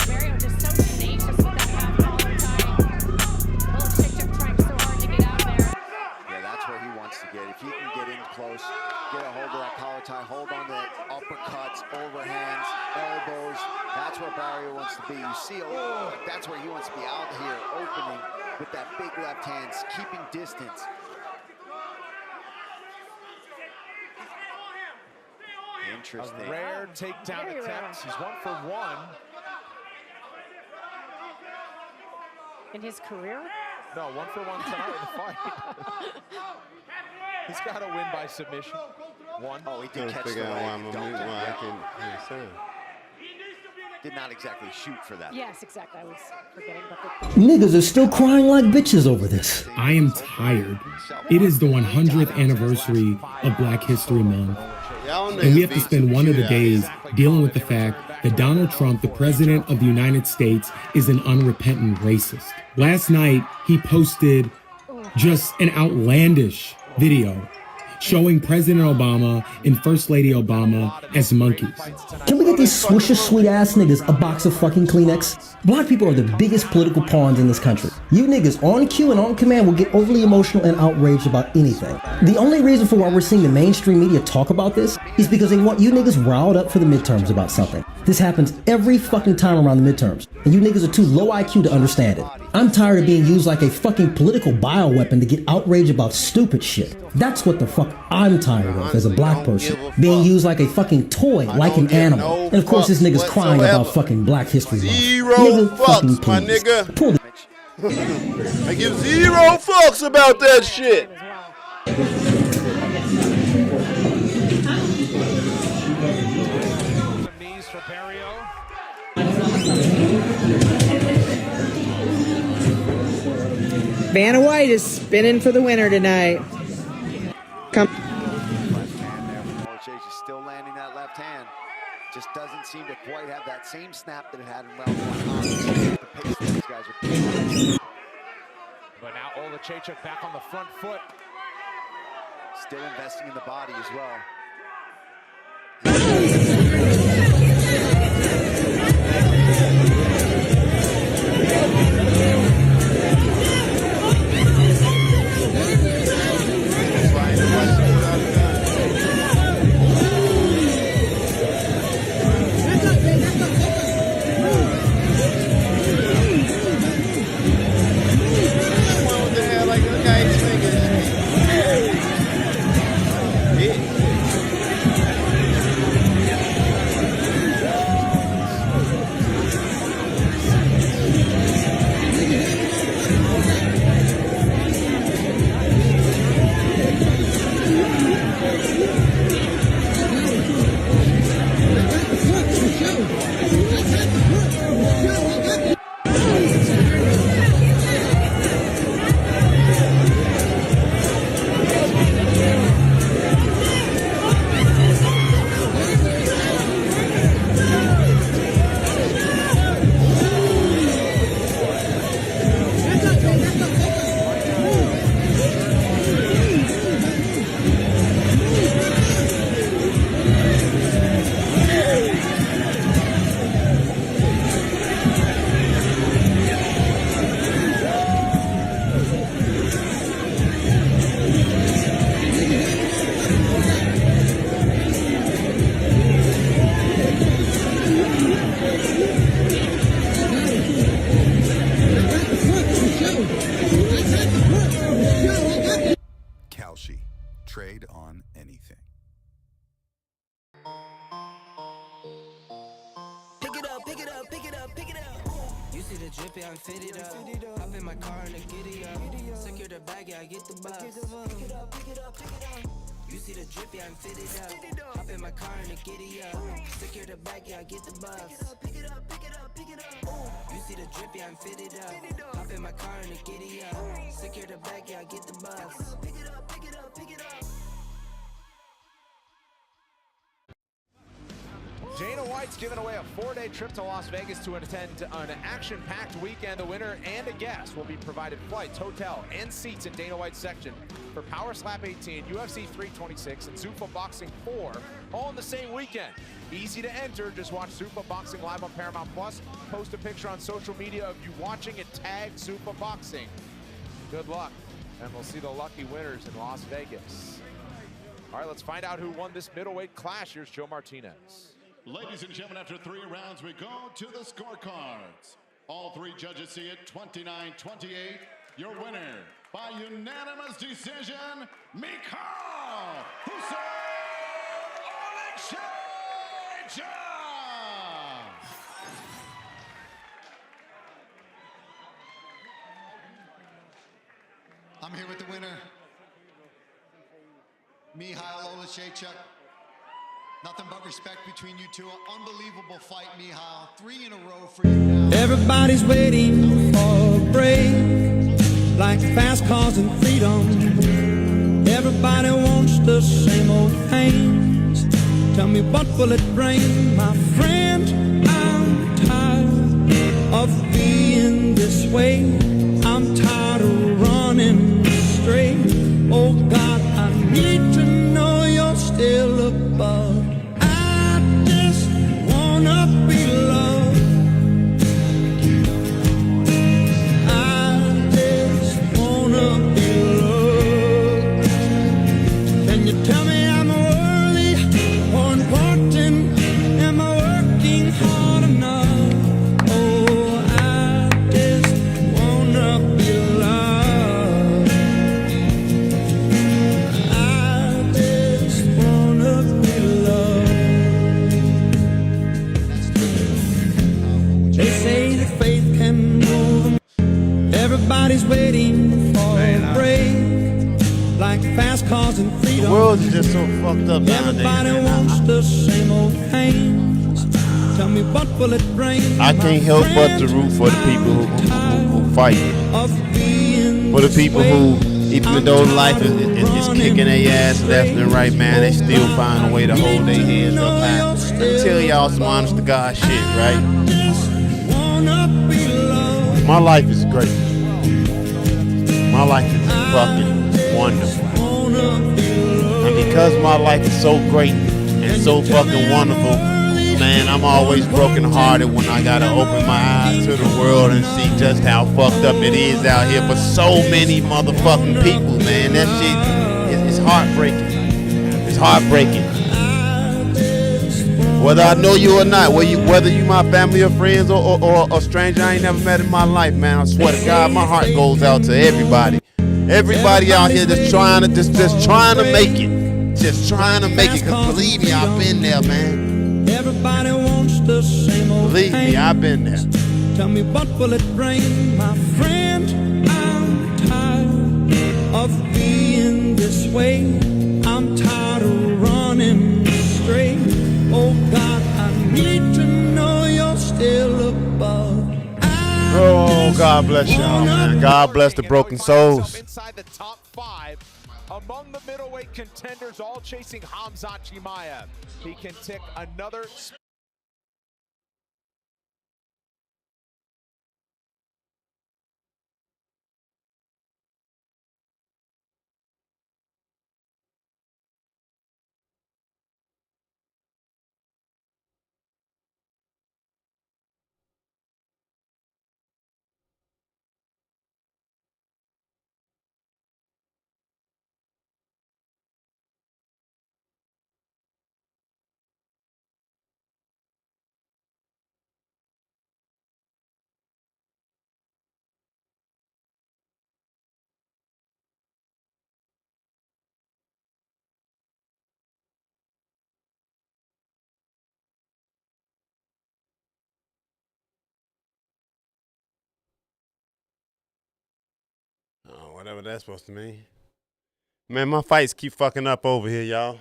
Barrio just so tenacious with that half collar tie. Oleksiejczuk trying so hard to get out there. Yeah, that's where he wants to get. If he can get in close, get a hold of that collar tie, hold on to uppercuts, overhands, elbows. That's where Barrio wants to be. You see, that's where he wants to be, out here opening with that big left hand, keeping distance. Interesting. A rare takedown Very attempt. rare. He's 1 for 1. In his career? No, 1-for-1 tonight in the fight. He's got to win by submission. One. Oh, he did catch the leg. Did not exactly shoot for that. Yes, exactly. I was forgetting about the Niggas are still crying like bitches over this. I am tired. It is the 100th anniversary of Black History Month. And we have to spend one of the days dealing with the fact that Donald Trump, the president of the United States, is an unrepentant racist. Last night, he posted just an outlandish video showing President Obama and First Lady Obama as monkeys. Can we get these swisher sweet ass niggas a box of fucking Kleenex? Black people are the biggest political pawns in this country. You niggas on cue and on command will get overly emotional and outraged about anything. The only reason for why we're seeing the mainstream media talk about this is because they want you niggas riled up for the midterms about something. This happens every fucking time around the midterms, and you niggas are too low IQ to understand it. I'm tired of being used like a fucking political bioweapon to get outraged about stupid shit. That's what the fuck I'm tired of as a black person. Being used like a fucking toy, like an animal. And of course this nigga's crying about fucking Black History Month. Nigga, fucking please. Pull the I give zero fucks about that shit. Vanna White is spinning for the winner tonight. Come. Chase is still landing that left hand. Just doesn't seem to quite have that same snap that it had in round one. The pace that these guys are playing. But now Olajaychuk back on the front foot. Still investing in the body as well. Trade on anything. Pick it up, pick it up, pick it up, pick it up. You see the drippy, I'm fitted up. Hop in my car and I get it up. Secure the bag, yeah, I get the bus. Pick it up, pick it up, pick it up. You see the drippy, I'm fitted up. Hop in my car and I get it up. Secure the bag, yeah, I get the bus. Pick it up, pick it up, pick it up. You see the drippy, I'm fitted up. Hop in my car and I get it up. Secure the bag, yeah, I get the bus. Pick it up, pick it up, pick it up. Dana White's given away a 4-day trip to Las Vegas to attend an action-packed weekend. The winner and a guest will be provided flights, hotel, and seats in Dana White's section for Power Slap 18, UFC 326, and Zuffa Boxing 4, all in the same weekend. Easy to enter. Just watch Zuffa Boxing live on Paramount+. Post a picture on social media of you watching and tag Zuffa Boxing. Good luck, and we'll see the lucky winners in Las Vegas. All right, let's find out who won this middleweight clash. Here's Joe Martinez. Ladies and gentlemen, after 3 rounds, we go to the scorecards. All 3 judges see it 29-28. Your winner by unanimous decision, Mikhail Olajaychuk. I'm here with the winner, Michal Oleksiejczuk. Nothing but respect between you two. Unbelievable fight, Michal. 3 in a row for you now. Everybody's waiting for a break, like fast cars and freedom. Everybody wants the same old things. Tell me, what will it bring, my friend? I'm tired of being this way. I'm tired of running straight. Oh God, I need to know you're still above. I just wanna be loved. I just wanna be loved. Can you tell me I'm worthy or important? Am I working hard enough? Oh, I just wanna be loved. I just wanna be loved. They say that faith can move 'em. Everybody's waiting for a break, like fast cars and freedom. The world is just so fucked up nowadays. Everybody wants the same old things. Tell me, what will it bring? I can't help but to root for the people who fight. For the people who, even though life is kicking their ass left and right, man, they still find a way to hold their heads up high. Let me tell y'all some honest to God shit, right? My life is great. My life is fucking wonderful. And because my life is so great and so fucking wonderful, man, I'm always brokenhearted when I gotta open my eyes to the world and see just how fucked up it is out here for so many motherfucking people, man. That shit is heartbreaking. It's heartbreaking. Whether I know you or not, whether you my family or friends or a stranger I ain't never met in my life, man, I swear to God, my heart goes out to everybody. Everybody out here just trying to make it. Just trying to make it, because believe me, I've been there, man. Everybody wants the same old Believe me, I've been there. Tell me, what will it bring, my friend? I'm tired of being this way. I'm tired of running straight. Oh God, I need to know you're still above. Oh, God bless y'all, man. God bless the broken souls. Inside the top 5 among the middleweight contenders, all chasing Khamzat Chimaev. He can tick another. Oh, whatever that's supposed to mean. Man, my fights keep fucking up over here, y'all.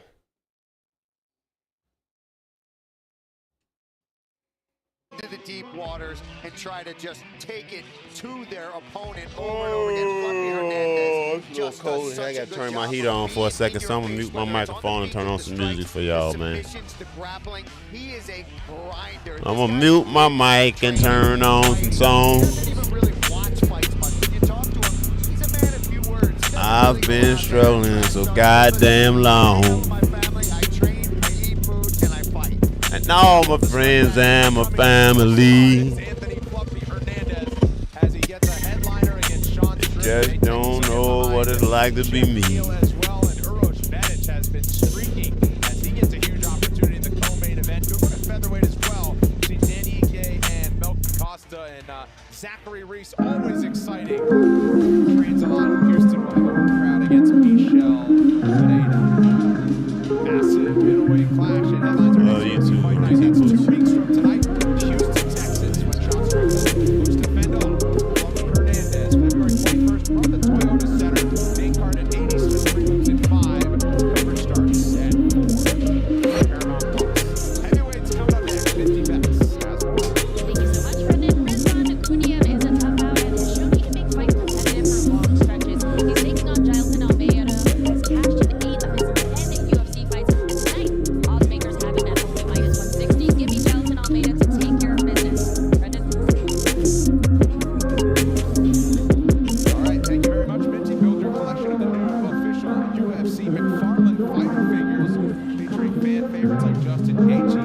To the deep waters and try to just take it to their opponent over and over again. Fluffy Hernandez It's a little cold here. I gotta turn my heat on for a second, so I'm gonna mute my microphone and turn on some music for y'all, man. He is a grinder. I'm gonna mute my mic and turn on some songs. I've been struggling so goddamn long. And all my friends and my family. They just don't know what it's like to be me. Zachary Reese, always exciting. Trains a lot in Houston. We'll have a crowd against Michel Pineda. Massive middleweight clash and headlines are Ufc Fight Night. That's 2 weeks from tonight. Houston, Texas, when shots are looks to fend off. Fluffy Hernandez, February 21st from the Toyota Center. McFarlane fighter figures featuring fan favorites like Justin Gaethje